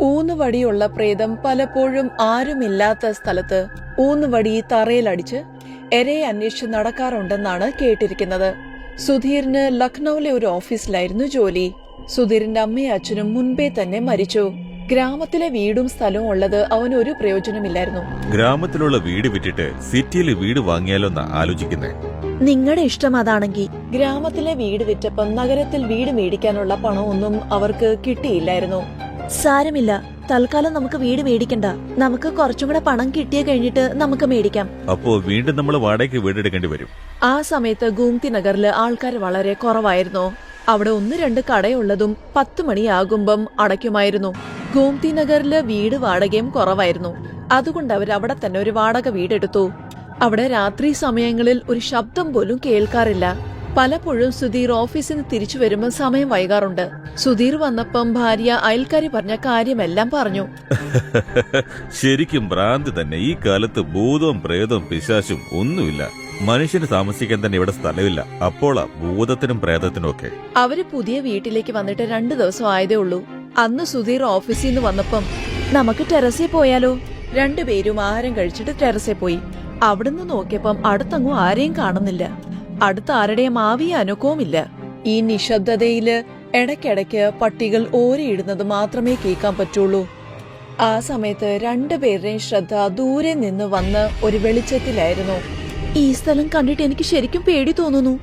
ഊന്നുവടിയുള്ള പ്രേതം പലപ്പോഴും ആരുമില്ലാത്ത സ്ഥലത്ത് ഊന്നുവടി തറയിലടിച്ച് എരയെ അന്വേഷിച്ച് നടക്കാറുണ്ടെന്നാണ് കേട്ടിരിക്കുന്നത്. സുധീറിന് ലക്നൌവിലെ ഒരു ഓഫീസിലായിരുന്നു ജോലി. സുധീറിന്റെ അമ്മയും അച്ഛനും മുൻപേ തന്നെ മരിച്ചു. ഗ്രാമത്തിലെ വീടും സ്ഥലവും ഉള്ളത് അവനൊരു പ്രയോജനമില്ലായിരുന്നു. ഗ്രാമത്തിലുള്ള വീട് വിറ്റിട്ട് സിറ്റിയിൽ വീട് വാങ്ങിയാലോന്നാ ആലോചിക്കുന്നേ. നിങ്ങളുടെ ഇഷ്ടം അതാണെങ്കിൽ. ഗ്രാമത്തിലെ വീട് വിറ്റപ്പം നഗരത്തിൽ വീട് മേടിക്കാനുള്ള പണമൊന്നും അവർക്ക് കിട്ടിയില്ലായിരുന്നു. സാരമില്ല, തൽക്കാലം നമുക്ക് വീട് മേടിക്കണ്ട. നമുക്ക് കുറച്ചും കൂടെ പണം കിട്ടിയ കഴിഞ്ഞിട്ട് നമുക്ക് മേടിക്കാം. അപ്പോ വീണ്ടും നമ്മൾ വാടകയ്ക്ക് വീടെടുക്കേണ്ടി വരും. ആ സമയത്ത് ഗോംതി നഗറില് ആൾക്കാർ വളരെ കുറവായിരുന്നു. അവിടെ 1-2 കടയുള്ളതും 10 മണിയാകുമ്പം അടയ്ക്കുമായിരുന്നു. ഗോംതി നഗറില് വീട് വാടകയും കുറവായിരുന്നു. അതുകൊണ്ട് അവർ അവിടെ തന്നെ ഒരു വാടക വീടെടുത്തു. അവിടെ രാത്രി സമയങ്ങളിൽ ഒരു ശബ്ദം പോലും കേൾക്കാറില്ല. പലപ്പോഴും സുധീർ ഓഫീസിൽ നിന്ന് തിരിച്ചു വരുമ്പോൾ സമയം വൈകാറുണ്ട്. സുധീർ വന്നപ്പം ഭാര്യ അയൽക്കാരി പറഞ്ഞ കാര്യമെല്ലാം പറഞ്ഞു. ശരിക്കും ഭ്രാന്തി തന്നെ. ഈ കാലത്ത് ഭൂതവും പ്രേതവും പിശാചും ഒന്നുമില്ല. മനുഷ്യന് താമസിക്കാൻ തന്നെ ഇവിടെ സ്ഥലമില്ല. അപ്പോളാ ഭൂതത്തിനും പ്രേതത്തിനും ഒക്കെ. അവര് പുതിയ വീട്ടിലേക്ക് വന്നിട്ട് 2 ദിവസം ആയതേ ഉള്ളൂ. അന്ന് സുധീർ ഓഫീസിൽ നിന്ന് വന്നപ്പം നമുക്ക് ടെറസിൽ പോയാലോ? 2 പേരും ആഹാരം കഴിച്ചിട്ട് ടെറസിൽ പോയി. അവിടുന്ന് നോക്കിയപ്പം അടുത്തങ്ങും ആരെയും കാണുന്നില്ല. അടുത്ത ആരുടെയും ആവിയ അനക്കവുമില്ല. ഈ നിശബ്ദതയില് ഇടയ്ക്കിടയ്ക്ക് പട്ടികൾ ഓരിയിടുന്നത് മാത്രമേ കേൾക്കാൻ പറ്റുള്ളൂ. ആ സമയത്ത് 2 പേരുടെയും ശ്രദ്ധ ദൂരെ നിന്ന് വന്ന് ഒരു വെളിച്ചത്തിലായിരുന്നു. ഈ സ്ഥലം കണ്ടിട്ട് എനിക്ക് ശരിക്കും പേടി തോന്നുന്നു.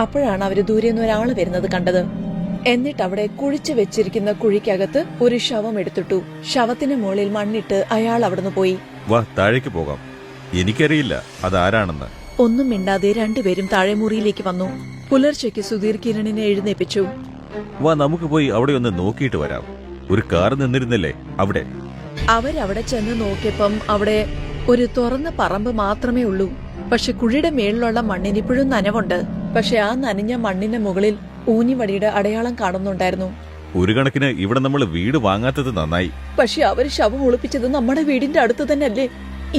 അപ്പോഴാണ് അവര് ദൂരെ നിന്ന് ഒരാള് വരുന്നത് കണ്ടത്. എന്നിട്ട് അവിടെ കുഴിച്ചു വെച്ചിരിക്കുന്ന കുഴിക്കകത്ത് ഒരു ശവം എടുത്തിട്ടു. ശവത്തിന് മുകളിൽ മണ്ണിട്ട് അയാൾ അവിടുന്ന് പോയി. വാ, താഴേക്ക് പോകാം. എനിക്കറിയില്ല അതാരാണെന്ന്. ഒന്നും മിണ്ടാതെ 2 പേരും താഴെ മുറിയിലേക്ക് വന്നു. പുലർച്ചയ്ക്ക് സുധീർ കിരണിനെ എഴുന്നേപ്പിച്ചു. വാ, നമുക്ക് പോയി അവിടെ ഒന്ന് നോക്കിയിട്ട് വരാം. ഒരു കാർ നിന്നിരുന്നില്ലേ അവിടെ? അവരവിടെ ചെന്ന് നോക്കിയപ്പം അവിടെ ഒരു തുറന്ന പറമ്പ് മാത്രമേ ഉള്ളൂ. പക്ഷെ കുഴിയുടെ മേളിലുള്ള മണ്ണിന് ഇപ്പോഴും നനവുണ്ട്. പക്ഷെ ആ നനഞ്ഞ മണ്ണിന് മുകളിൽ ഊന്നിവടിയുടെ അടയാളം കാണുന്നുണ്ടായിരുന്നു. ഒരു കണക്കിന് ഇവിടെ നമ്മൾ വീട് വാങ്ങാത്തത് നന്നായി. പക്ഷെ അവര് ശവം ഒളിപ്പിച്ചത് നമ്മുടെ വീടിന്റെ അടുത്ത് തന്നെ അല്ലേ?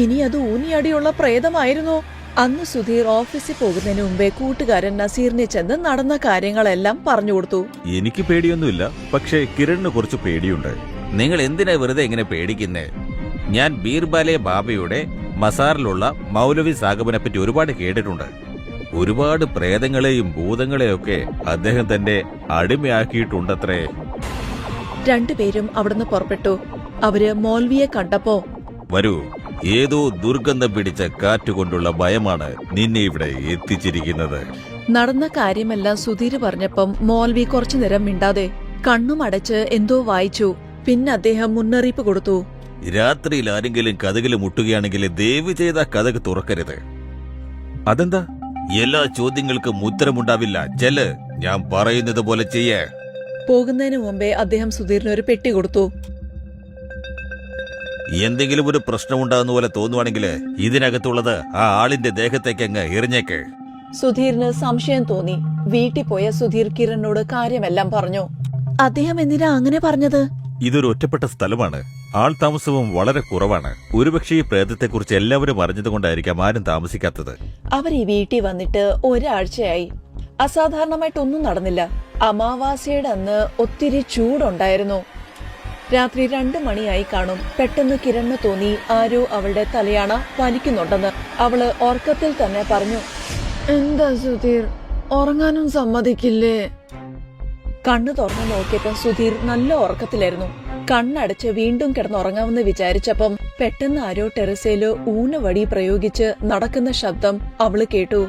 ഇനി അത് ഊന്നിയടിയുള്ള പ്രേതമായിരുന്നോ? അന്ന് സുധീർ ഓഫീസിൽ പോകുന്നതിന് മുമ്പേ കൂട്ടുകാരൻ നസീറിനെ ചെന്ന് നടന്ന കാര്യങ്ങളെല്ലാം പറഞ്ഞു കൊടുത്തു. എനിക്ക് പേടിയൊന്നുമില്ല, പക്ഷേ കിരണിന് കുറച്ച് പേടിയുണ്ട്. നിങ്ങൾ എന്തിനാ വെറുതെ ഇങ്ങനെ പേടിക്കുന്നേ? ഞാൻ ബീർബാലെ ബാബയുടെ മസാറിലുള്ള മൗലവി സാഹിബിനെ പറ്റി ഒരുപാട് കേട്ടിട്ടുണ്ട്. ഒരുപാട് പ്രേതങ്ങളെയും ഭൂതങ്ങളെയൊക്കെ അദ്ദേഹം തന്റെ അടിമയാക്കിയിട്ടുണ്ടത്രേ. 2 പേരും അവിടുന്ന് പുറപ്പെട്ടു. അവര് മൗലവിയെ കണ്ടപ്പോ, വരൂ, ഏതോ ദുർഗന്ധം പിടിച്ച കാറ്റുകൊണ്ടുള്ള ഭയമാണ് നിന്നെ ഇവിടെ എത്തിച്ചിരിക്കുന്നത്. നടന്ന കാര്യമെല്ലാം സുധീർ പറഞ്ഞപ്പം മൗലവി കുറച്ചുനേരം മിണ്ടാതെ കണ്ണും അടച്ച് എന്തോ വായിച്ചു. പിന്നെ അദ്ദേഹം മുന്നറിയിപ്പ് കൊടുത്തു. രാത്രിയിൽ ആരെങ്കിലും കഥകിൽ മുട്ടുകയാണെങ്കിൽ ദയവ് ചെയ്ത കഥക് തുറക്കരുത്. അതെന്താ? എല്ലാ ചോദ്യങ്ങൾക്കും ഉത്തരമുണ്ടാവില്ല. ചെല്ല്, ഞാൻ പറയുന്നത് പോലെ ചെയ്യേ. പോകുന്നതിന് മുമ്പേ അദ്ദേഹം സുധീറിന് ഒരു പെട്ടി കൊടുത്തു. എന്തെങ്കിലും ഒരു പ്രശ്നമുണ്ടാകുന്ന പോലെ തോന്നുവാണെങ്കിൽ ഇതിനകത്തുള്ളത് ആ ആളിന്റെ ദേഹത്തേക്ക് അങ്ങ് എറിഞ്ഞേക്ക്. സുധീറിന് സംശയം തോന്നി. വീട്ടിൽ പോയ സുധീർ കിരണിനോട് കാര്യമെല്ലാം പറഞ്ഞു. അദ്ദേഹം എന്തിനാ അങ്ങനെ പറഞ്ഞത്? ഇതൊരു ഒറ്റപ്പെട്ട സ്ഥലമാണ്. ആൾ താമസവും വളരെ കുറവാണ്. ഒരുപക്ഷെ ഈ പ്രേതത്തെക്കുറിച്ച് എല്ലാവരും അറിഞ്ഞതുകൊണ്ടായിരിക്കാം ആരും താമസിക്കാത്തത്. അവർ ഈ വീട്ടിൽ വന്നിട്ട് ഒരാഴ്ചയായി. അസാധാരണമായിട്ടൊന്നും നടന്നില്ല. അമാവാസ്യയുടെ അന്ന് ഒത്തിരി ചൂടുണ്ടായിരുന്നു. രാത്രി 2 മണിയായി കാണും. പെട്ടെന്ന് കിരണിന് തോന്നി ആരോ അവളുടെ തലയാണ വലിക്കുന്നുണ്ടെന്ന്. അവള് ഓർക്കത്തിൽ തന്നെ പറഞ്ഞു, എന്താ സുധീർ, ഉറങ്ങാനും സമ്മതിക്കില്ലേ? കണ്ണു തുറന്നു നോക്കിയപ്പോ സുധീർ നല്ല ഉറക്കത്തിലായിരുന്നു. കണ്ണടച്ച് വീണ്ടും കിടന്നുറങ്ങാമെന്ന് വിചാരിച്ചപ്പം പെട്ടെന്ന് ആരോ ടെറസയില് ഊന്നുവടി പ്രയോഗിച്ച് നടക്കുന്ന ശബ്ദം അവള് കേട്ടു.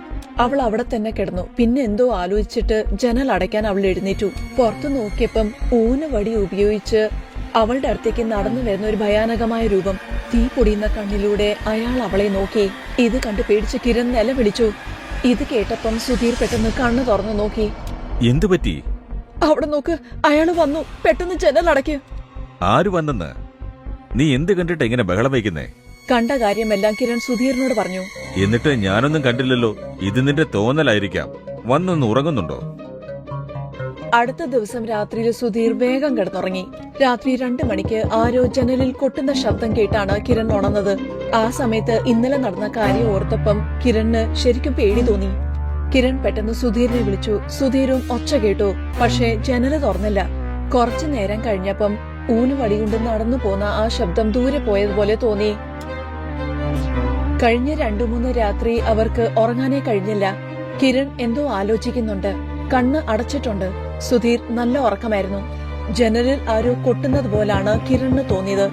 അവൾ അവിടെ തന്നെ കിടന്നു. പിന്നെ എന്തോ ആലോചിച്ചിട്ട് ജനൽ അടയ്ക്കാൻ അവൾ എഴുന്നേറ്റു. പുറത്തു നോക്കിയപ്പം ഊന്നുവടി ഉപയോഗിച്ച് അവളുടെ അടുത്തേക്ക് നടന്നു വരുന്ന ഒരു ഭയാനകമായ രൂപം. തീ പൊടിയുന്ന കണ്ണിലൂടെ അയാൾ അവളെ നോക്കി. ഇത് കണ്ട് പേടിച്ച് കിരൺ നിലവിളിച്ചു. ഇത് കേട്ടപ്പം സുധീർ പെട്ടെന്ന് കണ്ണു തുറന്നു നോക്കി. എന്തു പറ്റി? അവിടെ നോക്ക്, അയാള് വന്നു. പെട്ടെന്ന് ജനൽ അടയ്ക്ക്. ആര് വന്നെന്ന്? നീ എന്ത് കണ്ടിട്ട് എങ്ങനെ ബഹളം വയ്ക്കുന്നേ? കണ്ട കാര്യമെല്ലാം കിരൺ സുധീറിനോട് പറഞ്ഞു. എന്നിട്ട് ഞാനൊന്നും കണ്ടില്ലല്ലോ. ഇത് നിന്റെ തോന്നലായിരിക്കാം. വന്നൊന്ന് ഉറങ്ങുന്നുണ്ടോ? അടുത്ത ദിവസം രാത്രിയിൽ സുധീർ വേഗം കിടന്നുറങ്ങി. രാത്രി 2 മണിക്ക് ആരോ ജനലിൽ കൊട്ടുന്ന ശബ്ദം കേട്ടാണ് കിരൺ ഉണർന്നത്. ആ സമയത്ത് ഇന്നലെ നടന്ന കാര്യം ഓർത്തപ്പം കിരണിന് ശരിക്കും പേടി തോന്നി. കിരൺ പെട്ടെന്ന് സുധീറിനെ വിളിച്ചു. സുധീറും ഒച്ച കേട്ടു. പക്ഷേ ജനല് തുറന്നില്ല. കുറച്ചു നേരം കഴിഞ്ഞപ്പം ഊനുവടി കൊണ്ട് നടന്നു പോന്ന ആ ശബ്ദം ദൂരെ പോയതുപോലെ തോന്നി. കഴിഞ്ഞ 2-3 രാത്രി അവർക്ക് ഉറങ്ങാനേ കഴിഞ്ഞില്ല. കിരൺ എന്തോ ആലോചിക്കുന്നുണ്ട്. കണ്ണ് അടച്ചിട്ടുണ്ട്. സുധീർ നല്ല ഉറക്കമായിരുന്നു. ജനലിൽ ആരോ കൊട്ടുന്നത് പോലാണ് കിരണിന് തോന്നിയത്.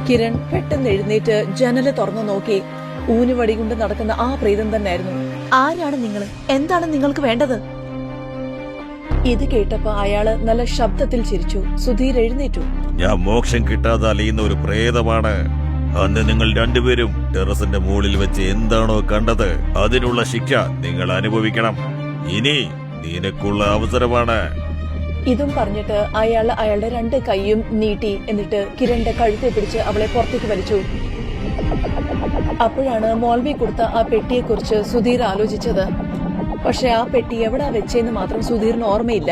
കിരൺ പെട്ടെന്ന് എഴുന്നേറ്റ് ജനല് തുറന്നു നോക്കി. ഊനുവടി കൊണ്ട് നടക്കുന്ന ആ പ്രേതം തന്നെയായിരുന്നു. ആരാണ് നിങ്ങൾ? എന്താണ് നിങ്ങൾക്ക് വേണ്ടത്? ഇത് കേട്ടപ്പോ അയാള് നല്ല ശബ്ദത്തിൽ ചിരിച്ചു. സുധീർ എഴുന്നേറ്റു. ഞാൻ മോക്ഷം കിട്ടാതെ അലയുന്ന ഒരു പ്രേതമാണ്. അന്ന് നിങ്ങൾ രണ്ടുപേരും ടെറസിന്റെ മുകളിൽ വെച്ച് എന്താണോ കണ്ടത് അതിനുള്ള ശിക്ഷ നിങ്ങൾ അനുഭവിക്കണം. ഇനി നിനക്കുള്ള അവസരമാണ്. ഇതും പറഞ്ഞിട്ട് അയാൾ അയാളുടെ 2 കൈയും നീട്ടി. എന്നിട്ട് കിരണിന്റെ കഴുത്തെ പിടിച്ച് അവളെ പുറത്തേക്ക് വലിച്ചു. അപ്പോഴാണ് മൗലവി കൊടുത്ത ആ പെട്ടിയെക്കുറിച്ച് സുധീർ ആലോചിച്ചത്. പക്ഷെ ആ പെട്ടി എവിടാ വെച്ചെന്ന് മാത്രം സുധീറിന് ഓർമ്മയില്ല.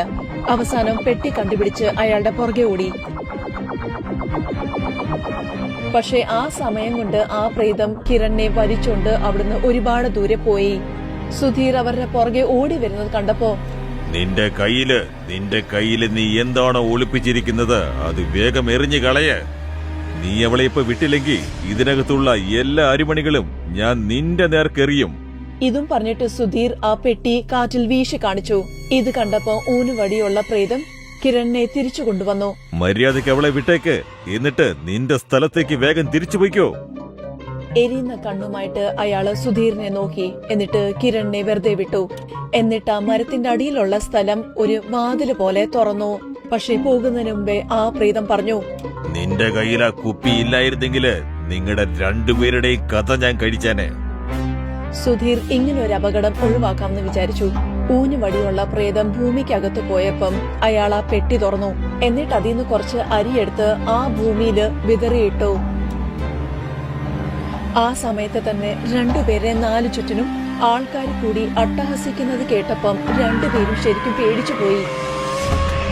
അവസാനം പെട്ടി കണ്ടുപിടിച്ച് അയാളുടെ പുറകെ ഓടി. പക്ഷെ ആ സമയം കൊണ്ട് ആ പ്രേതം കിരണിനെ വലിച്ചോണ്ട് അവിടുന്ന് ഒരുപാട് ദൂരെ പോയി. സുധീർ അവരുടെ പുറകെ ഓടി വരുന്നത് കണ്ടപ്പോ, നിന്റെ കയ്യില് നീ എന്താണോ ഒളിപ്പിച്ചിരിക്കുന്നത് അത് വേഗം എറിഞ്ഞു കളയ്. നീ അവളെ ഇപ്പൊ വിട്ടില്ലെങ്കിൽ ഇതിനകത്തുള്ള എല്ലാ അരിമണികളും ഞാൻ നിന്റെ നേർക്കെറിയും. ഇതും പറഞ്ഞിട്ട് സുധീർ ആ പെട്ടി കാറ്റിൽ വീശി കാണിച്ചു. ഇത് കണ്ടപ്പോ ഊനുവടിയുള്ള പ്രേതം കിരണിനെ തിരിച്ചു കൊണ്ടുവന്നു. മര്യാദയ്ക്ക് അവളെ വിട്ടേക്ക്, എന്നിട്ട് നിന്റെ സ്ഥലത്തേക്ക് വേഗം തിരിച്ചു പോയിക്കോ. എരിയുന്ന കണ്ണുമായിട്ട് അയാള് സുധീറിനെ നോക്കി. എന്നിട്ട് കിരണിനെ വെറുതെ വിട്ടു. എന്നിട്ട് ആ മരത്തിന്റെ അടിയിലുള്ള സ്ഥലം ഒരു വാതില് പോലെ തുറന്നു. പക്ഷെ പോകുന്നതിന് മുമ്പേ ആ പ്രേതം പറഞ്ഞു, നിന്റെ കയ്യിൽ ആ കുപ്പി ഇല്ലായിരുന്നെങ്കില് നിങ്ങളുടെ രണ്ടുപേരുടെയും കഥ ഞാൻ കഴിച്ചാനെ. സുധീർ ഇങ്ങനൊരു അപകടം ഒഴിവാക്കാമെന്ന് വിചാരിച്ചു. ഊനുവടിയുള്ള പ്രേതം ഭൂമിക്കകത്ത് പോയപ്പം അയാൾ ആ പെട്ടി തുറന്നു. എന്നിട്ട് അതിന്ന് കുറച്ച് അരിയെടുത്ത് ആ ഭൂമിയില് വിതറിയിട്ടു. ആ സമയത്ത് തന്നെ 2 പേരെ 4 ചുറ്റിനും ആൾക്കാർ കൂടി അട്ടഹസിക്കുന്നത് കേട്ടപ്പം 2 പേരും ശരിക്കും പേടിച്ചുപോയി.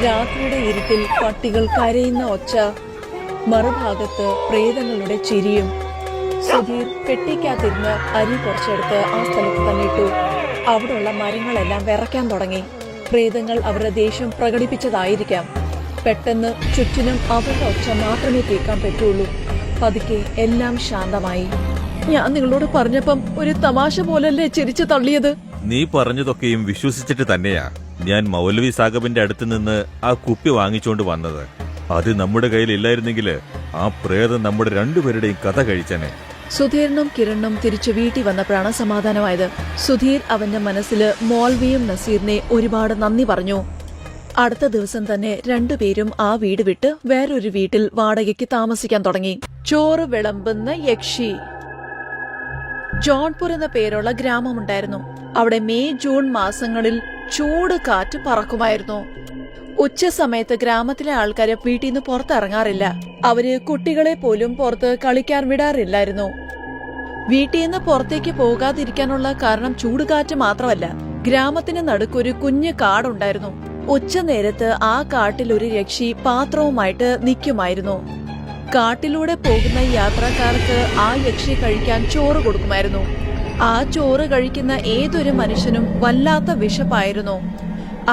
രാത്രിയുടെ ഇരുട്ടിൽ പട്ടികൾ കരയുന്ന ഒച്ച, മറുഭാഗത്ത് പ്രേതങ്ങളുടെ ചിരിയും. സുധീർ പെട്ടിക്കകത്തിരുന്ന് അരി കുറച്ചെടുത്ത് ആ സ്ഥലത്ത് തന്നെ ഇട്ടു. അവിടെയുള്ള മരങ്ങളെല്ലാം വിറയ്ക്കാൻ തുടങ്ങി. പ്രേതങ്ങൾ അവരുടെ ദേഷ്യം പ്രകടിപ്പിച്ചതായിരിക്കാം. പെട്ടെന്ന് ചുറ്റിനും അവരുടെ ഒച്ച മാത്രമേ കേൾക്കാൻ പറ്റുള്ളൂ. പതുക്കെ എല്ലാം ശാന്തമായി. ഞാൻ നിങ്ങളോട് പറഞ്ഞപ്പം ഒരു തമാശ പോലല്ലേ ചിരിച്ചു തള്ളിയത്? നീ പറഞ്ഞതൊക്കെയും വിശ്വസിച്ചിട്ട് തന്നെയാ ഞാൻ മൗലവി സാഗബിന്റെ അടുത്ത് നിന്ന് ആ കുപ്പി വാങ്ങിച്ചോണ്ട് വന്നത്. അത് നമ്മുടെ കയ്യിൽ ഇല്ലായിരുന്നെങ്കില് ആ പ്രേതം നമ്മുടെ രണ്ടുപേരുടെയും കഥ കഴിച്ചനെ. സുധീറിനും കിരണിനും തിരിച്ചു വീട്ടിൽ വന്നപ്പോഴാണ് സമാധാനമായത്. സുധീർ അവന്റെ മനസ്സില് മൗലവിയും നസീറിനെ ഒരുപാട് നന്ദി പറഞ്ഞു. അടുത്ത ദിവസം തന്നെ 2 പേരും ആ വീട് വിട്ട് വേറൊരു വീട്ടിൽ വാടകയ്ക്ക് താമസിക്കാൻ തുടങ്ങി. ചോറ് വിളമ്പുന്ന യക്ഷി. ജോൺപൂർ എന്ന പേരുള്ള ഗ്രാമമുണ്ടായിരുന്നു. അവിടെ മെയ് ജൂൺ മാസങ്ങളിൽ ചൂട് കാറ്റ് പറക്കുമായിരുന്നു. ഉച്ച സമയത്ത് ഗ്രാമത്തിലെ ആൾക്കാരെ വീട്ടിൽ നിന്ന് പുറത്തിറങ്ങാറില്ല. അവര് കുട്ടികളെ പോലും പുറത്ത് കളിക്കാൻ വിടാറില്ലായിരുന്നു. വീട്ടിൽ നിന്ന് പുറത്തേക്ക് പോകാതിരിക്കാനുള്ള കാരണം ചൂടുകാറ്റ് മാത്രമല്ല, ഗ്രാമത്തിന് നടുക്കൊരു കുഞ്ഞു കാടുണ്ടായിരുന്നു. ഉച്ച നേരത്ത് ആ കാട്ടിൽ ഒരു യക്ഷി പാത്രവുമായിട്ട് നിൽക്കുമായിരുന്നു. കാട്ടിലൂടെ പോകുന്ന യാത്രക്കാർക്ക് ആ യക്ഷി കഴിക്കാൻ ചോറ് കൊടുക്കുമായിരുന്നു. ആ ചോറ് കഴിക്കുന്ന ഏതൊരു മനുഷ്യനും വല്ലാത്ത വിശപ്പായിരുന്നു.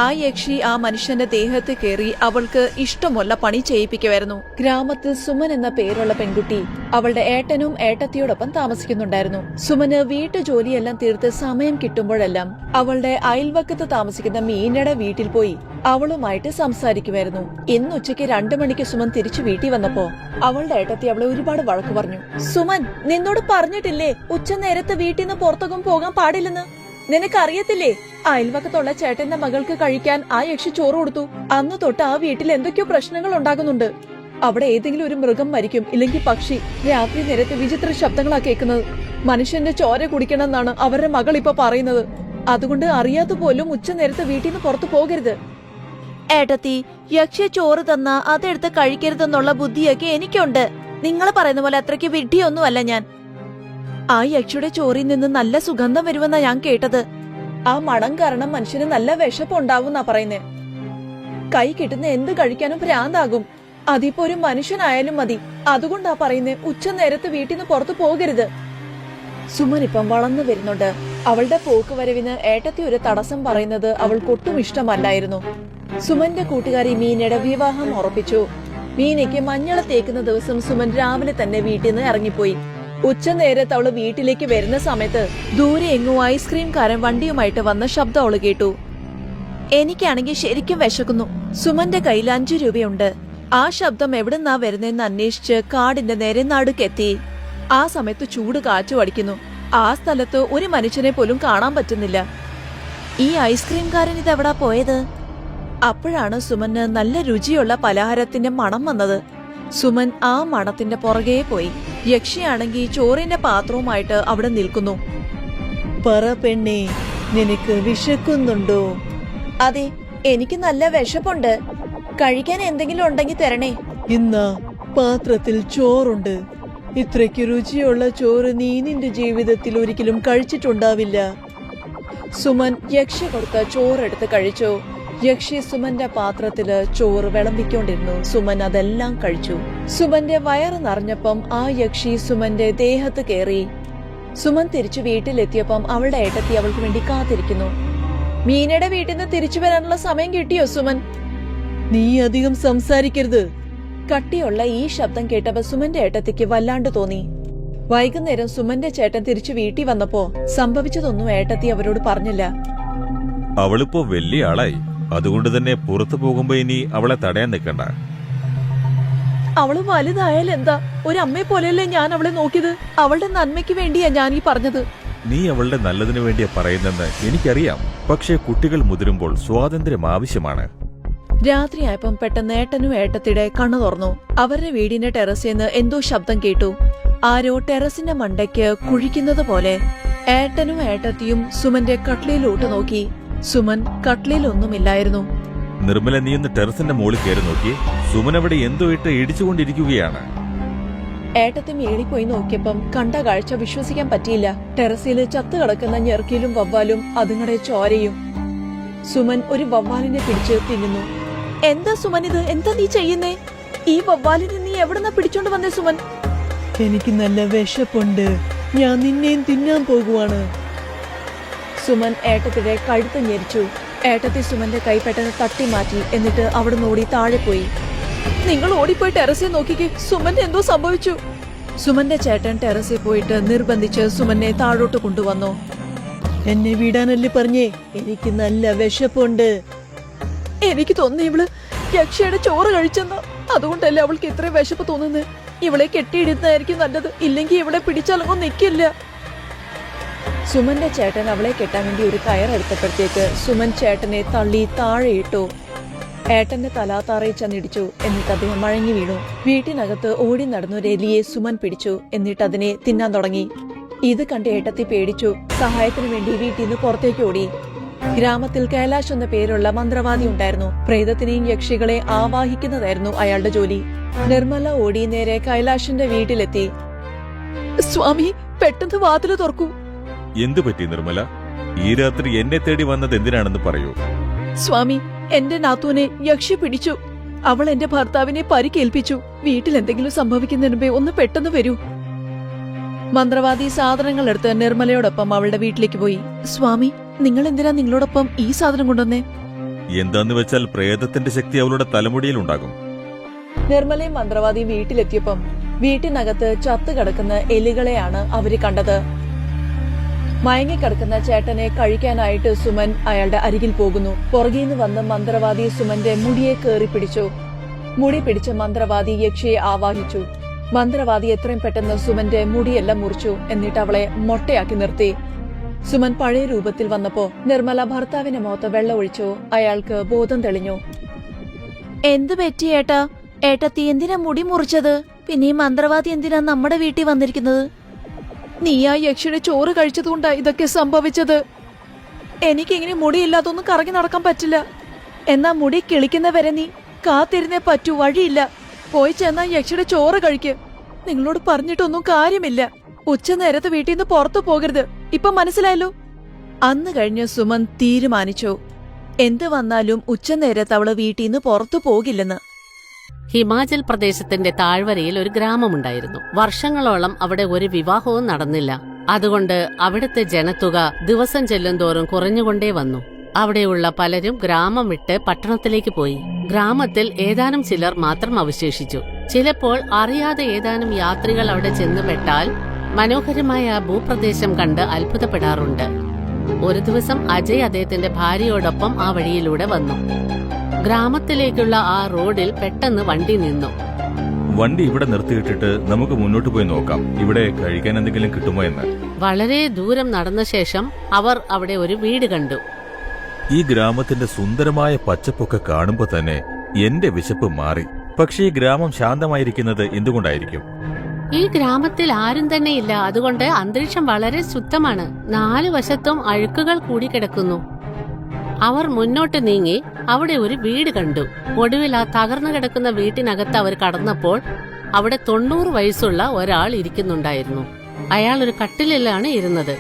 ആ യക്ഷി ആ മനുഷ്യന്റെ ദേഹത്ത് കയറി അവൾക്ക് ഇഷ്ടമുള്ള പണി ചെയ്യിപ്പിക്കുമായിരുന്നു. ഗ്രാമത്തിൽ സുമൻ എന്ന പേരുള്ള പെൺകുട്ടി അവളുടെ ഏട്ടനും ഏട്ടത്തിയോടൊപ്പം താമസിക്കുന്നുണ്ടായിരുന്നു. സുമന് വീട്ടു ജോലിയെല്ലാം തീർത്ത് സമയം കിട്ടുമ്പോഴെല്ലാം അവളുടെ അയൽവക്കത്ത് താമസിക്കുന്ന മീനയുടെ വീട്ടിൽ പോയി അവളുമായിട്ട് സംസാരിക്കുമായിരുന്നു. ഇന്ന് ഉച്ചയ്ക്ക് 2 മണിക്ക് സുമൻ തിരിച്ചു വീട്ടിൽ വന്നപ്പോ അവളുടെ ഏട്ടത്തി അവളെ ഒരുപാട് വഴക്കു പറഞ്ഞു. സുമൻ, നിന്നോട് പറഞ്ഞിട്ടില്ലേ ഉച്ച നേരത്ത് വീട്ടിൽ നിന്ന് പുറത്തൊന്നും പോകാൻ പാടില്ലെന്ന്? നിനക്കറിയത്തില്ലേ അയൽവക്കത്തുള്ള ചേട്ടന്റെ മകൾക്ക് കഴിക്കാൻ ആ യക്ഷി ചോറ് കൊടുത്തു. അന്ന് തൊട്ട് ആ വീട്ടിൽ എന്തൊക്കെയോ പ്രശ്നങ്ങൾ ഉണ്ടാകുന്നുണ്ട്. അവിടെ ഏതെങ്കിലും ഒരു മൃഗം മരിക്കും, ഇല്ലെങ്കിൽ പക്ഷി. രാത്രി നേരത്ത് വിചിത്ര ശബ്ദങ്ങളാ കേൾക്കുന്നത്. മനുഷ്യന്റെ ചോര കുടിക്കണമെന്നാണ് അവരുടെ മകൾ ഇപ്പൊ പറയുന്നത്. അതുകൊണ്ട് അറിയാത്ത പോലും ഉച്ച നേരത്ത് വീട്ടിൽ നിന്ന് പുറത്തു പോകരുത്. ഏട്ടത്തി, യക്ഷി ചോറ് തന്നാ അതെടുത്ത് കഴിക്കരുതെന്നുള്ള ബുദ്ധിയൊക്കെ എനിക്കുണ്ട്. നിങ്ങൾ പറയുന്ന പോലെ അത്രയ്ക്ക് വിഡ്ഢിയൊന്നുമല്ല ഞാൻ. ആ യക്ഷിയുടെ ചോറിൽ നിന്ന് നല്ല സുഗന്ധം വരുമെന്നാ ഞാൻ കേട്ടത്. ആ മണം കാരണം മനുഷ്യന് നല്ല വിശപ്പുണ്ടാവുന്നാ പറയുന്നേ. കൈ കിട്ടുന്ന എന്ത് കഴിക്കാനും ഭ്രാന്താകും. അതിപ്പോ ഒരു മനുഷ്യനായാലും മതി. അതുകൊണ്ടാ പറയുന്നേ ഉച്ച നേരത്ത് വീട്ടിൽ നിന്ന് പുറത്തു പോകരുത്. സുമൻ ഇപ്പം വളർന്നു വരുന്നുണ്ട്. അവളുടെ പോക്ക് വരവിന് ഏട്ടത്തി ഒരു തടസ്സം പറയുന്നത് അവൾക്കൊട്ടും ഇഷ്ടമല്ലായിരുന്നു. സുമന്റെ കൂട്ടുകാരി മീനയുടെ വിവാഹം ഉറപ്പിച്ചു. മീനയ്ക്ക് മഞ്ഞള തേക്കുന്ന ദിവസം സുമൻ രാവിലെ തന്നെ വീട്ടിൽ നിന്ന് ഇറങ്ങിപ്പോയി. ഉച്ചനേരത്ത് അവള് വീട്ടിലേക്ക് വരുന്ന സമയത്ത് ദൂരെ എങ്ങോ ഐസ്ക്രീംകാരൻ വണ്ടിയുമായിട്ട് വന്ന ശബ്ദം അവള് കേട്ടു. എനിക്കാണെങ്കിൽ ശരിക്കും വിശക്കുന്നു. സുമന്റെ കയ്യിൽ 5 രൂപയുണ്ട്. ആ ശബ്ദം എവിടുന്നാ വരുന്നതെന്ന് അന്വേഷിച്ച് കാടിന്റെ നേരെ നടുക്കെത്തി. ആ സമയത്ത് ചൂട് കാറ്റു അടിക്കുന്നു. ആ സ്ഥലത്ത് ഒരു മനുഷ്യനെ പോലും കാണാൻ പറ്റുന്നില്ല. ഈ ഐസ്ക്രീംകാരൻ ഇതെവിടാ പോയത്? അപ്പോഴാണ് സുമന് നല്ല രുചിയുള്ള പലഹാരത്തിന്റെ മണം വന്നത്. സുമൻ ആ മണത്തിന്റെ പുറകെ പോയി. യക്ഷിയാണെങ്കിൽ ചോറിന്റെ പാത്രവുമായിട്ട് അവിടെ നിൽക്കുന്നു. പറ പെണ്ണേ, നിനക്ക് വിശക്കുന്നുണ്ടോ? അതെ, എനിക്ക് നല്ല വിശപ്പുണ്ട്. കഴിക്കാൻ എന്തെങ്കിലും ഉണ്ടെങ്കിൽ തരണേ. ഇന്നാ പാത്രത്തിൽ ചോറുണ്ട്. ഇത്രയ്ക്ക് രുചിയുള്ള ചോറ് നീ നിന്റെ ജീവിതത്തിൽ ഒരിക്കലും കഴിച്ചിട്ടുണ്ടാവില്ല. സുമൻ യക്ഷി കൊടുത്ത ചോറെടുത്ത് കഴിച്ചു. യക്ഷി സുമന്റെ പാത്രത്തില് ചോറ് വിളമ്പിക്കൊണ്ടിരുന്നു. സുമൻ അതെല്ലാം കഴിച്ചു. സുമന്റെ വയറ് നിറഞ്ഞപ്പം ആ യക്ഷി സുമന്റെ ദേഹത്ത് കയറി. സുമൻ തിരിച്ചു വീട്ടിലെത്തിയപ്പം അവളുടെ ഏട്ടത്തി അവൾക്ക് വേണ്ടി കാത്തിരിക്കുന്നു. മീനയുടെ വീട്ടിൽ നിന്ന് തിരിച്ചു വരാനുള്ള സമയം കിട്ടിയോ സുമൻ? നീ അധികം സംസാരിക്കരുത്. കട്ടിയുള്ള ഈ ശബ്ദം കേട്ടപ്പോ സുമന്റെ ഏട്ടത്തിക്ക് വല്ലാണ്ട് തോന്നി. വൈകുന്നേരം സുമന്റെ ചേട്ടൻ തിരിച്ചു വീട്ടിൽ വന്നപ്പോ സംഭവിച്ചതൊന്നും ഏട്ടത്തി അവരോട് പറഞ്ഞില്ല. അവളിപ്പോ വലിയ ആളായി. അതുകൊണ്ട് തന്നെ പുറത്തു പോകുമ്പോ ഇനി അവളെ തടയാൻ നിൽക്കണ്ട. അവള് വലുതായാൽ എന്താ? ഒരു അമ്മയെ പോലെയല്ലേ ഞാൻ അവളെ നോക്കിയത്. അവളുടെ നന്മയ്ക്ക് വേണ്ടിയാ ഞാൻ ഈ പറഞ്ഞത്. നീ അവളുടെ നല്ലതിനു വേണ്ടിയാ പറയുന്നെന്ന് എനിക്കറിയാം. പക്ഷേ കുട്ടികൾ മുതിരുമ്പോൾ സ്വാതന്ത്ര്യം ആവശ്യമാണ്. രാത്രിയായപ്പം പെട്ടെന്ന് ഏട്ടനും ഏട്ടത്തിയുടെ കണ്ണു തുറന്നു. അവരുടെ വീടിന്റെ ടെറസിൽ നിന്ന് എന്തോ ശബ്ദം കേട്ടു. ആരോ ടെറസിന്റെ മണ്ടയ്ക്ക് കുഴിക്കുന്നത് പോലെ. ഏട്ടനും ഏട്ടത്തിയും സുമന്റെ കട്ട്ലിയിലോട്ട് നോക്കി. സുമൻ കട്ട്ലിയിലൊന്നുമില്ലായിരുന്നു. നിർമ്മല, നീ ഒന്ന് ടെറസിന്റെ മുകളിൽ കയറി നോക്കി. സുമൻ അവിടെ എന്തോ ഇട്ട് ഇടിച്ചുകൊണ്ടിരിക്കുകയാണ്. ഏട്ടത്തി മേളിപ്പോയി നോക്കിയപ്പം കണ്ട കാഴ്ച വിശ്വസിക്കാൻ പറ്റിയില്ല. ടെറസിൽ ചത്തുകിടക്കുന്ന ഞെർക്കിലും വവ്വാലും അതുങ്ങളുടെ ചോരയും. സുമൻ ഒരു വവ്വാലിനെ പിടിച്ച് തിന്നുന്നു. എന്താ സുമൻ ഇത്? എന്താ നീ ചെയ്യുന്നേ? ഈ വവ്വാലിനെ നീ എവിടുന്നാ പിടിച്ചോണ്ട് വന്നേ സുമൻ? എനിക്ക് നല്ല വിശപ്പുണ്ട്. ഞാൻ നിന്നെയും തിന്നാൻ പോകുവാണ്. സുമൻ ഏട്ടത്തിയുടെ കഴുത്ത് ഞെരിച്ചു. ഏട്ടത്തി സുമന്റെ കൈ പെട്ടെന്ന് തട്ടി മാറ്റി. എന്നിട്ട് അവിടുന്ന് ഓടി താഴെ പോയി. നിങ്ങൾ ഓടിപ്പോയി ടെറസിൽ നോക്കിക്കേ, സുമന്റെ എന്തോ സംഭവിച്ചു. സുമന്റെ ചേട്ടൻ ടെറസിൽ പോയിട്ട് നിർബന്ധിച്ച് സുമനെ താഴോട്ട് കൊണ്ടുവന്നു. എന്നെ വിടാനല്ലേ പറഞ്ഞേ? എനിക്ക് നല്ല വിശപ്പുണ്ട്. എനിക്ക് തോന്നി ഇവള് യക്ഷയുടെ ചോറ് കഴിച്ചെന്ന്. അതുകൊണ്ടല്ലേ അവൾക്ക് ഇത്രയും വിശപ്പ് തോന്നുന്നത്. ഇവളെ കെട്ടിയിടുന്നതായിരിക്കും നല്ലത്. ഇല്ലെങ്കിൽ ഇവളെ പിടിച്ചാലൊന്നും നിൽക്കില്ല. സുമന്റെ ചേട്ടൻ അവളെ കെട്ടാൻ വേണ്ടി ഒരു കയറെടുത്തപ്പോഴത്തേക്ക് സുമൻ ചേട്ടനെ തള്ളി താഴെയിട്ടു. ഏട്ടന്റെ തലാത്താറയിൽ ചെന്നിടിച്ചു. എന്നിട്ട് അദ്ദേഹം മഴങ്ങി വീണു. വീട്ടിനകത്ത് ഓടി നടന്നൊരു എലിയെ സുമൻ പിടിച്ചു. എന്നിട്ട് അതിനെ തിന്നാൻ തുടങ്ങി. ഇത് കണ്ട് ഏട്ടത്തി പേടിച്ചു. സഹായത്തിനു വേണ്ടി വീട്ടിൽ നിന്ന് പുറത്തേക്ക് ഓടി. ഗ്രാമത്തിൽ കൈലാഷ് എന്ന പേരുള്ള മന്ത്രവാദി ഉണ്ടായിരുന്നു. പ്രേതത്തിനെയും യക്ഷികളെ ആവാഹിക്കുന്നതായിരുന്നു അയാളുടെ ജോലി. നിർമ്മല ഓടി നേരെ കൈലാഷിന്റെ വീട്ടിലെത്തി. സ്വാമി, പെട്ടെന്ന് വാതില് തുറക്കൂ. എന്തു പറ്റി നിർമ്മല? ഈ രാത്രി എന്നെ തേടി വന്നത് എന്തിനാണെന്ന് പറയൂ. സ്വാമി, എന്റെ നാത്തൂനെ യക്ഷി പിടിച്ചു. അവൾ എന്റെ ഭർത്താവിനെ പരിക്കേൽപ്പിച്ചു. വീട്ടിൽ എന്തെങ്കിലും സംഭവിക്കുന്നതിന് മുമ്പേ ഒന്ന് പെട്ടെന്ന് വരൂ. മന്ത്രവാദി സാധനങ്ങൾ എടുത്ത് നിർമ്മലയോടൊപ്പം അവളുടെ വീട്ടിലേക്ക് പോയി. സ്വാമി, നിങ്ങൾ എന്തിനാ നിങ്ങളോടൊപ്പം ഈ സാധനം കൊണ്ടുവന്നേ? എന്താന്ന് വെച്ചാൽ പ്രേതത്തിന്റെ ശക്തി അവളുടെ തലമുടിയിൽ ഉണ്ടാകും. നിർമ്മലയും മന്ത്രവാദിയും വീട്ടിലെത്തിയപ്പം വീട്ടിനകത്ത് ചത്തു കിടക്കുന്ന എലികളെയാണ് അവര് കണ്ടത്. മയങ്ങിക്കിടക്കുന്ന ചേട്ടനെ കഴിക്കാനായിട്ട് സുമൻ അയാളുടെ അരികിൽ പോകുന്നു. പുറകിൽ വന്ന് മന്ത്രവാദി സുമന്റെ മുടിയെ കയറി പിടിച്ചു. മുടി പിടിച്ച മന്ത്രവാദി യക്ഷിയെ ആവാഹിച്ചു. മന്ത്രവാദി എത്രയും പെട്ടെന്ന് സുമന്റെ മുടിയെല്ലാം മുറിച്ചു. എന്നിട്ട് അവളെ മൊട്ടയാക്കി നിർത്തി. സുമൻ പഴയ രൂപത്തിൽ വന്നപ്പോ നിർമ്മല ഭർത്താവിന്റെ മുഖത്ത് വെള്ളം ഒഴിച്ചു. അയാൾക്ക് ബോധം തെളിഞ്ഞു. എന്ത് പറ്റി ഏട്ടാ? ഏട്ടത്തി എന്തിനാ മുടി മുറിച്ചത്? പിന്നെ ഈ മന്ത്രവാദി എന്തിനാ നമ്മുടെ വീട്ടിൽ വന്നിരിക്കുന്നത്? നീ ആ യക്ഷിയുടെ ചോറ് കഴിച്ചതുകൊണ്ടാ ഇതൊക്കെ സംഭവിച്ചത്. എനിക്കിങ്ങനെ മുടിയില്ലാതൊന്നും കറങ്ങി നടക്കാൻ പറ്റില്ല. എന്നാ മുടി കിളിക്കുന്നവരെ നീ കാത്തിരുന്നേ പറ്റൂ. വഴിയില്ല. പോയി ചെന്നാ യക്ഷിയുടെ ചോറ് കഴിക്ക്. നിങ്ങളോട് പറഞ്ഞിട്ടൊന്നും കാര്യമില്ല. ഉച്ചനേരത്ത് വീട്ടിൽ നിന്ന് പുറത്തു പോകരുത്. ഇപ്പൊ മനസ്സിലായല്ലോ? അന്ന് കഴിഞ്ഞ് സുമൻ തീരുമാനിച്ചു, എന്ത് വന്നാലും ഉച്ചനേരത്ത് അവള് വീട്ടിൽ നിന്ന് പുറത്തു പോകില്ലെന്ന്. ഹിമാചൽ പ്രദേശത്തിന്റെ താഴ്വരയിൽ ഒരു ഗ്രാമമുണ്ടായിരുന്നു. വർഷങ്ങളോളം അവിടെ ഒരു വിവാഹവും നടന്നില്ല. അതുകൊണ്ട് അവിടുത്തെ ജനത്തുക ദിവസം ചെല്ലുന്തോറും കുറഞ്ഞുകൊണ്ടേ വന്നു. അവിടെയുള്ള പലരും ഗ്രാമം വിട്ട് പട്ടണത്തിലേക്ക് പോയി. ഗ്രാമത്തിൽ ഏതാനും ചിലർ മാത്രം അവശേഷിച്ചു. ചിലപ്പോൾ അറിയാതെ ഏതാനും യാത്രികൾ അവിടെ ചെന്നുപെട്ടാൽ മനോഹരമായ ആ ഭൂപ്രദേശം കണ്ട് അത്ഭുതപ്പെടാറുണ്ട്. ഒരു ദിവസം അജയ് അദ്ദേഹത്തിന്റെ ഭാര്യയോടൊപ്പം ആ വഴിയിലൂടെ വന്നു. ഗ്രാമത്തിലേക്കുള്ള ആ റോഡിൽ പെട്ടെന്ന് വണ്ടി നിന്നു. വണ്ടി ഇവിടെ നിർത്തിയിട്ടിട്ട് നമുക്ക് മുന്നോട്ട് പോയി നോക്കാം, ഇവിടെ കഴിക്കാൻ എന്തെങ്കിലും കിട്ടുമോ എന്ന്. വളരെ ദൂരം നടന്ന ശേഷം അവർ അവിടെ ഒരു വീട് കണ്ടു. ഈ ഗ്രാമത്തിന്റെ സുന്ദരമായ പച്ചപ്പൊക്കെ കാണുമ്പോ തന്നെ എന്റെ വിശപ്പ് മാറി. പക്ഷേ ഈ ഗ്രാമം ശാന്തമായിരിക്കുന്നത് എന്തുകൊണ്ടായിരിക്കും? ഈ ഗ്രാമത്തിൽ ആരും തന്നെ ഇല്ല, അതുകൊണ്ട് അന്തരീക്ഷം വളരെ ശുദ്ധമാണ്. 4 വശത്തും അഴുക്കുകൾ കൂടിക്കിടക്കുന്നു. അവർ മുന്നോട്ട് നീങ്ങി അവിടെ ഒരു വീട് കണ്ടു. ഒടുവിൽ ആ തകർന്നു കിടക്കുന്ന വീട്ടിനകത്ത് അവർ കടന്നപ്പോൾ അവിടെ 90 വയസ്സുള്ള ഒരാൾ ഇരിക്കുന്നുണ്ടായിരുന്നു. അയാൾ ഒരു കട്ടിലിലാണ് ഇരുന്നത്.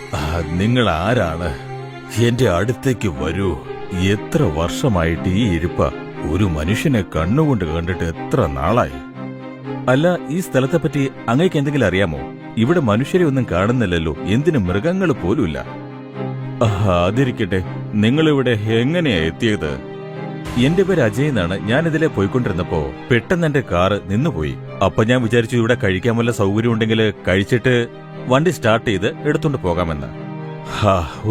നിങ്ങൾ ആരാണ്? എന്റെ അടുത്തേക്ക് വരൂ. എത്ര വർഷമായിട്ട് ഈ ഇരിപ്പ? ഒരു മനുഷ്യനെ കണ്ണുകൊണ്ട് കണ്ടിട്ട് എത്ര നാളായി. അല്ല, ഈ സ്ഥലത്തെ പറ്റി അങ്ങേക്ക് എന്തെങ്കിലും അറിയാമോ? ഇവിടെ മനുഷ്യരെ ഒന്നും കാണുന്നില്ലല്ലോ, എന്തിന് മൃഗങ്ങൾ പോലുമില്ല. അതിരിക്കട്ടെ, നിങ്ങളിവിടെ എങ്ങനെയാ എത്തിയത്? എന്റെ പേര് അജയ് എന്നാണ്. ഞാനിതിലെ പോയിക്കൊണ്ടിരുന്നപ്പോ പെട്ടെന്ന് എന്റെ കാറ് നിന്നുപോയി. അപ്പൊ ഞാൻ വിചാരിച്ചു ഇവിടെ കഴിക്കാൻ വല്ല സൗകര്യം ഉണ്ടെങ്കിൽ കഴിച്ചിട്ട് വണ്ടി സ്റ്റാർട്ട് ചെയ്ത് എടുത്തോണ്ട് പോകാമെന്ന്.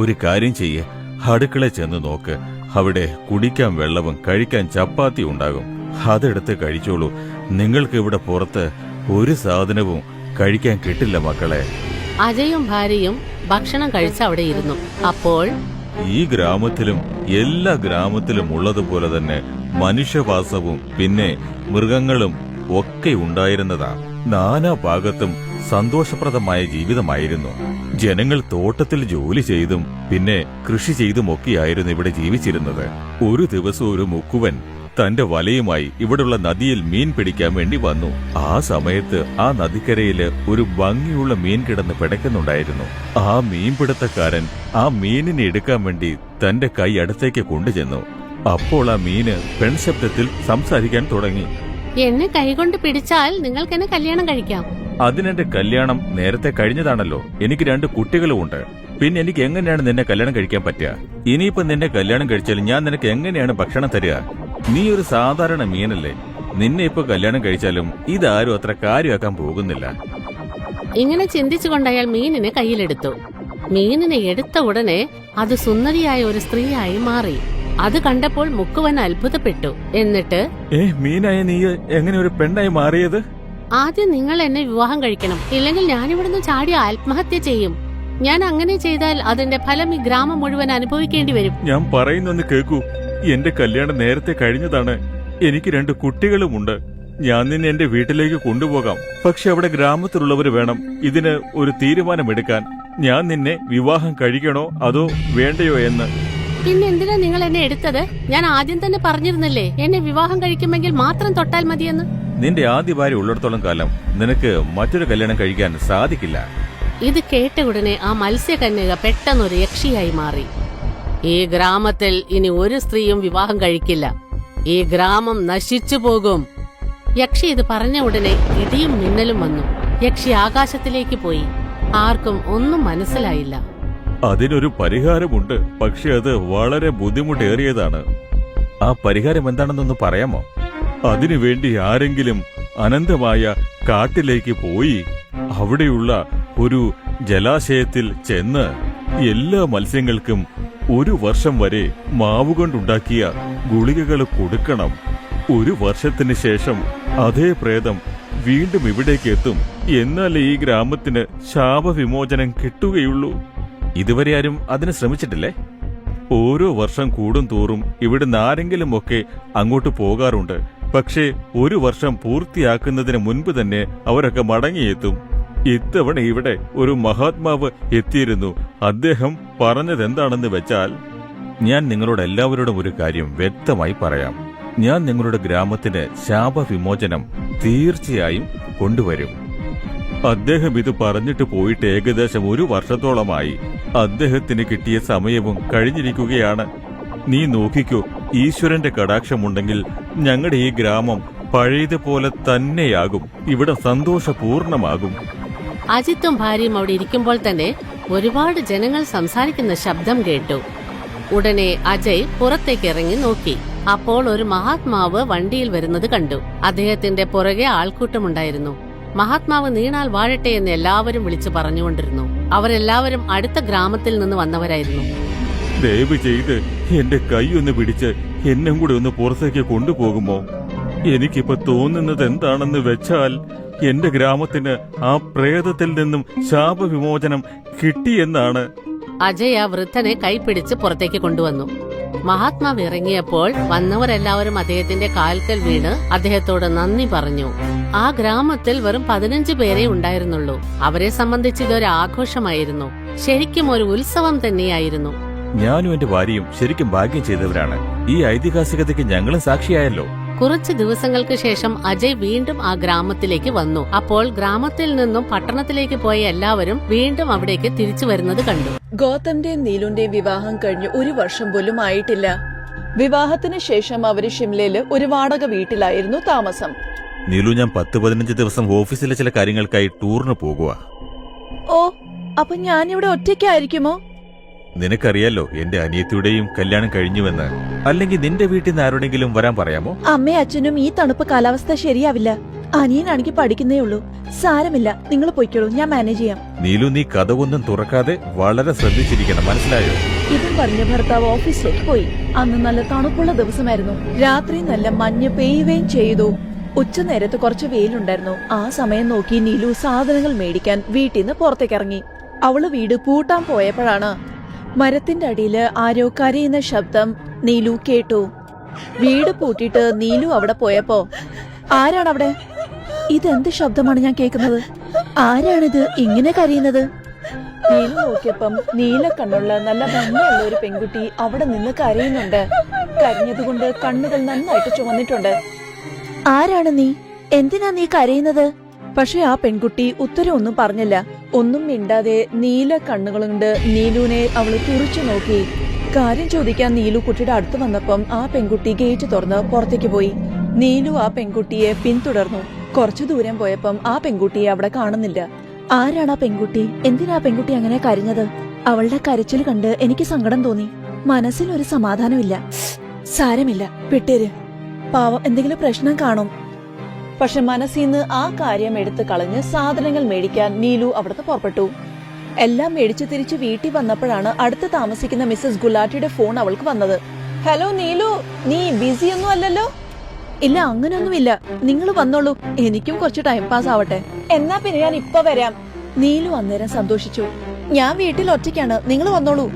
ഒരു കാര്യം ചെയ്യേ, അടുക്കള ചെന്ന് നോക്ക്. അവിടെ കുടിക്കാൻ വെള്ളവും കഴിക്കാൻ ചപ്പാത്തി ഉണ്ടാകും. അതെടുത്ത് കഴിച്ചോളൂ. നിങ്ങൾക്ക് ഇവിടെ പുറത്ത് ഒരു സാധനവും കഴിക്കാൻ കിട്ടില്ല മക്കളെ. അജയും ഭാര്യയും ഭക്ഷണം കഴിച്ച് അവിടെ ഇരുന്നു. അപ്പോൾ ഈ ഗ്രാമത്തിലും എല്ലാ ഗ്രാമത്തിലും ഉള്ളതുപോലെ തന്നെ മനുഷ്യവാസവും പിന്നെ മൃഗങ്ങളും ഒക്കെ ഉണ്ടായിരുന്നതാ. നാനാ ഭാഗത്തും സന്തോഷപ്രദമായ ജീവിതമായിരുന്നു. ജനങ്ങൾ തോട്ടത്തിൽ ജോലി ചെയ്തും പിന്നെ കൃഷി ചെയ്തുമൊക്കെയായിരുന്നു ഇവിടെ ജീവിച്ചിരുന്നത്. ഒരു ദിവസം ഒരു മുക്കുവൻ തന്റെ വലയുമായി ഇവിടുള്ള നദിയിൽ മീൻ പിടിക്കാൻ വേണ്ടി വന്നു. ആ സമയത്ത് ആ നദിക്കരയില് ഒരു ഭംഗിയുള്ള മീൻ കിടന്ന് പിടയ്ക്കുന്നുണ്ടായിരുന്നു. ആ മീൻപിടുത്തക്കാരൻ ആ മീനിനെ എടുക്കാൻ വേണ്ടി തന്റെ കൈ അടുത്തേക്ക് കൊണ്ടുചെന്നു. അപ്പോൾ ആ മീന് പെൺശബ്ദത്തിൽ സംസാരിക്കാൻ തുടങ്ങി. എന്നെ കൈകൊണ്ട് പിടിച്ചാൽ നിങ്ങൾക്ക് എന്നെ കല്യാണം കഴിക്കാം. അതിനെന്റെ കല്യാണം നേരത്തെ കഴിഞ്ഞതാണല്ലോ. എനിക്ക് 2 കുട്ടികളുമുണ്ട്. പിന്നെ എനിക്ക് എങ്ങനെയാണ് നിന്നെ കല്യാണം കഴിക്കാൻ പറ്റുക? ഇനിയിപ്പോ നിന്നെ കല്യാണം കഴിച്ചാൽ ഞാൻ നിനക്ക് എങ്ങനെയാണ് ഭക്ഷണം തരിക? നീ ഒരു സാധാരണ മീനല്ലേ. നിന്നെ ഇപ്പൊ കല്യാണം കഴിച്ചാലും ഇതാരും അത്ര കാര്യമാക്കാൻ പോകുന്നില്ല. ഇങ്ങനെ ചിന്തിച്ചുകൊണ്ട് അയാൾ മീനിനെ കയ്യിലെടുത്തു. മീനിനെ എടുത്ത ഉടനെ അത് സുന്ദരിയായ ഒരു സ്ത്രീയായി മാറി. അത് കണ്ടപ്പോൾ മുക്കുവൻ അത്ഭുതപ്പെട്ടു. എന്നിട്ട് മീനായ നീ എങ്ങനെ ഒരു പെണ്ണായി മാറിയത്? ആദ്യം നിങ്ങൾ എന്നെ വിവാഹം കഴിക്കണം, ഇല്ലെങ്കിൽ ഞാനിവിടുന്ന് ചാടി ആത്മഹത്യ ചെയ്യും. ഞാൻ അങ്ങനെ ചെയ്താൽ അതിന്റെ ഫലം ഈ ഗ്രാമം മുഴുവൻ അനുഭവിക്കേണ്ടി വരും. ഞാൻ പറയുന്നൊന്ന് കേൾക്കൂ. എന്റെ കല്യാണം നേരത്തെ കഴിഞ്ഞതാണ്. എനിക്ക് 2 കുട്ടികളുമുണ്ട്. ഞാൻ നിന്നെ എന്റെ വീട്ടിലേക്ക് കൊണ്ടുപോകാം. പക്ഷെ അവിടെ ഗ്രാമത്തിലുള്ളവർ വേണം ഇതിന് ഒരു തീരുമാനമെടുക്കാൻ. ഞാൻ നിന്നെ വിവാഹം കഴിക്കണോ അതോ വേണ്ടയോ എന്ന്. പിന്നെ എന്തിനാ നിങ്ങൾ എന്നെ എടുത്തത്? ഞാൻ ആദ്യം തന്നെ പറഞ്ഞിരുന്നില്ലേ എന്നെ വിവാഹം കഴിക്കുമെങ്കിൽ മാത്രം തൊട്ടാൽ മതിയെന്ന്. നിന്റെ ആദ്യ ഭാര്യ ഉള്ളിടത്തോളം കാലം നിനക്ക് മറ്റൊരു കല്യാണം കഴിക്കാൻ സാധിക്കില്ല. ഇത് കേട്ട ഉടനെ ആ മത്സ്യകന്യക പെട്ടെന്നൊരു യക്ഷിയായി മാറി. ഈ ഗ്രാമത്തിൽ ഇനി ഒരു സ്ത്രീയും വിവാഹം കഴിക്കില്ല. ഈ ഗ്രാമം നശിച്ചു പോകും. യക്ഷി ഇത് പറഞ്ഞ ഉടനെ ഇടിയും മിന്നലും വന്നു. യക്ഷി ആകാശത്തിലേക്ക് പോയി. ആർക്കും ഒന്നും മനസ്സിലായില്ല. അതിനൊരു പരിഹാരമുണ്ട്, പക്ഷെ അത് വളരെ ബുദ്ധിമുട്ടേറിയതാണ്. ആ പരിഹാരം എന്താണെന്നൊന്ന് പറയാമോ? അതിനുവേണ്ടി ആരെങ്കിലും അനന്തമായ കാട്ടിലേക്ക് പോയി അവിടെയുള്ള ഒരു ജലാശയത്തിൽ ചെന്ന് എല്ലാ മത്സ്യങ്ങൾക്കും 1 വർഷം വരെ മാവുകൊണ്ടുണ്ടാക്കിയ ഗുളികകൾ കൊടുക്കണം. 1 വർഷത്തിന് ശേഷം അതേ പ്രേതം വീണ്ടും ഇവിടേക്ക് എത്തും. എന്നാലേ ഈ ഗ്രാമത്തിന് ശാപവിമോചനം കിട്ടുകയുള്ളൂ. ഇതുവരെ ആരും അതിന് ശ്രമിച്ചിട്ടില്ലേ? ഓരോ വർഷം കൂടും തോറും ഇവിടുന്ന് ആരെങ്കിലും ഒക്കെ അങ്ങോട്ട് പോകാറുണ്ട്. പക്ഷേ 1 വർഷം പൂർത്തിയാക്കുന്നതിന് മുൻപ് തന്നെ അവരൊക്കെ മടങ്ങിയെത്തും. ഇത്തവണ ഇവിടെ ഒരു മഹാത്മാവ് എത്തിയിരുന്നു. അദ്ദേഹം പറഞ്ഞതെന്താണെന്ന് വെച്ചാൽ, ഞാൻ നിങ്ങളോട് എല്ലാവരോടും ഒരു കാര്യം വ്യക്തമായി പറയാം. ഞാൻ നിങ്ങളുടെ ഗ്രാമത്തിന് ശാപവിമോചനം തീർച്ചയായും കൊണ്ടുവരും. അദ്ദേഹം ഇത് പറഞ്ഞിട്ട് പോയിട്ട് ഏകദേശം 1 വർഷത്തോളമായി. അദ്ദേഹത്തിന് കിട്ടിയ സമയവും കഴിഞ്ഞിരിക്കുകയാണ്. നീ നോക്കിക്കോ, ഈശ്വരന്റെ കടാക്ഷമുണ്ടെങ്കിൽ ഞങ്ങളുടെ ഈ ഗ്രാമം പഴയതുപോലെ തന്നെയാകും. ഇവിടെ സന്തോഷപൂർണമാകും. അജിത്തും ഭാര്യയും അവിടെ ഇരിക്കുമ്പോൾ തന്നെ ഒരുപാട് ജനങ്ങൾ സംസാരിക്കുന്ന ശബ്ദം കേട്ടു. ഉടനെ അജയ് പുറത്തേക്ക് ഇറങ്ങി നോക്കി. അപ്പോൾ ഒരു മഹാത്മാവ് വണ്ടിയിൽ വരുന്നത് കണ്ടു. അദ്ദേഹത്തിന്റെ പുറകെ ആൾക്കൂട്ടമുണ്ടായിരുന്നു. മഹാത്മാവ് നീണാൽ വാഴട്ടെ എന്ന് എല്ലാവരും വിളിച്ചു പറഞ്ഞുകൊണ്ടിരുന്നു. അവരെല്ലാവരും അടുത്ത ഗ്രാമത്തിൽ നിന്ന് വന്നവരായിരുന്നു. ദയവ് ചെയ്ത് എന്റെ കൈ ഒന്ന് പിടിച്ച് എന്നും കൂടെ ഒന്ന് പുറത്തേക്ക് കൊണ്ടുപോകുമോ? എനിക്കിപ്പോ തോന്നുന്നത് എന്താണെന്ന് വെച്ചാൽ എന്റെ ഗ്രാമത്തിന് ആ പ്രേതത്തിൽ നിന്നും ശാപവിമോചനം കിട്ടിയെന്നാണ്. അജയ് ആ വൃദ്ധനെ കൈപിടിച്ച് പുറത്തേക്ക് കൊണ്ടുവന്നു. മഹാത്മാവ് ഇറങ്ങിയപ്പോൾ വന്നവരെല്ലാവരും അദ്ദേഹത്തിന്റെ കാൽക്കൽ വീണ് അദ്ദേഹത്തോട് നന്ദി പറഞ്ഞു. ആ ഗ്രാമത്തിൽ വെറും 15 പേരെ ഉണ്ടായിരുന്നുള്ളൂ. അവരെ സംബന്ധിച്ച് ഇതൊരു ആഘോഷമായിരുന്നു. ശരിക്കും ഒരു ഉത്സവം തന്നെയായിരുന്നു. ഞാനും എന്റെ ഭാര്യയും ശരിക്കും ഭാഗ്യം ചെയ്തവരാണ്. ഈ ഐതിഹാസികതയ്ക്ക് ഞങ്ങളും സാക്ഷിയായല്ലോ. കുറച്ചു ദിവസങ്ങൾക്ക് ശേഷം അജയ് വീണ്ടും ആ ഗ്രാമത്തിലേക്ക് വന്നു. അപ്പോൾ ഗ്രാമത്തിൽ നിന്നും പട്ടണത്തിലേക്ക് പോയ എല്ലാവരും വീണ്ടും അവിടേക്ക് തിരിച്ചു വരുന്നത് കണ്ടു. ഗൗതമിന്റെയും നീലുന്റെയും വിവാഹം കഴിഞ്ഞ് 1 വർഷം പോലും ആയിട്ടില്ല. വിവാഹത്തിന് ശേഷം അവര് ഷിംലയില് ഒരു വാടക വീട്ടിലായിരുന്നു താമസം. നീലു, ഞാൻ 10-15 ദിവസം ഓഫീസിലെ ചില കാര്യങ്ങൾക്കായി ടൂറിന് പോകുക. ഓ, അപ്പൊ ഞാനിവിടെ ഒറ്റയ്ക്കായിരിക്കുമോ? നിനക്കറിയാലോ എന്റെ അനിയത്തിയുടെയും കല്യാണം കഴിഞ്ഞുവെന്ന്. അല്ലെങ്കിൽ നിന്റെ വീട്ടിൽ നിന്ന് ആരോടെങ്കിലും വരാൻ പറയാമോ? അമ്മയും അച്ഛനും ഈ തണുപ്പ് കാലാവസ്ഥ ശരിയാവില്ല. അനിയനാണെങ്കിൽ പഠിക്കുന്നേ ഉള്ളൂ. സാരമില്ല, നിങ്ങൾ പൊയ്ക്കോളൂ, ഞാൻ മാനേജ് ചെയ്യാം. നീലു, നീ കഥകൊന്നും തുറക്കാതെ വളരെ ശ്രദ്ധിച്ചിരിക്കണം, മനസ്സിലായോ? ഇതും പറഞ്ഞ ഭർത്താവ് ഓഫീസിലേക്ക് പോയി. അന്ന് നല്ല തണുപ്പുള്ള ദിവസമായിരുന്നു. രാത്രി നല്ല മഞ്ഞ് പെയ്യുകയും ചെയ്തു. ഉച്ചനേരത്ത് കുറച്ച് വെയിലുണ്ടായിരുന്നു. ആ സമയം നോക്കി നീലു സാധനങ്ങൾ മേടിക്കാൻ വീട്ടിൽ നിന്ന് പുറത്തേക്കിറങ്ങി. അവള് വീട് പൂട്ടാൻ പോയപ്പോഴാണ് മരത്തിന്റെ അടിയില് ആരോ കരയുന്ന ശബ്ദം നീലു കേട്ടു. വീട് പൂട്ടിയിട്ട് നീലു അവിടെ പോയപ്പോ, ആരാണവിടെ? ഇതെന്ത് ശബ്ദമാണ് ഞാൻ കേൾക്കുന്നത്? ആരാണിത് ഇങ്ങനെ കരയുന്നത്? നീലു നോക്കിയപ്പം നീല കണ്ണുള്ള നല്ല ഭംഗിയുള്ള ഒരു പെൺകുട്ടി അവിടെ നിന്ന് കരയുന്നുണ്ട്. കരഞ്ഞതുകൊണ്ട് കണ്ണുകൾ നന്നായിട്ട് ചുവന്നിട്ടുണ്ട്. ആരാണ് നീ? എന്തിനാ നീ കരയുന്നത്? പക്ഷെ ആ പെൺകുട്ടി ഉത്തരവൊന്നും പറഞ്ഞില്ല. ഒന്നും മിണ്ടാതെ നീല കണ്ണുകളുണ്ട് നീലുവിനെ അവള് തുറിച്ചു നോക്കി. കാര്യം ചോദിക്കാൻ നീലു കുട്ടിയുടെ അടുത്ത് വന്നപ്പം ആ പെൺകുട്ടി ഗേറ്റ് തുറന്ന് പുറത്തേക്ക് പോയി. നീലു ആ പെൺകുട്ടിയെ പിന്തുടർന്നു. കുറച്ചു ദൂരം പോയപ്പം ആ പെൺകുട്ടിയെ അവിടെ കാണുന്നില്ല. ആരാണ് ആ പെൺകുട്ടി? എന്തിനാ പെൺകുട്ടി അങ്ങനെ കരഞ്ഞത്? അവളുടെ കരച്ചിൽ കണ്ട് എനിക്ക് സങ്കടം തോന്നി. മനസ്സിലൊരു സമാധാനമില്ല. സാരമില്ല, വിട്ടേര്. പാവം, എന്തെങ്കിലും പ്രശ്നം കാണും. പക്ഷെ മനസ്സിന്ന് ആ കാര്യം എടുത്തു കളഞ്ഞ് സാധനങ്ങൾ മേടിക്കാൻ നീലു അവിടുന്ന് പുറപ്പെട്ടു. എല്ലാം മേടിച്ചു തിരിച്ച് വീട്ടിൽ വന്നപ്പോഴാണ് അടുത്ത് താമസിക്കുന്ന മിസ്സസ് ഗുലാറ്റിയുടെ ഫോൺ അവൾക്ക് വന്നത്. ഹലോ നീലു, നീ ബിസി ഒന്നും അല്ലല്ലോ? ഇല്ല, അങ്ങനെയൊന്നുമില്ല. നിങ്ങൾ വന്നോളൂ, എനിക്കും കുറച്ച് ടൈം പാസ് ആവട്ടെ. എന്നാ പിന്നെ ഞാൻ ഇപ്പൊ വരാം. നീലു അന്നേരം സന്തോഷിച്ചു. ഞാൻ വീട്ടിൽ ഒറ്റയ്ക്കാണ്, നിങ്ങൾ വന്നോളൂ.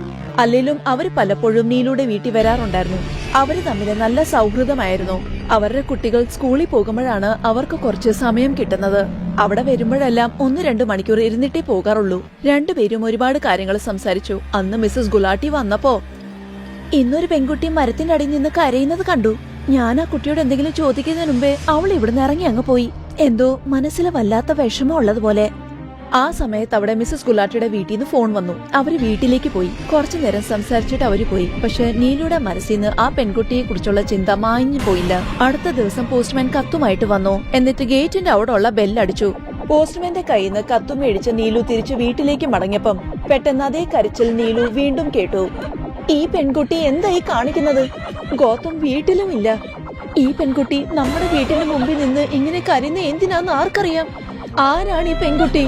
അല്ലെങ്കിലും അവര് പലപ്പോഴും നീലുടെ വീട്ടിൽ വരാറുണ്ടായിരുന്നു. അവര് തമ്മിൽ നല്ല സൗഹൃദമായിരുന്നു. അവരുടെ കുട്ടികൾ സ്കൂളിൽ പോകുമ്പോഴാണ് അവർക്ക് കുറച്ച് സമയം കിട്ടുന്നത്. അവിടെ വരുമ്പോഴെല്ലാം 1-2 മണിക്കൂർ ഇരുന്നിട്ടേ പോകാറുള്ളൂ. രണ്ടുപേരും ഒരുപാട് കാര്യങ്ങൾ സംസാരിച്ചു. അന്ന് മിസ്സസ് ഗുലാട്ടി വന്നപ്പോ, ഇന്നൊരു പെൺകുട്ടി മരത്തിന്റെ അടിയിൽ നിന്ന് കരയുന്നത് കണ്ടു. ഞാൻ ആ കുട്ടിയോട് എന്തെങ്കിലും ചോദിക്കുന്നതിന് മുമ്പേ അവൾ ഇവിടുന്ന് ഇറങ്ങി അങ്ങ് പോയി. എന്തോ മനസ്സിൽ വല്ലാത്ത വിഷമം ഉള്ളതുപോലെ. ആ സമയത്ത് അവിടെ മിസ്സസ് ഗുലാട്ടിയുടെ വീട്ടിൽ നിന്ന് ഫോൺ വന്നു. അവര് വീട്ടിലേക്ക് പോയി. കുറച്ചു നേരം സംസാരിച്ചിട്ട് അവര് പോയി. പക്ഷെ നീലുയുടെ മനസ്സിൽ നിന്ന് ആ പെൺകുട്ടിയെ കുറിച്ചുള്ള ചിന്ത മാഞ്ഞു പോയില്ല. അടുത്ത ദിവസം പോസ്റ്റ്മാൻ കത്തുമായിട്ട് വന്നു. എന്നിട്ട് ഗേറ്റിന്റെ അവിടെ ഉള്ള ബെല്ലടിച്ചു. പോസ്റ്റ്മാന്റെ കയ്യിൽ നിന്ന് കത്തും മേടിച്ച് നീലു തിരിച്ച് വീട്ടിലേക്ക് മടങ്ങിയപ്പം പെട്ടെന്ന് അതേ കരച്ചിൽ നീലു വീണ്ടും കേട്ടു. ഈ പെൺകുട്ടി എന്തായി കാണിക്കുന്നത്? ഗൗതം വീട്ടിലുമില്ല. ഈ പെൺകുട്ടി നമ്മുടെ വീട്ടിന് മുമ്പിൽ നിന്ന് ഇങ്ങനെ കരയുന്ന എന്തിനാന്ന് ആർക്കറിയാം? ആരാണ് ഈ പെൺകുട്ടി?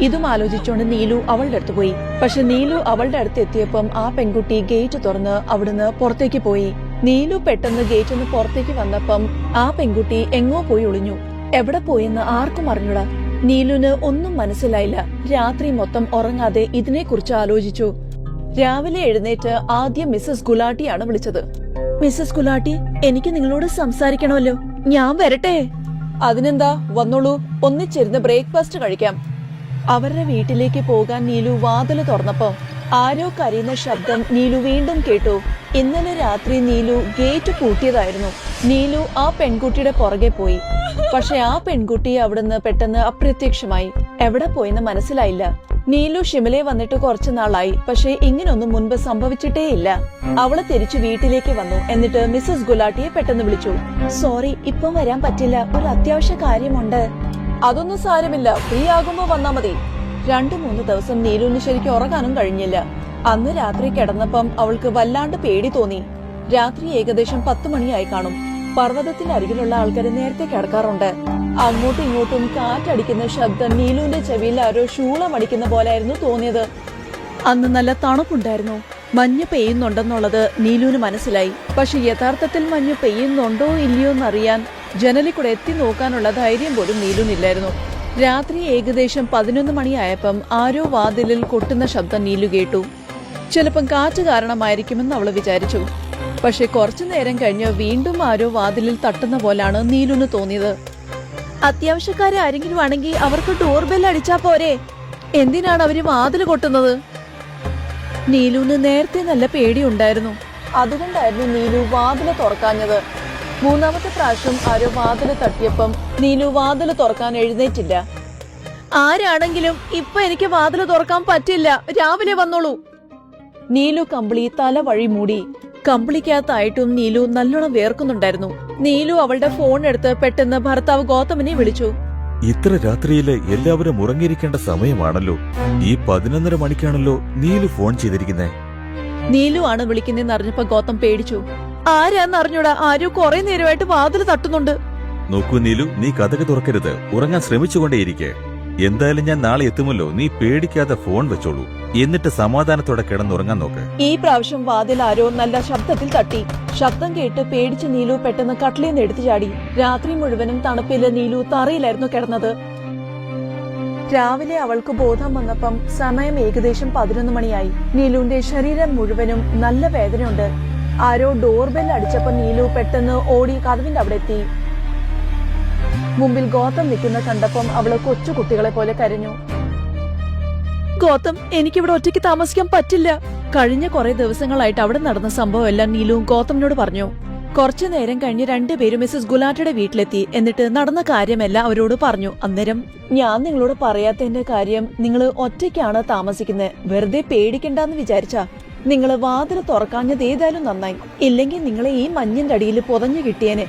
ഇതും ആലോചിച്ചുകൊണ്ട് നീലു അവളുടെ അടുത്ത് പോയി. പക്ഷെ നീലു അവളുടെ അടുത്ത് എത്തിയപ്പം ആ പെൺകുട്ടി ഗേറ്റ് തുറന്ന് അവിടുന്ന് പുറത്തേക്ക് പോയി. നീലു പെട്ടെന്ന് ഗേറ്റിൽ നിന്ന് പുറത്തേക്ക് വന്നപ്പം ആ പെൺകുട്ടി എങ്ങോ പോയി ഒളിഞ്ഞു. എവിടെ പോയെന്ന് ആർക്കും അറിഞ്ഞൂടാ. നീലുന് ഒന്നും മനസ്സിലായില്ല. രാത്രി മൊത്തം ഉറങ്ങാതെ ഇതിനെക്കുറിച്ച് ആലോചിച്ചു. രാവിലെ എഴുന്നേറ്റ് ആദ്യം മിസ്സസ് ഗുലാട്ടിയാണ് വിളിച്ചത്. മിസ്സസ് ഗുലാട്ടി, എനിക്ക് നിങ്ങളോട് സംസാരിക്കണമല്ലോ. ഞാൻ വരട്ടെ? അതിനെന്താ, വന്നോളൂ, ഒന്നിച്ചിരുന്ന് ബ്രേക്ക്ഫാസ്റ്റ് കഴിക്കാം. അവരുടെ വീട്ടിലേക്ക് പോകാൻ നീലു വാതില് തുറന്നപ്പോ ആരോ കരയുന്ന ശബ്ദം നീലു വീണ്ടും കേട്ടു. ഇന്നലെ രാത്രി നീലു ഗേറ്റ് പൂട്ടിയതായിരുന്നു. നീലു ആ പെൺകുട്ടിയുടെ പുറകെ പോയി. പക്ഷെ ആ പെൺകുട്ടി അവിടുന്ന് പെട്ടെന്ന് അപ്രത്യക്ഷമായി. എവിടെ പോയെന്ന് മനസ്സിലായില്ല. നീലു ഷിമലെ വന്നിട്ട് കുറച്ചു നാളായി. പക്ഷെ ഇങ്ങനൊന്നും മുൻപ് സംഭവിച്ചിട്ടേയില്ല. അവള് തിരിച്ചു വീട്ടിലേക്ക് വന്നു. എന്നിട്ട് മിസ്സസ് ഗുലാട്ടിയെ പെട്ടെന്ന് വിളിച്ചു. സോറി, ഇപ്പം വരാൻ പറ്റില്ല, ഒരു അത്യാവശ്യ കാര്യമുണ്ട്. അതൊന്നും സാരമില്ല, ഫ്രീ ആകുമ്പോ വന്നാ മതി. 2-3 ദിവസം നീലുവിന് ശരിക്കും ഉറങ്ങാനും കഴിഞ്ഞില്ല. അന്ന് രാത്രി കിടന്നപ്പം അവൾക്ക് വല്ലാണ്ട് പേടി തോന്നി. രാത്രി ഏകദേശം 10 മണിയായി കാണും. പർവ്വതത്തിന്റെ അരികിലുള്ള ആൾക്കാർ നേരത്തെ കിടക്കാറുണ്ട്. അങ്ങോട്ടും ഇങ്ങോട്ടും കാറ്റടിക്കുന്ന ശബ്ദം നീലുവിന്റെ ചെവിയിൽ ആരോ ശൂളമടിക്കുന്ന പോലെയായിരുന്നു തോന്നിയത്. അന്ന് നല്ല തണുപ്പുണ്ടായിരുന്നു. മഞ്ഞ് പെയ്യുന്നുണ്ടെന്നുള്ളത് നീലുവിന് മനസ്സിലായി. പക്ഷെ യഥാർത്ഥത്തിൽ മഞ്ഞ് പെയ്യുന്നുണ്ടോ ഇല്ലയോ എന്നറിയാൻ ജനലിൽ കൂടെ എത്തി നോക്കാനുള്ള ധൈര്യം പോലും നീലുവിനില്ലായിരുന്നു. രാത്രി ഏകദേശം 11 മണിയായപ്പം ആരോ വാതിലിൽ കൊട്ടുന്ന ശബ്ദം നീലു കേട്ടു. ചിലപ്പം കാറ്റ് കാരണമായിരിക്കുമെന്ന് അവള് വിചാരിച്ചു. പക്ഷെ കുറച്ചു നേരം കഴിഞ്ഞ് വീണ്ടും ആരോ വാതിലിൽ തട്ടുന്ന പോലാണ് നീലുവിന് തോന്നിയത്. അത്യാവശ്യക്കാരെ ആരെങ്കിലും ആണെങ്കിൽ അവർക്ക് ഡോർ ബെൽ അടിച്ചാ പോരെ, എന്തിനാണ് അവര് വാതിൽ കൊട്ടുന്നത്? നീലുവിന് നേരത്തെ നല്ല പേടിയുണ്ടായിരുന്നു. അതുകൊണ്ടായിരുന്നു നീലു വാതില് തുറക്കാഞ്ഞത്. 3ാമത്തെ പ്രാവശ്യം ആരോ വാതില് തട്ടിയപ്പം നീലു വാതില് തുറക്കാൻ എഴുന്നേറ്റില്ല. ആരാണെങ്കിലും ഇപ്പൊ എനിക്ക് വാതില് തുറക്കാൻ പറ്റില്ല, രാവിലെ വന്നോളൂ. നീലു കമ്പിളി തല വഴി മൂടി. കമ്പിളിക്കകത്തായിട്ടും നീലു നല്ലോണം വേർക്കുന്നുണ്ടായിരുന്നു. നീലു അവളുടെ ഫോൺ എടുത്ത് പെട്ടെന്ന് ഭർത്താവ് ഗൗതമിനെ വിളിച്ചു. ഇത്ര രാത്രിയില് എല്ലാവരും ഉറങ്ങിയിരിക്കേണ്ട സമയമാണല്ലോ. ഈ 11:30 മണിക്കാണല്ലോ നീലു ഫോൺ ചെയ്തിരിക്കുന്നേ. നീലു ആണ് വിളിക്കുന്നതെന്ന് അറിഞ്ഞപ്പോ ഗൗതം പേടിച്ചു. ആരാന്നറിഞ്ഞൂടാ, ആരോ കുറെ നേരമായിട്ട് വാതിൽ തട്ടുന്നുണ്ട്. നോക്കൂ നീലു, നീ കഥക് തുറക്കരുത്, ഉറങ്ങാൻ ശ്രമിച്ചുകൊണ്ടേയിരിക്കെ. എന്തായാലും ഞാൻ നാളെ എത്തുമല്ലോ, നീ പേടിക്കാതെ ഫോൺ വെച്ചോളൂ. എന്നിട്ട് സമാധാനത്തോടെ കിടന്നുറങ്ങാൻ നോക്ക്. ഈ പ്രാവശ്യം വാതിൽ ആരോ നല്ല ശബ്ദത്തിൽ തട്ടി. ശബ്ദം കേട്ട് പേടിച്ച് നീലു പെട്ടെന്ന് കട്ടിലിന്ന് എടുത്തു ചാടി. രാത്രി മുഴുവനും തണുപ്പില് നീലു തറയിലായിരുന്നു കിടന്നത്. രാവിലെ അവൾക്ക് ബോധം വന്നപ്പം സമയം ഏകദേശം 11 മണിയായി. നീലുവിന്റെ ശരീരം മുഴുവനും നല്ല വേദനയുണ്ട്. ആരോ ഡോർബെൽ അടിച്ചപ്പോ നീലു പെട്ടെന്ന് ഓടി കതവിന്റെ അവിടെ എത്തി. മുമ്പിൽ ഗൗതം നിൽക്കുന്ന കണ്ടപ്പം അവള് കൊച്ചു കുട്ടികളെ പോലെ കരഞ്ഞു. ഗൗതം, എനിക്കിവിടെ ഒറ്റയ്ക്ക് താമസിക്കാൻ പറ്റില്ല. കഴിഞ്ഞ കുറെ ദിവസങ്ങളായിട്ട് അവിടെ നടന്ന സംഭവം എല്ലാം നീലുവും ഗൗതമിനോട് പറഞ്ഞു. കുറച്ചു നേരം കഴിഞ്ഞ് രണ്ടുപേരും മിസ്സസ് ഗുലാറ്റയുടെ വീട്ടിലെത്തി. എന്നിട്ട് നടന്ന കാര്യമെല്ലാം അവരോട് പറഞ്ഞു. അന്നേരം, ഞാൻ നിങ്ങളോട് പറയാത്തതിന്റെ കാര്യം, നിങ്ങൾ ഒറ്റയ്ക്കാണ് താമസിക്കുന്നത്. വെറുതെ പേടിക്കണ്ടെന്ന് വിചാരിച്ചാ നിങ്ങൾ വാതിൽ തുറക്കാഞ്ഞത് ഏതായാലും നന്നായി. ഇല്ലെങ്കിൽ നിങ്ങളെ ഈ മഞ്ഞിന്റെ അടിയിൽ പൊതഞ്ഞു കിട്ടിയേനെ.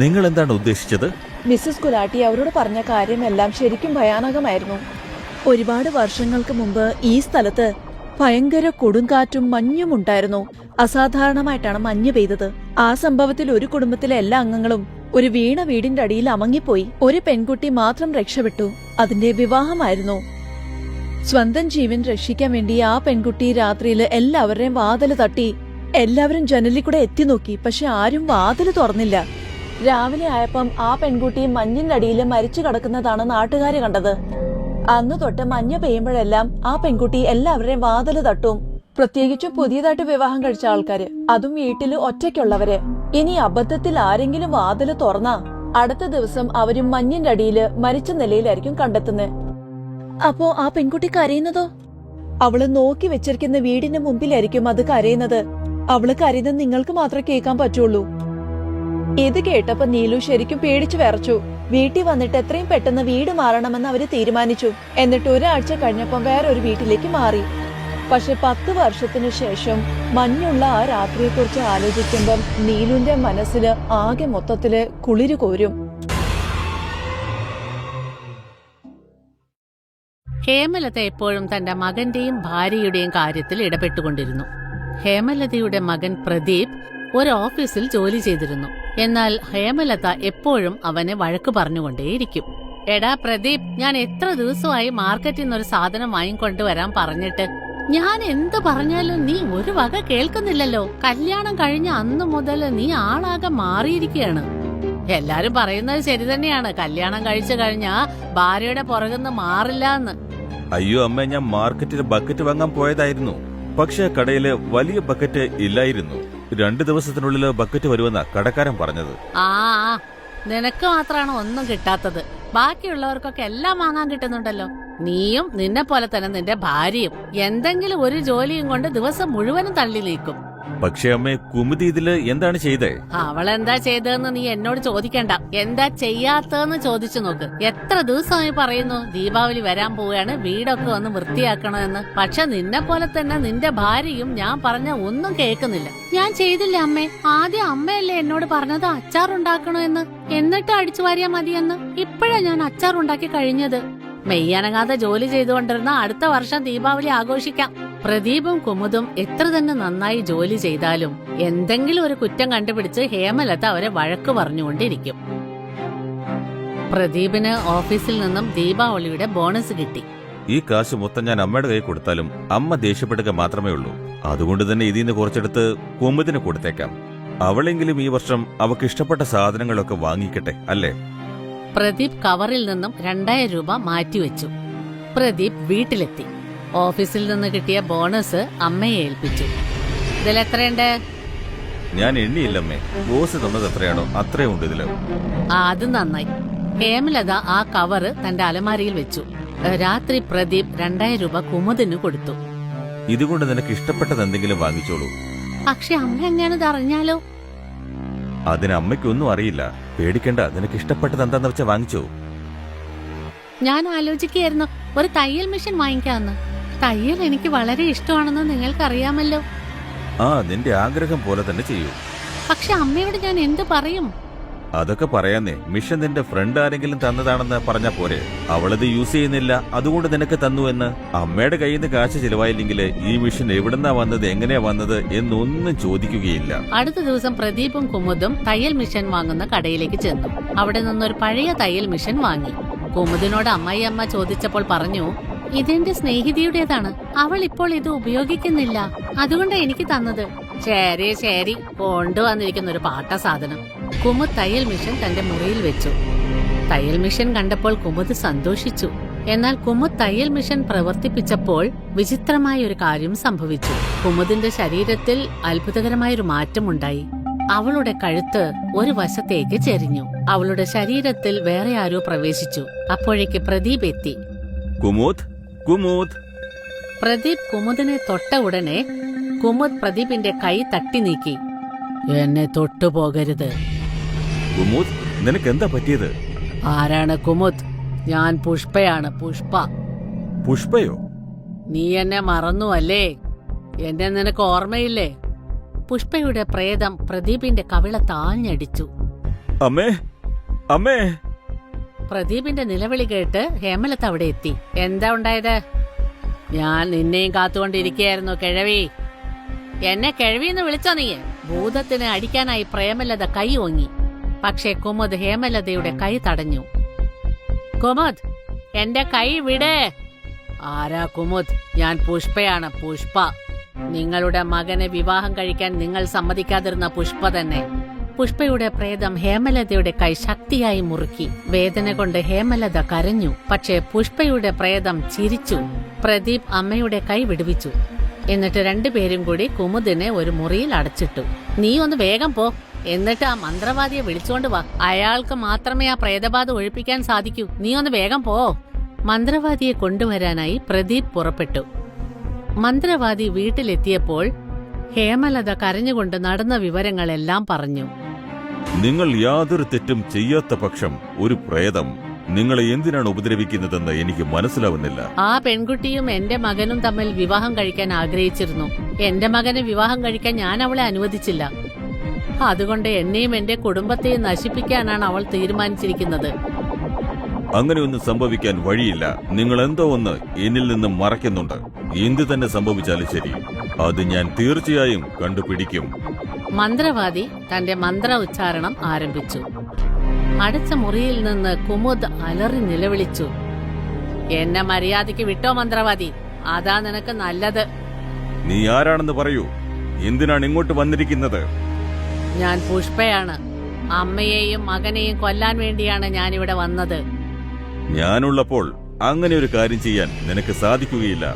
നിങ്ങൾ എന്താണ് ഉദ്ദേശിച്ചത്? മിസ്സസ് ഗുലാറ്റി അവരോട് പറഞ്ഞ കാര്യമെല്ലാം ശരിക്കും ഭയാനകമായിരുന്നു. ഒരുപാട് വർഷങ്ങൾക്ക് മുമ്പ് ഈ സ്ഥലത്ത് ഭയങ്കര കൊടുങ്കാറ്റും മഞ്ഞും ഉണ്ടായിരുന്നു. അസാധാരണമായിട്ടാണ് മഞ്ഞ് പെയ്തത്. ആ സംഭവത്തിൽ ഒരു കുടുംബത്തിലെ എല്ലാ അംഗങ്ങളും ഒരു വീണ വീടിന്റെ അടിയിൽ അമങ്ങിപ്പോയി. ഒരു പെൺകുട്ടി മാത്രം രക്ഷപ്പെട്ടു. അതിന്റെ വിവാഹമായിരുന്നു. സ്വന്തം ജീവൻ രക്ഷിക്കാൻ വേണ്ടി ആ പെൺകുട്ടി രാത്രിയിൽ എല്ലാവരുടെയും വാതില് തട്ടി. എല്ലാവരും ജനലിൽ കൂടെ എത്തി നോക്കി. പക്ഷെ ആരും വാതില് തുറന്നില്ല. രാവിലെ ആയപ്പം ആ പെൺകുട്ടി മഞ്ഞിന്റെ അടിയിൽ മരിച്ചു കിടക്കുന്നതാണ് നാട്ടുകാര് കണ്ടത്. അന്ന് തൊട്ട് മഞ്ഞ് പെയ്യുമ്പോഴെല്ലാം ആ പെൺകുട്ടി എല്ലാവരുടെയും വാതില് തട്ടും. പ്രത്യേകിച്ചും പുതിയതായിട്ട് വിവാഹം കഴിച്ച ആൾക്കാര്, അതും വീട്ടില് ഒറ്റയ്ക്കുള്ളവര്. ഇനി അബദ്ധത്തിൽ ആരെങ്കിലും വാതില് തുറന്നാ അടുത്ത ദിവസം അവരും മഞ്ഞിന്റെ അടിയില് മരിച്ച നിലയിലായിരിക്കും കണ്ടെത്തുന്നത്. അപ്പോ ആ പെൺകുട്ടി കരയുന്നതോ? അവള് നോക്കി വെച്ചിരിക്കുന്ന വീടിന്റെ മുമ്പിലായിരിക്കും അത് കരയുന്നത്. അവള് കരയുന്നത് നിങ്ങൾക്ക് മാത്രമേ കേൾക്കാൻ പറ്റുള്ളൂ. ഇത് കേട്ടപ്പോ നീലു ശരിക്കും പേടിച്ചു വിറച്ചു. വീട്ടിൽ വന്നിട്ട് എത്രയും പെട്ടെന്ന് വീട് മാറണമെന്ന് അവര് തീരുമാനിച്ചു. എന്നിട്ട് ഒരാഴ്ച കഴിഞ്ഞപ്പം വേറൊരു വീട്ടിലേക്ക് മാറി. പക്ഷെ 10 വർഷത്തിനു ശേഷം മഞ്ഞുള്ള ആ രാത്രിയെക്കുറിച്ച് ആലോചിക്കുമ്പം നീലുവിന്റെ മനസ്സില് ആകെ മൊത്തത്തില് കുളിര് കോരും. ഹേമലത എപ്പോഴും തന്റെ മകന്റെയും ഭാര്യയുടെയും കാര്യത്തിൽ ഇടപെട്ടുകൊണ്ടിരുന്നു. ഹേമലതയുടെ മകൻ പ്രദീപ് ഒരു ഓഫീസിൽ ജോലി ചെയ്തിരുന്നു. എന്നാൽ ഹേമലത എപ്പോഴും അവനെ വഴക്ക് പറഞ്ഞുകൊണ്ടേയിരിക്കും. എടാ പ്രദീപ്, ഞാൻ എത്ര ദിവസമായി മാർക്കറ്റിൽ നിന്നൊരു സാധനം വാങ്ങിക്കൊണ്ടുവരാൻ പറഞ്ഞിട്ട്, ഞാൻ എന്ത് പറഞ്ഞാലും നീ ഒരു വക കേൾക്കുന്നില്ലല്ലോ. കല്യാണം കഴിഞ്ഞ അന്ന് മുതൽ നീ ആളാകെ മാറിയിരിക്കുകയാണ്. എല്ലാരും പറയുന്നത് ശരി തന്നെയാണ്, കല്യാണം കഴിച്ചു കഴിഞ്ഞാ ഭാര്യയുടെ പുറകുന്ന് മാറില്ല എന്ന്. അയ്യോ അമ്മ, ഞാൻ മാർക്കറ്റിൽ ബക്കറ്റ് വാങ്ങാൻ പോയതായിരുന്നു. പക്ഷെ കടയില് വലിയ ബക്കറ്റ് ഇല്ലായിരുന്നു. 2 ദിവസത്തിനുള്ളിൽ ബക്കറ്റ് വരുമെന്നാ കടക്കാരൻ പറഞ്ഞത്. ആ, നിനക്ക് മാത്രമാണ് ഒന്നും കിട്ടാത്തത്. ബാക്കിയുള്ളവർക്കൊക്കെ എല്ലാം വാങ്ങാൻ കിട്ടുന്നുണ്ടല്ലോ. നീയും നിന്നെ പോലെ തന്നെ നിന്റെ ഭാര്യയും എന്തെങ്കിലും ഒരു ജോലിയും കൊണ്ട് ദിവസം മുഴുവനും തള്ളി നീക്കും. പക്ഷെ അമ്മേ, കുമുദി ഇതില് എന്താണ് ചെയ്തേ? അവളെന്താ ചെയ്തതെന്ന് നീ എന്നോട് ചോദിക്കണ്ട. എന്താ ചെയ്യാത്തതെന്ന് ചോദിച്ചു നോക്ക്. എത്ര ദിവസമായി പറയുന്നു ദീപാവലി വരാൻ പോവുകയാണ്, വീടൊക്കെ ഒന്ന് വൃത്തിയാക്കണമെന്ന്. പക്ഷെ നിന്നെ പോലെ തന്നെ നിന്റെ ഭാര്യയും ഞാൻ പറഞ്ഞ ഒന്നും കേൾക്കുന്നില്ല. ഞാൻ ചെയ്തില്ല അമ്മേ. ആദ്യം അമ്മയല്ലേ എന്നോട് പറഞ്ഞത് അച്ചാറുണ്ടാക്കണമെന്ന്, എന്നിട്ട് അടിച്ചു വാരിയാ മതിയെന്ന്. ഇപ്പോഴാ ഞാൻ അച്ചാറുണ്ടാക്കി കഴിഞ്ഞത്. മെയ്യനങ്ങാതെ ജോലി ചെയ്തുകൊണ്ടിരുന്ന അടുത്ത വർഷം ദീപാവലി ആഘോഷിക്കാം. പ്രദീപും കുമുദും എത്ര തന്നെ നന്നായി ജോലി ചെയ്താലും എന്തെങ്കിലും ഒരു കുറ്റം കണ്ടുപിടിച്ച് ഹേമലത അവരെ വഴക്ക് പറഞ്ഞുകൊണ്ടിരിക്കും. പ്രദീപിന് ഓഫീസിൽ നിന്നും ദീപാവലിയുടെ ബോണസ് കിട്ടി. ഈ കാശ് മൊത്തം ഞാൻ അമ്മയുടെ കൈ കൊടുത്താലും അമ്മ ദേഷ്യപ്പെടുക മാത്രമേ ഉള്ളൂ. അതുകൊണ്ട് തന്നെ ഇതിൽ നിന്ന് കുറച്ചെടുത്ത് കുമുദിന് കൊടുത്തേക്കാം. അവളെങ്കിലും ഈ വർഷം അവക്ക് ഇഷ്ടപ്പെട്ട സാധനങ്ങളൊക്കെ വാങ്ങിക്കട്ടെ, അല്ലേ? പ്രദീപ് കവറിൽ നിന്നും 2000 രൂപ മാറ്റിവെച്ചു. പ്രദീപ് വീട്ടിലെത്തി. ഓഫീസിൽ നിന്ന് കിട്ടിയ ബോണസ് അമ്മയെ ഏൽപ്പിച്ചു. ഇതിലെത്രയുണ്ട്? ഞാൻ എണ്ണിയില്ലമ്മേ. ബോസ് തന്നത് എത്രയാണോ അത്രയും ഉണ്ട് ഇതില്. അത് നന്നായി. ഹേമലത ആ കവറ് തന്റെ അലമാരിയിൽ വെച്ചു. രാത്രി പ്രദീപ് 2000 രൂപ കുമുദിന് കൊടുത്തു. ഇതുകൊണ്ട് നിനക്ക് ഇഷ്ടപ്പെട്ടത് എന്തെങ്കിലും വാങ്ങിച്ചോളൂ. പക്ഷെ അമ്മ എങ്ങനെയത് അറിഞ്ഞാലോ? അതിന് അമ്മയ്ക്കൊന്നും അറിയില്ല. പേടിക്കണ്ട, നിനക്ക് ഇഷ്ടപ്പെട്ടത് എന്താന്ന് വെച്ചാ വാങ്ങിച്ചോ. ഞാൻ ആലോചിക്കുകയായിരുന്നു ഒരു തയ്യൽ മെഷീൻ വാങ്ങിക്കാന്ന്. തയ്യൽ എനിക്ക് വളരെ ഇഷ്ടമാണെന്ന് നിങ്ങൾക്കറിയാമല്ലോ. നിന്റെ ആഗ്രഹം പോലെ തന്നെ ചെയ്യൂ. പക്ഷെ അമ്മയോട് ഞാൻ എന്ത് പറയും? അതൊക്കെ പറയാന്നേ. മിഷൻ നിന്റെ ഫ്രണ്ട് ആരെങ്കിലും തന്നതാണെന്ന് പറഞ്ഞാ പോരെ. അവളത് യൂസ് ചെയ്യുന്നില്ല, അതുകൊണ്ട് നിനക്ക് തന്നു എന്ന്. അമ്മയുടെ കയ്യിൽ നിന്ന് കാശ് ചിലവായില്ലെങ്കിൽ ഈ മിഷൻ എവിടുന്നാ വന്നത്, എങ്ങനെയാ വന്നത് എന്നൊന്നും ചോദിക്കുകയില്ല. അടുത്ത ദിവസം പ്രദീപും കുമുദും തയ്യൽ മിഷൻ വാങ്ങുന്ന കടയിലേക്ക് ചെന്നു. അവിടെ നിന്നൊരു പഴയ തയ്യൽ മിഷൻ വാങ്ങി. കുമുദിനോട് അമ്മ ചോദിച്ചപ്പോൾ പറഞ്ഞു, ഇതെന്റെ സ്നേഹിതയുടേതാണ്. അവൾ ഇപ്പോൾ ഇത് ഉപയോഗിക്കുന്നില്ല, അതുകൊണ്ടാണ് എനിക്ക് തന്നത്. ശരി ശരി, കൊണ്ടുവന്നിരിക്കുന്ന ഒരു പാട്ട സാധനം. കുമുദ് തയ്യൽ മിഷൻ തന്റെ മുറിയിൽ വെച്ചു. തയ്യൽ മിഷൻ കണ്ടപ്പോൾ കുമുദ് സന്തോഷിച്ചു. എന്നാൽ കുമുദ് തയ്യൽ മിഷൻ പ്രവർത്തിപ്പിച്ചപ്പോൾ വിചിത്രമായ ഒരു കാര്യം സംഭവിച്ചു. കുമുദിന്റെ ശരീരത്തിൽ അത്ഭുതകരമായൊരു മാറ്റമുണ്ടായി. അവളുടെ കഴുത്ത് ഒരു വശത്തേക്ക് ചെരിഞ്ഞു. അവളുടെ ശരീരത്തിൽ വേറെ ആരോ പ്രവേശിച്ചു. അപ്പോഴേക്ക് പ്രദീപ് എത്തി. കുമുദ്, കുമുദ്. പ്രദീപ് കുമുദിനെ തൊട്ട ഉടനെ കുമുദ് പ്രദീപിന്റെ കൈ തട്ടി നീക്കി. എന്നെ തൊട്ടുപോകരുത്. കുമുദ്, നിനക്ക് എന്താ പറ്റിയത്? ആരാണ് കുമുദ്? ഞാൻ പുഷ്പയാണ്, പുഷ്പ. പുഷ്പയോ? നീ എന്നെ മറന്നു അല്ലേ? എന്നെ നിനക്ക് ഓർമ്മയില്ലേ? പുഷ്പയുടെ പ്രേതം പ്രദീപിന്റെ കവിള താഞ്ഞടിച്ചു. അമ്മേ, അമ്മേ. പ്രദീപിന്റെ നിലവിളി കേട്ട് ഹേമലത അവിടെ എത്തി. എന്താ ഉണ്ടായത്? ഞാൻ നിന്നെയും കാത്തുകൊണ്ടിരിക്കുകയായിരുന്നു കിഴവി. എന്നെ കിഴവിന്ന് വിളിച്ചോ നീ? ഭൂതത്തിന് അടിക്കാനായി പ്രേമലത കൈ ഓങ്ങി. പക്ഷേ കുമുദ് ഹേമലതയുടെ കൈ തടഞ്ഞു. കുമുദ്, എന്റെ കൈ വിട്. ആരാ കുമുദ്? ഞാൻ പുഷ്പയാണ്, പുഷ്പ. നിങ്ങളുടെ മകനെ വിവാഹം കഴിക്കാൻ നിങ്ങൾ സമ്മതിക്കാതിരുന്ന പുഷ്പ തന്നെ. പുഷ്പയുടെ പ്രേതം ഹേമലതയുടെ കൈ ശക്തിയായി മുറുക്കി. വേദന കൊണ്ട് ഹേമലത കരഞ്ഞു. പക്ഷേ പുഷ്പയുടെ പ്രേതം ചിരിച്ചു. പ്രദീപ് അമ്മയുടെ കൈ വിടുവിച്ചു. എന്നിട്ട് രണ്ടുപേരും കൂടി കുമുദിനെ ഒരു മുറിയിൽ അടച്ചിട്ടു. നീ ഒന്ന് വേഗം പോ, എന്നിട്ട് ആ മന്ത്രവാദിയെ വിളിച്ചോണ്ട് വാ. അയാൾക്ക് മാത്രമേ ആ പ്രേതബാധ ഒഴിപ്പിക്കാൻ സാധിക്കൂ. നീ ഒന്ന് വേഗം പോ. മന്ത്രവാദിയെ കൊണ്ടുവരാനായി പ്രദീപ് പുറപ്പെട്ടു. മന്ത്രവാദി വീട്ടിലെത്തിയപ്പോൾ ഹേമലത കരഞ്ഞുകൊണ്ട് നടന്ന വിവരങ്ങളെല്ലാം പറഞ്ഞു. നിങ്ങൾ യാതൊരു തെറ്റും ചെയ്യാത്ത പക്ഷം ഒരു പ്രേതം നിങ്ങളെ എന്തിനാണ് ഉപദ്രവിക്കുന്നതെന്ന് എനിക്ക് മനസ്സിലാവുന്നില്ല. ആ പെൺകുട്ടിയും എന്റെ മകനും തമ്മിൽ വിവാഹം കഴിക്കാൻ ആഗ്രഹിച്ചിരുന്നു. എന്റെ മകനെ വിവാഹം കഴിക്കാൻ ഞാൻ അവളെ അനുവദിച്ചില്ല. അതുകൊണ്ട് എന്നെയും എന്റെ കുടുംബത്തെയും നശിപ്പിക്കാനാണ് അവൾ തീരുമാനിച്ചിരിക്കുന്നത്. അങ്ങനെയൊന്നും സംഭവിക്കാൻ വഴിയില്ല. നിങ്ങൾ എന്തോ ഒന്ന് എന്നിൽ നിന്നും മറയ്ക്കുന്നുണ്ട്. എന്ത് തന്നെ സംഭവിച്ചാലും ശരി, അത് ഞാൻ തീർച്ചയായും കണ്ടുപിടിക്കും. മന്ത്രവാദി തന്റെ മന്ത്ര ഉച്ചാരണം ആരംഭിച്ചു. അടച്ച മുറിയിൽ നിന്ന് കുമുദ് അലറി നിലവിളിച്ചു. എന്നെ മര്യാദയ്ക്ക് വിട്ടോ മന്ത്രവാദി, അതാ നിനക്ക് നല്ലത്. നീ ആരാണെന്ന് പറയൂ. എന്തിനാണ് ഇങ്ങോട്ട് വന്നിരിക്കുന്നത്? ഞാൻ പുഷ്പയാണ്. അമ്മയെയും മകനെയും കൊല്ലാൻ വേണ്ടിയാണ് ഞാനിവിടെ വന്നത്. ഞാനുള്ളപ്പോൾ അങ്ങനെ ഒരു കാര്യം ചെയ്യാൻ നിനക്ക് സാധിക്കുകയില്ല.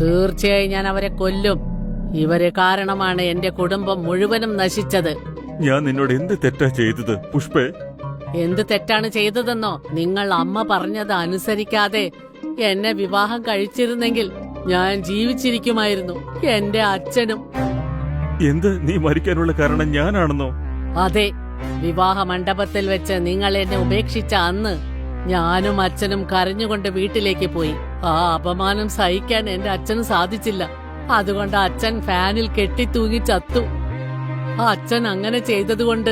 തീർച്ചയായും ഞാൻ അവരെ കൊല്ലും. ഇവര് കാരണമാണ് എന്റെ കുടുംബം മുഴുവനും നശിച്ചത്. ഞാൻ നിന്നോട് എന്ത് തെറ്റാ ചെയ്തത് പുഷ്പേ? എന്ത് തെറ്റാണ് ചെയ്തതെന്നോ? നിങ്ങൾ അമ്മ പറഞ്ഞത് അനുസരിക്കാതെ എന്നെ വിവാഹം കഴിച്ചിരുന്നെങ്കിൽ ഞാൻ ജീവിച്ചിരിക്കുമായിരുന്നു. എന്റെ അച്ഛനും. എന്ത്? നീ മരിക്കാനുള്ള കാരണം ഞാനാണെന്നോ? അതെ, വിവാഹ മണ്ഡപത്തിൽ വെച്ച് നിങ്ങൾ എന്നെ ഉപേക്ഷിച്ച അന്ന് ഞാനും അച്ഛനും കരഞ്ഞുകൊണ്ട് വീട്ടിലേക്ക് പോയി. ആ അപമാനം സഹിക്കാൻ എന്റെ അച്ഛന് സാധിച്ചില്ല. അതുകൊണ്ട് അച്ഛൻ ഫാനിൽ കെട്ടിത്തൂങ്ങി ചത്തു. അച്ഛൻ അങ്ങനെ ചെയ്തതുകൊണ്ട്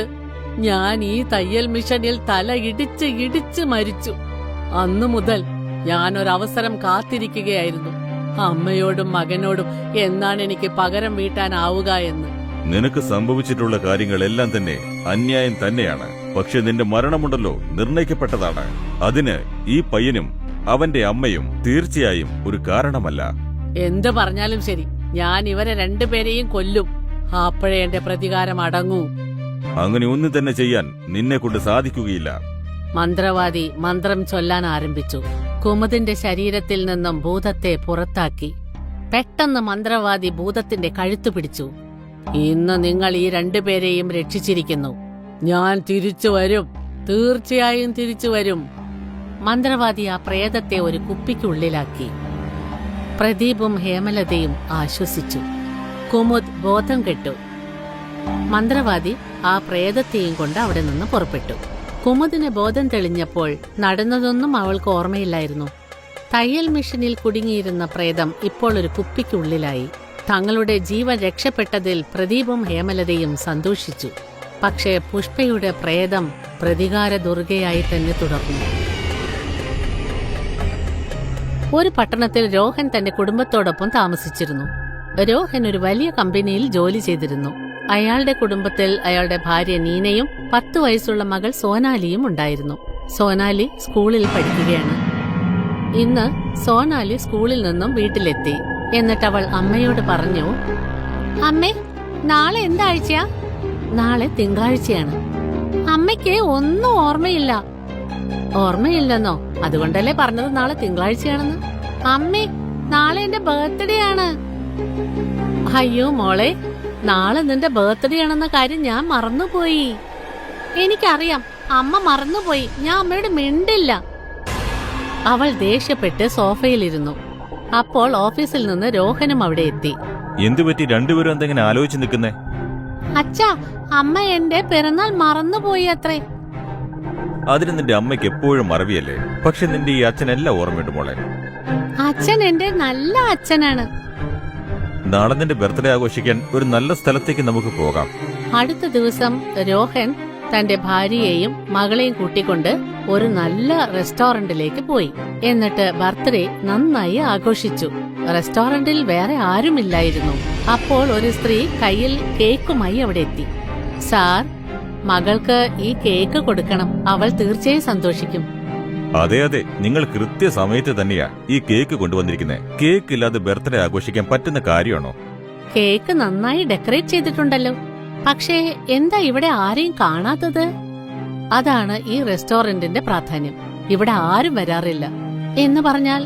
ഞാൻ ഈ തയ്യൽ മിഷനിൽ തല ഇടിച്ച് മരിച്ചു. അന്നു മുതൽ ഞാനൊരവസരം കാത്തിരിക്കുകയായിരുന്നു. അമ്മയോടും മകനോടും എന്നാണ് എനിക്ക് പകരം വീട്ടാനാവുക എന്ന്. നിനക്ക് സംഭവിച്ചിട്ടുള്ള കാര്യങ്ങളെല്ലാം തന്നെ അന്യായം തന്നെയാണ്. പക്ഷെ നിന്റെ മരണമുണ്ടല്ലോ നിർണയിക്കപ്പെട്ടതാണ്. അതിന് ഈ പയ്യനും അവന്റെ അമ്മയും തീർച്ചയായും ഒരു കാരണമല്ല. എന്ത് പറഞ്ഞാലും ശരി, ഞാൻ ഇവരെ രണ്ടുപേരെയും കൊല്ലും. അപ്പോഴേ എന്റെ പ്രതികാരം അടങ്ങൂ. അങ്ങനെ ഒന്നും തന്നെ ചെയ്യാൻ നിന്നെ കൊണ്ട് സാധിക്കുകയില്ല. മന്ത്രവാദി മന്ത്രം ചൊല്ലാൻ ആരംഭിച്ചു. കുമുദിന്റെ ശരീരത്തിൽ നിന്നും ഭൂതത്തെ പുറത്താക്കി. പെട്ടെന്ന് മന്ത്രവാദി ഭൂതത്തിന്റെ കഴുത്തു പിടിച്ചു. ഇന്ന് നിങ്ങൾ ഈ രണ്ടുപേരെയും രക്ഷിച്ചിരിക്കുന്നു. ഞാൻ തിരിച്ചു വരും, തീർച്ചയായും തിരിച്ചു വരും. മന്ത്രവാദി ആ പ്രേതത്തെ ഒരു കുപ്പിക്കുള്ളിലാക്കി. പ്രദീപും ഹേമലതയും ആശ്വസിച്ചു. കുമുദ് ബോധം കെട്ടു. മന്ത്രവാദി ആ പ്രേതത്തെയും കൊണ്ട് അവിടെ നിന്ന് പുറപ്പെട്ടു. കുമുദിന് ബോധം തെളിഞ്ഞപ്പോൾ നടന്നതൊന്നും അവൾക്ക് ഓർമ്മയില്ലായിരുന്നു. തയ്യൽ മെഷീനിൽ കുടുങ്ങിയിരുന്ന പ്രേതം ഇപ്പോൾ ഒരു കുപ്പിക്കുള്ളിലായി. തങ്ങളുടെ ജീവൻ രക്ഷപ്പെട്ടതിൽ പ്രദീപും ഹേമലതയും സന്തോഷിച്ചു. പക്ഷേ പുഷ്പയുടെ പ്രേതം പ്രതികാര ദുർഗയായി തന്നെ തുടർന്നു. ഒരു പട്ടണത്തിൽ രോഹൻ തന്റെ കുടുംബത്തോടൊപ്പം താമസിച്ചിരുന്നു. രോഹൻ ഒരു വലിയ കമ്പനിയിൽ ജോലി ചെയ്തിരുന്നു. അയാളുടെ കുടുംബത്തിൽ അയാളുടെ ഭാര്യ നീനയും 10 വയസ്സുള്ള മകൾ സോനാലിയും ഉണ്ടായിരുന്നു. സോനാലി സ്കൂളിൽ പഠിക്കുകയാണ്. ഇന്ന് സോനാലി സ്കൂളിൽ നിന്നും വീട്ടിലെത്തി. എന്നിട്ട് അവൾ അമ്മയോട് പറഞ്ഞു, അമ്മേ, നാളെ എന്താഴ്ചയാ? നാളെ തിങ്കളാഴ്ചയാണ്. അമ്മയ്ക്ക് ഒന്നും ഓർമ്മയില്ല. ഓർമ്മയില്ലെന്നോ? അതുകൊണ്ടല്ലേ പറഞ്ഞത് നാളെ തിങ്കളാഴ്ചയാണെന്ന്. അമ്മേ, നാളെ എന്റെ ബർത്ത്ഡേ ആണ്. അയ്യോ മോളെ, നാളെ നിന്റെ ബർത്ത്ഡേ ആണെന്ന കാര്യം ഞാൻ മറന്നുപോയി. എനിക്കറിയാം, അമ്മ മറന്നുപോയി. ഞാൻ അമ്മയോട് മിണ്ടില്ല. അവൾ ദേഷ്യപ്പെട്ട് സോഫയിലിരുന്നു. അപ്പോൾ ഓഫീസിൽ നിന്ന് രോഹനും അവിടെ എത്തി. എന്തുപറ്റി രണ്ടുപേരും എന്തെങ്ങനെ ആലോചിച്ച് നിൽക്കുന്നേ? അച്ഛാ, അമ്മ എന്റെ പിറന്നാൾ മറന്നുപോയി അത്രേ. അതിന് നിന്റെ അമ്മയ്ക്ക് എപ്പോഴും മറവിയല്ലേ? പക്ഷെ നിന്റെ ഈ അച്ഛനെല്ലാം ഓർമ്മയുണ്ട് മോളെ. അച്ഛൻ എന്റെ നല്ല അച്ഛനാണ്. നാളെ നിന്റെ ബർത്ത്ഡേ ആഘോഷിക്കാൻ ഒരു നല്ല സ്ഥലത്തേക്ക് നമുക്ക് പോകാം. അടുത്ത ദിവസം രോഹൻ തന്റെ ഭാര്യയെയും മകളെയും കൂട്ടിക്കൊണ്ട് ഒരു നല്ല റെസ്റ്റോറന്റിലേക്ക് പോയി. എന്നിട്ട് ബർത്ത്ഡേ നന്നായി ആഘോഷിച്ചു. റെസ്റ്റോറന്റിൽ വേറെ ആരുമില്ലായിരുന്നു. അപ്പോൾ ഒരു സ്ത്രീ കയ്യിൽ കേക്കുമായി അവിടെ എത്തി. സാർ, മകൾക്ക് ഈ കേക്ക് കൊടുക്കണം. അവൾ തീർച്ചയായും സന്തോഷിക്കും. അതെ അതെ, നിങ്ങൾ കൃത്യസമയത്ത് തന്നെയാ ഈ കേക്ക് കൊണ്ടുവന്നിരിക്കുന്നത്. കേക്ക് ഇല്ലാതെ ബർത്ത്ഡേ ആഘോഷിക്കാൻ പറ്റുന്ന കാര്യമാണോ? കേക്ക് നന്നായി ഡെക്കറേറ്റ് ചെയ്തിട്ടുണ്ടല്ലോ. പക്ഷേ എന്താ ഇവിടെ ആരെയും കാണാത്തത്? അതാണ് ഈ റെസ്റ്റോറന്റിന്റെ പ്രാധാന്യം. ഇവിടെ ആരും വരാറില്ല. എന്ന് പറഞ്ഞാൽ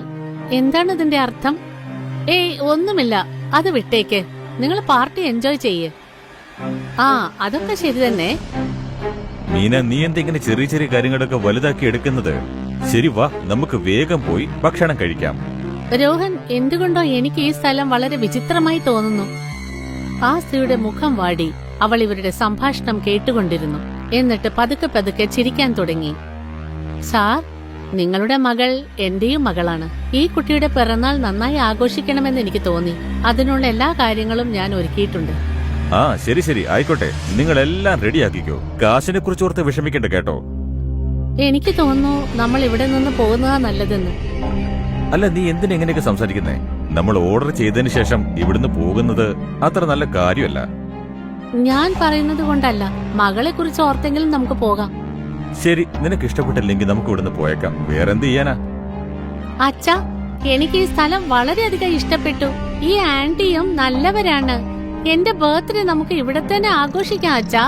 എന്താണ് ഇതിന്റെ അർത്ഥം? ഏയ്, ഒന്നുമില്ല, അത് വിട്ടേക്ക്. നിങ്ങൾ പാർട്ടി എൻജോയ് ചെയ്യേ. ആ, അതൊക്കെ ശരി തന്നെ. മീന, നീ എന്തെങ്കിലും ചെറിയ ചെറിയ കാര്യങ്ങളൊക്കെ വലുതാക്കി എടുക്കുന്നത്? ശരി, വാ, നമുക്ക് വേഗം പോയി ഭക്ഷണം കഴിക്കാം. രോഹൻ, എന്തുകൊണ്ടോ എനിക്ക് ഈ സ്ഥലം വളരെ വിചിത്രമായി തോന്നുന്നു. ആ സ്ത്രീയുടെ മുഖം വാടി. അവൾ ഇവരുടെ സംഭാഷണം കേട്ടുകൊണ്ടിരുന്നു. എന്നിട്ട് പതുക്കെ പതുക്കെ ചിരിക്കാൻ തുടങ്ങി. സാർ, നിങ്ങളുടെ മകൾ എന്റെയും മകളാണ്. ഈ കുട്ടിയുടെ പിറന്നാൾ നന്നായി ആഘോഷിക്കണമെന്ന് എനിക്ക് തോന്നി. അതിനുള്ള എല്ലാ കാര്യങ്ങളും ഞാൻ ഒരുക്കിയിട്ടുണ്ട്. ആ, ശരി ശരി, ആയിക്കോട്ടെ. നിങ്ങളെല്ലാം റെഡിയാക്കിക്കോ. കാശിനെ കുറിച്ച് ഓർത്ത് വിഷമിക്കണ്ട കേട്ടോ. എനിക്ക് തോന്നുന്നു നമ്മൾ ഇവിടെ നിന്ന് പോകുന്നതാ നല്ലതെന്ന്. അല്ല, നീ എന്തിനാ എങ്ങനെയൊക്കെ സംസാരിക്കുന്നേ? നമ്മൾ ഓർഡർ ചെയ്തതിന് ശേഷം ഇവിടുന്ന് പോകുന്നത് അത്ര നല്ല കാര്യമല്ല. ഞാൻ പറയുന്നത് കൊണ്ടല്ല, മകളെ കുറിച്ച് ഓർത്തെങ്കിലും നമുക്ക് പോകാം. ശരി, നിനക്ക് ഇഷ്ടപ്പെട്ടില്ലെങ്കിൽ നമുക്ക് ഇവിടുന്ന് പോയേക്കാം. വേറെന്ത് ചെയ്യാനാ? അച്ഛാ, എനിക്ക് ഈ സ്ഥലം വളരെയധികം ഇഷ്ടപ്പെട്ടു. ഈ ആന്റിയും നല്ലവരാണ്. എന്റെ ബർത്ത്ഡേ നമുക്ക് ഇവിടെ തന്നെ ആഘോഷിക്കാം അച്ഛാ.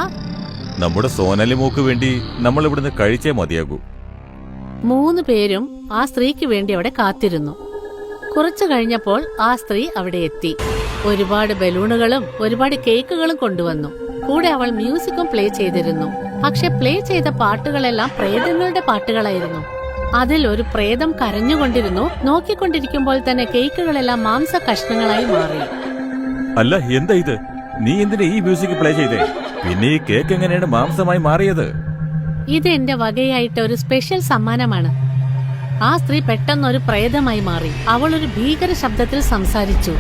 നമ്മുടെ സോനാലി മോക്ക് വേണ്ടി നമ്മൾ ഇവിടുന്ന് കഴിച്ചേ മതിയാകൂ. 3 പേരും ആ സ്ത്രീക്ക് വേണ്ടി അവിടെ കാത്തിരുന്നു. കുറച്ചു കഴിഞ്ഞപ്പോൾ ആ സ്ത്രീ അവിടെ എത്തി. ഒരുപാട് ബലൂണുകളും ഒരുപാട് കേക്കുകളും കൊണ്ടുവന്നു. കൂടെ അവൾ മ്യൂസിക്കും പ്ലേ ചെയ്തിരുന്നു. പക്ഷെ പ്ലേ ചെയ്ത പാട്ടുകളെല്ലാം പ്രേതങ്ങളുടെ പാട്ടുകളായിരുന്നു. അതിൽ ഒരു പ്രേതം കരഞ്ഞുകൊണ്ടിരുന്നു. നോക്കിക്കൊണ്ടിരിക്കുമ്പോൾ തന്നെ കേക്കുകളെല്ലാം മാംസ കഷ്ണങ്ങളായി മാറി. അല്ല, എന്താ ഇത്? നീ എന്തിനാ ഈ മ്യൂസിക് പ്ലേ ചെയ്തേ? പിന്നെ ഈ കേക്ക് എങ്ങനെയാണ് മാംസമായി മാറിയത്? ഇത് എന്റെ വകയായിട്ട് ഒരു സ്പെഷ്യൽ സമ്മാനമാണ്. ആ സ്ത്രീ പെട്ടെന്ന് ഒരു പ്രേതമായി മാറി. അവൾ ഒരു ഭീകര ശബ്ദത്തിൽ സംസാരിച്ചു.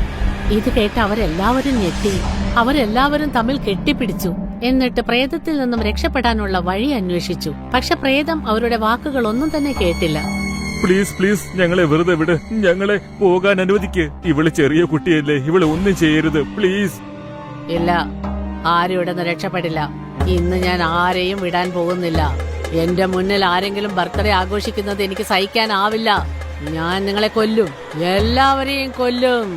ഇത് കേട്ട് അവരെല്ലാവരും ഞെട്ടി. അവരെല്ലാവരും തമ്മിൽ കെട്ടിപ്പിടിച്ചു. എന്നിട്ട് പ്രേതത്തിൽ നിന്നും രക്ഷപ്പെടാനുള്ള വഴി അന്വേഷിച്ചു. പക്ഷെ പ്രേതം അവരുടെ വാക്കുകളൊന്നും തന്നെ കേട്ടില്ല. പ്ലീസ് പ്ലീസ് ഞങ്ങളെ വെറുതെ വിട്. ഞങ്ങളെ പോകാൻ അനുവദിക്ക്. ഇവള് ചെറിയ കുട്ടിയല്ലേ, ഇവള് ഒന്നും ചെയ്യരുത് പ്ലീസ്. ഇല്ല, ആരും ഇവിടെ നിന്ന് രക്ഷപ്പെടില്ല. ഇന്ന് ഞാൻ ആരെയും വിടാൻ പോകുന്നില്ല. എന്റെ മുന്നിൽ ആരെങ്കിലും ബർത്ത്ഡേ ആഘോഷിക്കുന്നത് എനിക്ക് സഹിക്കാനാവില്ല. ഞാൻ നിങ്ങളെ കൊല്ലും, എല്ലാവരെയും കൊല്ലും.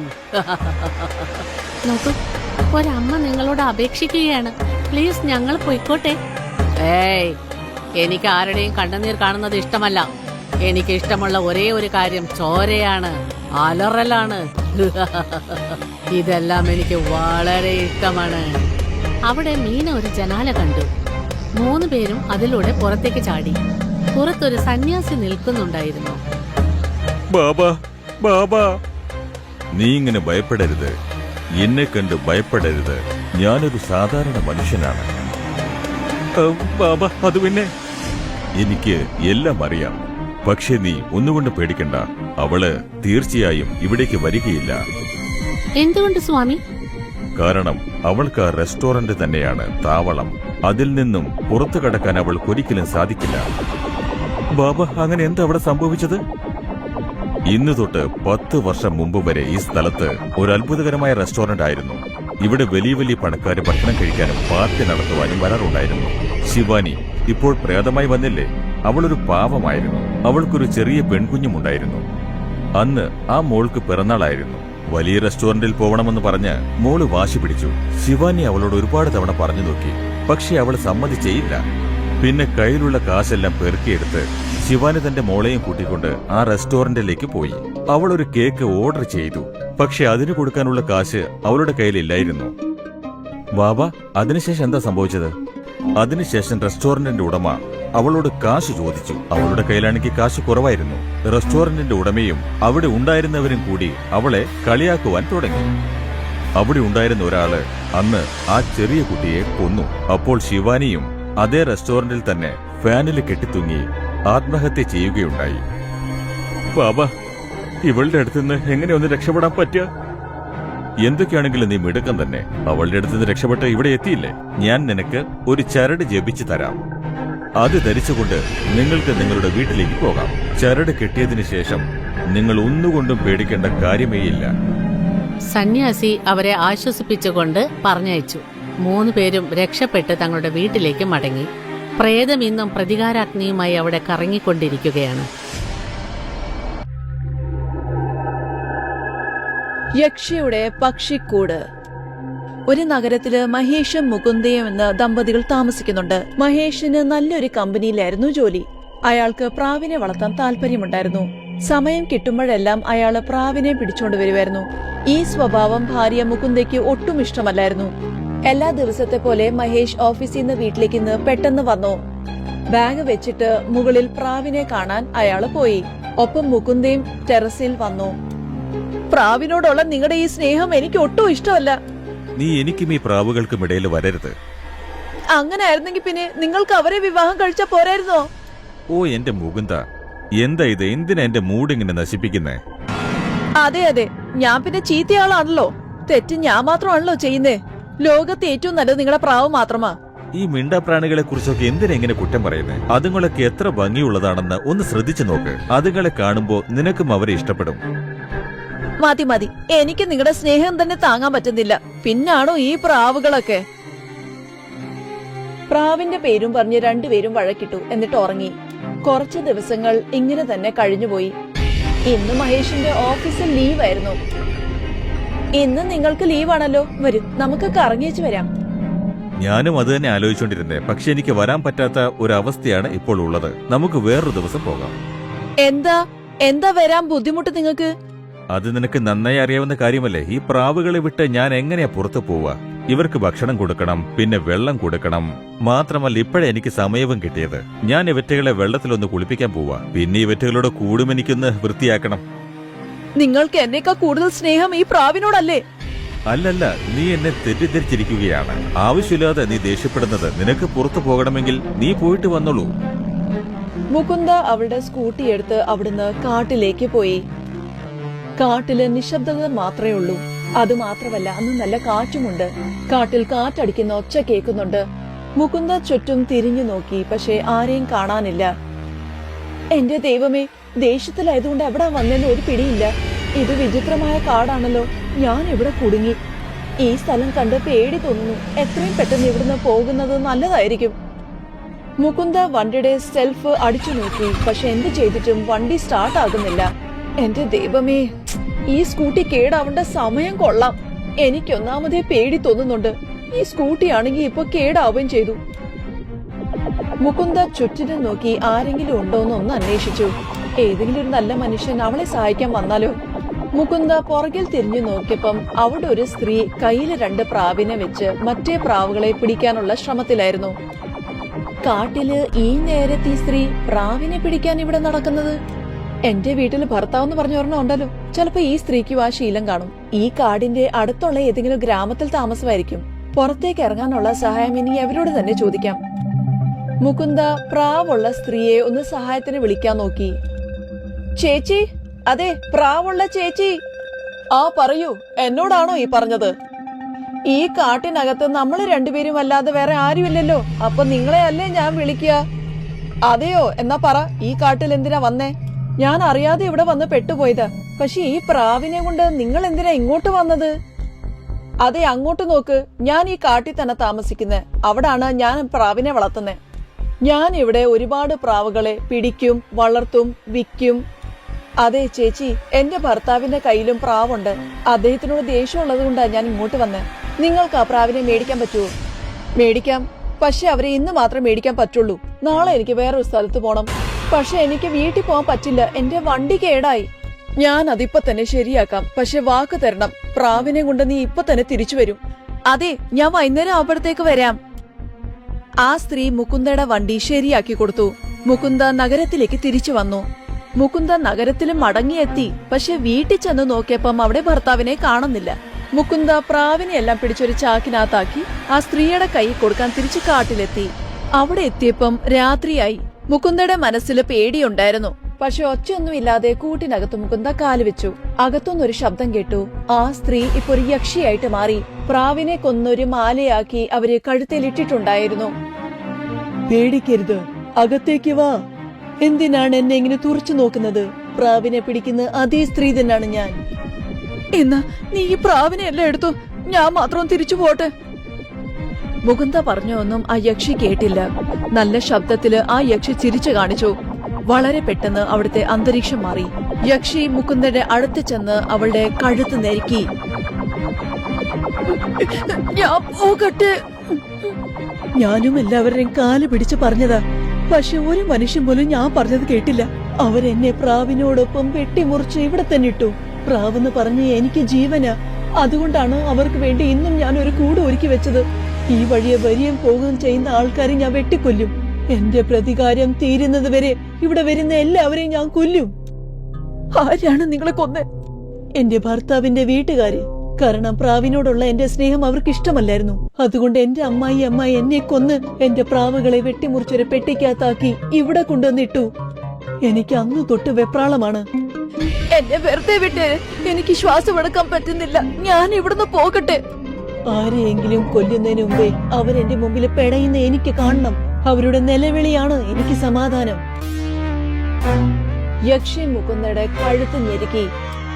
നോക്കൂ, ഒരമ്മ നിങ്ങളോട് അപേക്ഷിക്കുകയാണ്. പ്ലീസ് ഞങ്ങൾ പോയിക്കോട്ടെ. ഏയ്, എനിക്ക് ആരുടെയും കണ്ണുനീർ കാണുന്നത് ഇഷ്ടമല്ല. എനിക്ക് ഇഷ്ടമുള്ള ഒരേ ഒരു കാര്യം ചോരയാണ്, അലറലാണ്. ഇതെല്ലാം എനിക്ക് വളരെ ഇഷ്ടമാണ്. അവിടെ മീന ഒരു ജനാല കണ്ടു. 3 പേരും അതിലൂടെ പുറത്തേക്ക് ചാടി. പുറത്തൊരു സന്യാസി നിൽക്കുന്നുണ്ടായിരുന്നു. ബാബാ, ബാബാ, നീ ഇങ്ങനെ ഭയപ്പെടരുത്. എന്നെ കണ്ട് ഭയപ്പെടരുത്. ഞാനൊരു സാധാരണ മനുഷ്യനാണ്. ബാബാ, അത് പിന്നെ എനിക്ക് എല്ലാം അറിയാം. പക്ഷെ നീ ഒന്നുകൊണ്ട് പേടിക്കണ്ട. അവള് തീർച്ചയായും ഇവിടേക്ക് വരികയില്ല. എന്തുകൊണ്ട് സ്വാമി? കാരണം അവൾക്ക് ആ റെസ്റ്റോറന്റ് തന്നെയാണ് താവളം. അതിൽ നിന്നും പുറത്തു കടക്കാൻ അവൾക്കൊരിക്കലും സാധിക്കില്ല. ബാബ, അങ്ങനെ എന്താ അവിടെ സംഭവിച്ചത്? ഇന്ന് തൊട്ട് 10 വർഷം മുമ്പ് വരെ ഈ സ്ഥലത്ത് ഒരു അത്ഭുതകരമായ റെസ്റ്റോറന്റ് ആയിരുന്നു. ഇവിടെ വലിയ വലിയ പണക്കാര് ഭക്ഷണം കഴിക്കാനും പാർട്ടി നടത്തുവാനും വരാറുണ്ടായിരുന്നു. ശിവാനി ഇപ്പോൾ പ്രേതമായി വന്നില്ലേ? അവളൊരു പാവമായിരുന്നു. അവൾക്കൊരു ചെറിയ പെൺകുഞ്ഞുമുണ്ടായിരുന്നു. അന്ന് ആ മോൾക്ക് പിറന്നാളായിരുന്നു. വലിയ റെസ്റ്റോറന്റിൽ പോകണമെന്ന് പറഞ്ഞ് മോള് വാശി പിടിച്ചു. ശിവാനി അവളോട് ഒരുപാട് തവണ പറഞ്ഞു നോക്കി, പക്ഷെ അവൾ സമ്മതിച്ചേയില്ല. പിന്നെ കയ്യിലുള്ള കാശെല്ലാം പെറുക്കിയെടുത്ത് ശിവാനി തന്റെ മോളെയും കൂട്ടിക്കൊണ്ട് ആ റെസ്റ്റോറന്റിലേക്ക് പോയി. അവൾ ഒരു കേക്ക് ഓർഡർ ചെയ്തു. പക്ഷെ അതിന് കൊടുക്കാനുള്ള കാശ് അവളുടെ കയ്യിലില്ലായിരുന്നു. ബാബ, അതിനുശേഷം എന്താ സംഭവിച്ചത്? അതിനുശേഷം റെസ്റ്റോറന്റിന്റെ ഉടമ അവളോട് കാശ് ചോദിച്ചു. അവളുടെ കയ്യിലാണെങ്കിൽ കാശ് കുറവായിരുന്നു. റെസ്റ്റോറന്റിന്റെ ഉടമയും അവിടെ ഉണ്ടായിരുന്നവരും കൂടി അവളെ കളിയാക്കുവാൻ തുടങ്ങി. അവിടെ ഉണ്ടായിരുന്ന ഒരാള് അന്ന് ആ ചെറിയ കുട്ടിയെ കൊന്നു. അപ്പോൾ ശിവാനിയും അതേ റെസ്റ്റോറന്റിൽ തന്നെ ഫാനിൽ കെട്ടിത്തൂങ്ങി ആത്മഹത്യ ചെയ്യുകയുണ്ടായി. ബാബ, ഇവളുടെ അടുത്തുനിന്ന് എങ്ങനെ ഒന്ന് രക്ഷപ്പെടാൻ പറ്റുക? എന്തൊക്കെയാണെങ്കിലും നീ മിടുക്കം തന്നെ. അവളുടെ അടുത്തുനിന്ന് രക്ഷപ്പെട്ട് ഇവിടെ എത്തിയില്ലേ? ഞാൻ നിനക്ക് ഒരു ചരട് ജപിച്ചു തരാം. അത് ധരിച്ചുകൊണ്ട് നിങ്ങൾക്ക് നിങ്ങളുടെ വീട്ടിലേക്ക് പോകാം. ചരട് കെട്ടിയതിനു ശേഷം നിങ്ങൾ ഒന്നുകൊണ്ടും പേടിക്കേണ്ട കാര്യമേയില്ല. സന്യാസി അവരെ ആശ്വസിപ്പിച്ചുകൊണ്ട് പറഞ്ഞയച്ചു. 3 പേരും രക്ഷപ്പെട്ട് തങ്ങളുടെ വീട്ടിലേക്ക് മടങ്ങി. പ്രേതം ഇന്നും പ്രതികാരാഗ്നിയുമായി അവിടെ കറങ്ങിക്കൊണ്ടിരിക്കുകയാണ്. യക്ഷിയുടെ പക്ഷിക്കൂട്. ഒരു നഗരത്തില് മഹേഷും മുകുന്ദയും എന്ന ദമ്പതികൾ താമസിക്കുന്നുണ്ട്. മഹേഷിന് നല്ലൊരു കമ്പനിയിലായിരുന്നു ജോലി. അയാൾക്ക് പ്രാവിനെ വളർത്താൻ താല്പര്യമുണ്ടായിരുന്നു. സമയം കിട്ടുമ്പോഴെല്ലാം അയാള് പ്രാവിനെ പിടിച്ചോണ്ട് വരുമായിരുന്നു. ഈ സ്വഭാവം ഭാര്യ മുകുന്ദയ്ക്ക് ഒട്ടും ഇഷ്ടമല്ലായിരുന്നു. എല്ലാ ദിവസത്തെ പോലെ മഹേഷ് ഓഫീസിൽ നിന്ന് വീട്ടിലേക്ക് ഇന്ന് പെട്ടെന്ന് വന്നു. ബാഗ് വെച്ചിട്ട് മുകളിൽ പ്രാവിനെ കാണാൻ അയാള് പോയി. ഒപ്പം മുകുന്ദയും ടെറസിൽ വന്നു. പ്രാവിനോടുള്ള നിങ്ങളുടെ ഈ സ്നേഹം എനിക്ക് ഒട്ടും ഇഷ്ടമല്ല. നീ എനിക്കും ഈ പ്രാവുകൾക്കും ഇടയിൽ വരരുത്. അങ്ങനെ ആയിരുന്നെങ്കിൽ പിന്നെ നിങ്ങൾക്ക് അവരെ വിവാഹം കഴിച്ചാ പോരായിരുന്നോ? ഓ എന്റെ മുകുന്ദ, എന്താ ഇത്? എന്തിനാ എന്റെ മൂഡ് ഇങ്ങനെ നശിപ്പിക്കുന്നേ? അതെ അതെ, ഞാൻ പിന്നെ ചീത്തയാളാണല്ലോ. തെറ്റ് ഞാൻ മാത്രമാണല്ലോ ചെയ്യുന്നേ. ലോകത്തെ ഏറ്റവും നല്ലത് നിങ്ങളുടെ പ്രാവ് മാത്രമാ. ഈ മിണ്ടാപ്രാണികളെ കുറിച്ചൊക്കെ എന്തിനെങ്ങനെ കുറ്റം പറയുന്നേ? അതുങ്ങളൊക്കെ എത്ര ഭംഗിയുള്ളതാണെന്ന് ഒന്ന് ശ്രദ്ധിച്ചു നോക്ക്. അതുങ്ങളെ കാണുമ്പോ നിനക്കും അവരെ ഇഷ്ടപ്പെടും. മതി മതി, എനിക്ക് നിങ്ങളുടെ സ്നേഹം തന്നെ താങ്ങാൻ പറ്റുന്നില്ല. പിന്നാണോ ഈ പ്രാവുകളൊക്കെ? പ്രാവിന്റെ പേരും പറഞ്ഞ് 2 പേരും വഴക്കിട്ടു. എന്നിട്ട് ഉറങ്ങി. കുറച്ചു ദിവസങ്ങൾ ഇങ്ങനെ തന്നെ കഴിഞ്ഞുപോയി. ഇന്ന് മഹേഷിന്റെ ഓഫീസിൽ ലീവായിരുന്നു. ഇന്ന് നിങ്ങൾക്ക് ലീവാണല്ലോ. വരൂ, നമുക്ക് കറങ്ങിച്ചു വരാം. ഞാനും അത് തന്നെ ആലോചിച്ചോണ്ടിരുന്നേ. പക്ഷെ എനിക്ക് വരാൻ പറ്റാത്ത ഒരു അവസ്ഥയാണ് ഇപ്പോൾ ഉള്ളത്. നമുക്ക് വേറൊരു ദിവസം പോകാം. എന്താ വരാൻ ബുദ്ധിമുട്ട് നിങ്ങൾക്ക്? അത് നിനക്ക് നന്നായി അറിയാവുന്ന കാര്യമല്ലേ. ഈ പ്രാവുകളെ വിട്ട് ഞാൻ എങ്ങനെയാ പുറത്തു പോവാ? ഇവർക്ക് ഭക്ഷണം കൊടുക്കണം, പിന്നെ വെള്ളം കൊടുക്കണം. മാത്രമല്ല ഇപ്പോഴേ എനിക്ക് സമയവും കിട്ടിയത്. ഞാൻ ഇവറ്റകളെ വെള്ളത്തിലൊന്ന് കുളിപ്പിക്കാൻ പോവാ. പിന്നെ ഇവറ്റകളുടെ കൂടും എനിക്കൊന്ന് വൃത്തിയാക്കണം. നിങ്ങൾക്ക് എന്നേക്കാൾ കൂടുതൽ സ്നേഹം ഈ പ്രാവിനോടല്ലേ? അല്ലല്ല, നീ എന്നെ തെറ്റിദ്ധരിച്ചിരിക്കുകയാണ്. ആവശ്യമില്ലാതെ നീ ദേഷ്യപ്പെടുന്നത്. നിനക്ക് പുറത്തു പോകണമെങ്കിൽ നീ പോയിട്ട് വന്നോളൂ. മുകുന്ദ അവളുടെ സ്കൂട്ടി എടുത്ത് അവിടുന്ന് കാട്ടിലേക്ക് പോയി. കാട്ടില് നിശബ്ദത മാത്രമേ ഉള്ളൂ. അതുമാത്രമല്ല, അന്ന് നല്ല കാറ്റുമുണ്ട്. കാട്ടിൽ കാറ്റടിക്കുന്ന ഒച്ച കേൾക്കുന്നുണ്ട്. മുകുന്ദ ചുറ്റും തിരിഞ്ഞു നോക്കി. പക്ഷെ ആരെയും കാണാനില്ല. എന്റെ ദൈവമേ, ദേഷ്യത്തിലായതുകൊണ്ട് എവിടെ വന്നെന്ന് ഒരു പിടിയില്ല. ഇത് വിചിത്രമായ കാടാണല്ലോ. ഞാൻ ഇവിടെ കുടുങ്ങി. ഈ സ്ഥലം കണ്ട് പേടി തോന്നുന്നു. എത്രയും പെട്ടെന്ന് ഇവിടുന്ന് പോകുന്നത് നല്ലതായിരിക്കും. മുകുന്ദ വണ്ടിയുടെ സെൽഫ് അടിച്ചു നോക്കി. പക്ഷെ എന്ത് ചെയ്തിട്ടും വണ്ടി സ്റ്റാർട്ട് ആകുന്നില്ല. എന്റെ ദൈവമേ, ഈ സ്കൂട്ടി കേടാവേണ്ട സമയം കൊള്ളാം. എനിക്കൊന്നാമതേ പേടി തോന്നുന്നുണ്ട്. ഈ സ്കൂട്ടി ആണെങ്കിൽ ഇപ്പൊ കേടാവുകയും ചെയ്തു. മുകുന്ദ ചുറ്റിനും നോക്കി ആരെങ്കിലും ഉണ്ടോന്ന് ഒന്ന് അന്വേഷിച്ചു. ഏതെങ്കിലും ഒരു നല്ല മനുഷ്യൻ അവളെ സഹായിക്കാൻ വന്നാലോ? മുകുന്ദ പുറകിൽ തിരിഞ്ഞു നോക്കിയപ്പം അവിടെ ഒരു സ്ത്രീ കയ്യിൽ 2 പ്രാവിനെ വെച്ച് മറ്റേ പ്രാവുകളെ പിടിക്കാനുള്ള ശ്രമത്തിലായിരുന്നു. കാട്ടില് ഈ നേരത്തെ ഈ സ്ത്രീ പ്രാവിനെ പിടിക്കാൻ ഇവിടെ നടക്കുന്നത്? എന്റെ വീട്ടിൽ ഭർത്താവെന്ന് പറഞ്ഞ ഒരെണ്ണം ഉണ്ടല്ലോ. ചിലപ്പോ ഈ സ്ത്രീക്കും ആ ശീലം കാണും. ഈ കാടിന്റെ അടുത്തുള്ള ഏതെങ്കിലും ഗ്രാമത്തിൽ താമസമായിരിക്കും. പുറത്തേക്ക് ഇറങ്ങാനുള്ള സഹായം ഇനി അവരോട് തന്നെ ചോദിക്കാം. മുകുന്ദ പ്രാവുള്ള സ്ത്രീയെ ഒന്ന് സഹായത്തിന് വിളിക്കാൻ നോക്കി. ചേച്ചി, അതെ, പ്രാവുള്ള ചേച്ചി. ആ പറയൂ, എന്നോടാണോ ഈ പറഞ്ഞത്? ഈ കാട്ടിനകത്ത് നമ്മൾ രണ്ടുപേരും അല്ലാതെ വേറെ ആരുമില്ലല്ലോ. അപ്പൊ നിങ്ങളെ അല്ലേ ഞാൻ വിളിക്കുക? അതെയോ? എന്നാ പറ, ഈ കാട്ടിൽ എന്തിനാ വന്നേ? ഞാൻ അറിയാതെ ഇവിടെ വന്ന് പെട്ടുപോയതാ. പക്ഷെ ഈ പ്രാവിനെ കൊണ്ട് നിങ്ങൾ എന്തിനാ ഇങ്ങോട്ട് വന്നത്? അതെ, അങ്ങോട്ട് നോക്ക്. ഞാൻ ഈ കാട്ടിൽ തന്നെ താമസിക്കുന്നത്. അവിടാണ് ഞാൻ പ്രാവിനെ വളർത്തുന്നത്. ഞാൻ ഇവിടെ ഒരുപാട് പ്രാവുകളെ പിടിക്കും, വളർത്തും, വിൽക്കും. അതെ ചേച്ചി, എന്റെ ഭർത്താവിന്റെ കയ്യിലും പ്രാവുണ്ട്. അദ്ദേഹത്തിനോട് ദേഷ്യമുള്ളത് കൊണ്ടാ ഞാൻ ഇങ്ങോട്ട് വന്നേ. നിങ്ങൾക്ക് ആ പ്രാവിനെ മേടിക്കാൻ പറ്റുമോ? മേടിക്കാം, പക്ഷെ അവരെ ഇന്ന് മാത്രം മേടിക്കാൻ പറ്റുള്ളൂ. നാളെ എനിക്ക് വേറൊരു സ്ഥലത്ത് പോണം. പക്ഷെ എനിക്ക് വീട്ടിൽ പോകാൻ പറ്റില്ല. എന്റെ വണ്ടി കേടായി. ഞാൻ അതിപ്പോ തന്നെ ശരിയാക്കാം. പക്ഷെ വാക്ക് തരണം, പ്രാവിനെ കൊണ്ട് നീ ഇപ്പൊ തന്നെ തിരിച്ചു വരും. അതെ, ഞാൻ വൈകുന്നേരം ആവുമ്പോഴത്തേക്ക് വരാം. ആ സ്ത്രീ മുകുന്ദയുടെ വണ്ടി ശരിയാക്കി കൊടുത്തു. മുകുന്ദ നഗരത്തിലേക്ക് തിരിച്ചു വന്നു. മുകുന്ദ നഗരത്തിലും മടങ്ങിയെത്തി. പക്ഷെ വീട്ടിൽ ചെന്ന് നോക്കിയപ്പം അവിടെ ഭർത്താവിനെ കാണുന്നില്ല. മുകുന്ദ പ്രാവിനെ എല്ലാം പിടിച്ചൊരു ചാക്കിനകത്താക്കി ആ സ്ത്രീയുടെ കൈ കൊടുക്കാൻ തിരിച്ചു കാട്ടിലെത്തി. അവിടെ എത്തിയപ്പം രാത്രിയായി. മുകുന്ദയുടെ മനസ്സിൽ പേടിയുണ്ടായിരുന്നു. പക്ഷെ ഒച്ചയൊന്നുമില്ലാതെ കൂട്ടിനകത്ത് മുകുന്ദ കാലുവെച്ചു. അകത്തുനിന്നൊരു ശബ്ദം കേട്ടു. ആ സ്ത്രീ ഇപ്പൊ ഒരു യക്ഷിയായിട്ട് മാറി. പ്രാവിനെ കൊന്നൊരു മാലയാക്കി അവര് കഴുത്തിലിട്ടിട്ടുണ്ടായിരുന്നു. പേടിക്കരുത്, അകത്തേക്ക് വാ. എന്തിനാണ് എന്നെ ഇങ്ങനെ തുറച്ചു നോക്കുന്നത്? പ്രാവിനെ പിടിക്കുന്ന അതേ സ്ത്രീ തന്നെയാണ് ഞാൻ. എന്നാ നീ ഈ പ്രാവിനെ എല്ലാം എടുത്തു, ഞാൻ മാത്രം തിരിച്ചു പോട്ടെ. മുകുന്ദ പറഞ്ഞൊന്നും ആ യക്ഷി കേട്ടില്ല. നല്ല ശബ്ദത്തില് ആ യക്ഷി ചിരിച്ചു കാണിച്ചു. വളരെ പെട്ടെന്ന് അവിടുത്തെ അന്തരീക്ഷം മാറി. യക്ഷി മുകുന്ദന്റെ അടുത്ത് ചെന്ന് അവളുടെ കഴുത്ത് നെരുക്കി. ഞാൻ പോകട്ടെ. ഞാനും എല്ലാവരുടെയും കാല് പിടിച്ച് പറഞ്ഞതാ. പക്ഷെ ഒരു മനുഷ്യൻ പോലും ഞാൻ പറഞ്ഞത് കേട്ടില്ല. അവരെന്നെ പ്രാവിനോടൊപ്പം വെട്ടിമുറിച്ച് ഇവിടെ തന്നെ ഇട്ടു. പ്രാവെന്ന് പറഞ്ഞ് എനിക്ക് ജീവനാ. അതുകൊണ്ടാണ് അവർക്ക് വേണ്ടി ഇന്നും ഞാൻ ഒരു കൂട് ഒരുക്കി വെച്ചത്. ഈ വഴിയെ വരികയും പോകുകയും ചെയ്യുന്ന ആൾക്കാരെ ഞാൻ വെട്ടിക്കൊല്ലും. എന്റെ പ്രതികാരം തീരുന്നത് വരെ ഇവിടെ വരുന്ന എല്ലാവരെയും ഞാൻ കൊല്ലും. ആരാണ് നിങ്ങളെ കൊന്നേ? എന്റെ ഭർത്താവിന്റെ വീട്ടുകാര്. കാരണം പ്രാവിനോടുള്ള എന്റെ സ്നേഹം അവർക്ക് ഇഷ്ടമല്ലായിരുന്നു. അതുകൊണ്ട് എന്റെ അമ്മായി എന്നെ കൊന്ന് എന്റെ പ്രാവുകളെ വെട്ടിമുറിച്ചൊരു പെട്ടിക്കകത്താക്കി ഇവിടെ കൊണ്ടുവന്നിട്ടു. എനിക്ക് അന്ന് തൊട്ട് വെപ്രാളമാണ്. എന്നെ വെറുതെ വിട്ട്, എനിക്ക് ശ്വാസം എടുക്കാൻ പറ്റുന്നില്ല. ഞാൻ ഇവിടുന്ന് പോകട്ടെ. ആരെയെങ്കിലും കൊല്ലുന്നതിന് മുമ്പേ അവരെന്റെ മുമ്പിൽ പെടയുന്ന എനിക്ക് കാണണം. അവരുടെ നിലവിളിയാണ് എനിക്ക് സമാധാനം. യക്ഷി മുകുന്ദയുടെ കഴുത്ത് ഞെരുക്കി.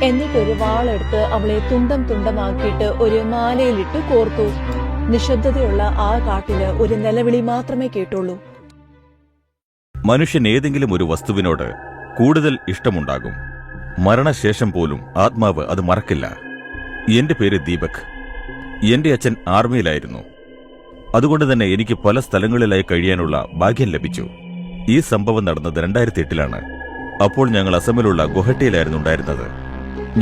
എന്നിട്ടൊരു വാളെടുത്ത് അവളെ തുണ്ടം തുണ്ടമാക്കിയിട്ട് ഒരു മാലയിലിട്ട് കോർത്തു. നിശബ്ദതയുള്ള ആ കാട്ടില് ഒരു നിലവിളി മാത്രമേ കേട്ടുള്ളൂ. മനുഷ്യൻ ഏതെങ്കിലും ഒരു വസ്തുവിനോട് കൂടുതൽ ഇഷ്ടമുണ്ടാകും. മരണശേഷം പോലും ആത്മാവ് അത് മറക്കില്ല. എന്റെ പേര് ദീപക്. എന്റെ അച്ഛൻ ആർമിയിലായിരുന്നു. അതുകൊണ്ട് തന്നെ എനിക്ക് പല സ്ഥലങ്ങളിലായി കഴിയാനുള്ള ഭാഗ്യം ലഭിച്ചു. ഈ സംഭവം നടന്നത് 2008-ലാണ്. അപ്പോൾ ഞങ്ങൾ അസമിലുള്ള ഗുവാഹട്ടിയിലായിരുന്നു ഉണ്ടായിരുന്നത്.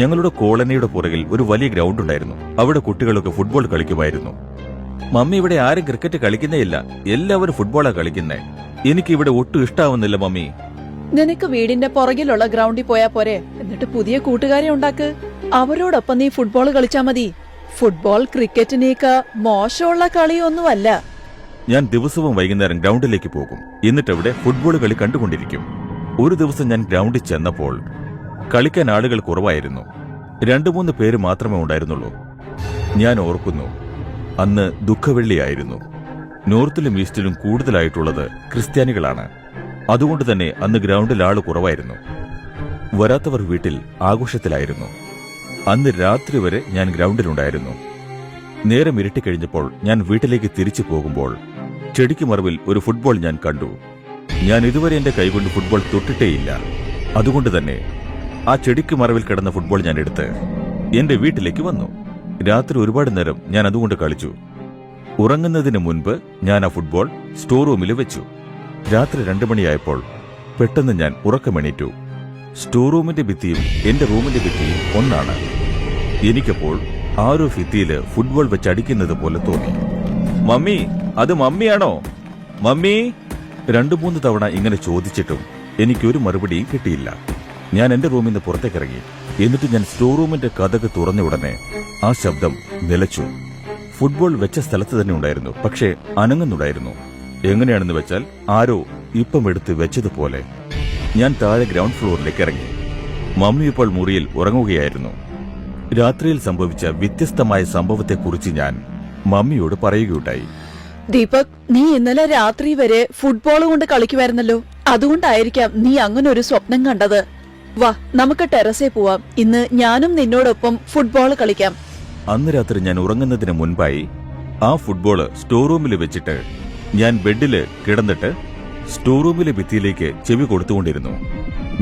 ഞങ്ങളുടെ കോളനിയുടെ പുറകിൽ ഒരു വലിയ ഗ്രൗണ്ട് ഉണ്ടായിരുന്നു. അവിടെ കുട്ടികളൊക്കെ ഫുട്ബോൾ കളിക്കുമായിരുന്നു. മമ്മി, ഇവിടെ ആരും ക്രിക്കറ്റ് കളിക്കുന്നേയില്ല, എല്ലാവരും ഫുട്ബോളാ കളിക്കുന്നേ. എനിക്കിവിടെ ഒട്ടും ഇഷ്ടാവുന്നില്ല മമ്മി. നിനക്ക് വീടിന്റെ പുറകിലുള്ള ഗ്രൗണ്ടിൽ പോയാ പോരെ? എന്നിട്ട് പുതിയ കൂട്ടുകാരെ ഉണ്ടാക്ക്. അവരോടൊപ്പം നീ ഫുട്ബോൾ കളിച്ചാ മതി. ഫുട്ബോൾ ക്രിക്കറ്റിനേക്കാ മോശമുള്ള കളിയൊന്നുമല്ല. ഞാൻ ദിവസവും വൈകുന്നേരം ഗ്രൗണ്ടിലേക്ക് പോകും. എന്നിട്ടവിടെ ഫുട്ബോൾ കളി കണ്ടുകൊണ്ടിരിക്കും. ഒരു ദിവസം ഞാൻ ഗ്രൗണ്ടിൽ ചെന്നപ്പോൾ കളിക്കാൻ ആളുകൾ കുറവായിരുന്നു. 2-3 പേര് മാത്രമേ ഉണ്ടായിരുന്നുള്ളൂ. ഞാൻ ഓർക്കുന്നു, അന്ന് ദുഃഖവെള്ളിയായിരുന്നു. നോർത്തിലും ഈസ്റ്റിലും കൂടുതലായിട്ടുള്ളത് ക്രിസ്ത്യാനികളാണ്. അതുകൊണ്ട് തന്നെ അന്ന് ഗ്രൗണ്ടിൽ ആള് കുറവായിരുന്നു. വരാത്തവർ വീട്ടിൽ ആഘോഷത്തിലായിരുന്നു. അന്ന് രാത്രി വരെ ഞാൻ ഗ്രൗണ്ടിലുണ്ടായിരുന്നു. നേരം ഇരുട്ടിക്കഴിഞ്ഞപ്പോൾ ഞാൻ വീട്ടിലേക്ക് തിരിച്ചു പോകുമ്പോൾ ചെടിക്ക് മറവിൽ ഒരു ഫുട്ബോൾ ഞാൻ കണ്ടു. ഞാൻ ഇതുവരെ എന്റെ കൈകൊണ്ട് ഫുട്ബോൾ തൊട്ടിട്ടേയില്ല. അതുകൊണ്ട് തന്നെ ആ ചെടിക്ക് മറവിൽ കിടന്ന ഫുട്ബോൾ ഞാൻ എടുത്ത് എന്റെ വീട്ടിലേക്ക് വന്നു. രാത്രി ഒരുപാട് നേരം ഞാൻ അതുകൊണ്ട് കളിച്ചു. ഉറങ്ങുന്നതിന് മുൻപ് ഞാൻ ആ ഫുട്ബോൾ സ്റ്റോർ റൂമിൽ വെച്ചു. രാത്രി 2 മണിയായപ്പോൾ പെട്ടെന്ന് ഞാൻ ഉറക്കമെണീറ്റു. സ്റ്റോർ റൂമിന്റെ ഭിത്തിയും എന്റെ റൂമിന്റെ ഭിത്തിയും ഒന്നാണ്. എനിക്കപ്പോൾ ആരോ ഭിത്തിയില് ഫുട്ബോൾ വെച്ചടിക്കുന്നത് പോലെ തോന്നി. മമ്മി, അത് മമ്മിയാണോ? മമ്മി! 2-3 തവണ ഇങ്ങനെ ചോദിച്ചിട്ടും എനിക്കൊരു മറുപടിയും കിട്ടിയില്ല. ഞാൻ എന്റെ റൂമിൽ നിന്ന് പുറത്തേക്കിറങ്ങി. എന്നിട്ട് ഞാൻ സ്റ്റോർ റൂമിന്റെ കതക് തുറന്ന ഉടനെ ആ ശബ്ദം നിലച്ചു. ഫുട്ബോൾ വെച്ച സ്ഥലത്ത് തന്നെ ഉണ്ടായിരുന്നു, പക്ഷേ അനങ്ങുന്നുണ്ടായിരുന്നു. എങ്ങനെയാണെന്ന് വെച്ചാൽ ആരോ ഇപ്പം എടുത്ത് വെച്ചതുപോലെ. ഞാൻ താഴെ ഗ്രൗണ്ട് ഫ്ലോറിലേക്ക് ഇറങ്ങി. മമ്മി ഇപ്പോൾ മുറിയിൽ ഉറങ്ങുകയായിരുന്നു. രാത്രിയിൽ സംഭവിച്ച വ്യത്യസ്തമായ സംഭവത്തെക്കുറിച്ച് ഞാൻ മമ്മിയോട് പറയുകയുണ്ടായി. ദീപക്, നീ ഇന്നലെ രാത്രി വരെ ഫുട്ബോൾ കൊണ്ട് കളിക്കുമായിരുന്നല്ലോ. അതുകൊണ്ടായിരിക്കാം നീ അങ്ങനെ ഒരു സ്വപ്നം കണ്ടത്. വാ, നമുക്ക് ടെറസിൽ പോവാം. ഇന്ന് ഞാനും നിന്നോടൊപ്പം ഫുട്ബോൾ കളിക്കാം. അന്ന് രാത്രി ഞാൻ ഉറങ്ങുന്നതിന് മുൻപായി ആ ഫുട്ബോള് സ്റ്റോർ റൂമിൽ വെച്ചിട്ട് ഞാൻ ബെഡില് കിടന്നിട്ട് സ്റ്റോർ റൂമിലെ ഭിത്തിയിലേക്ക് ചെവി കൊടുത്തുകൊണ്ടിരുന്നു.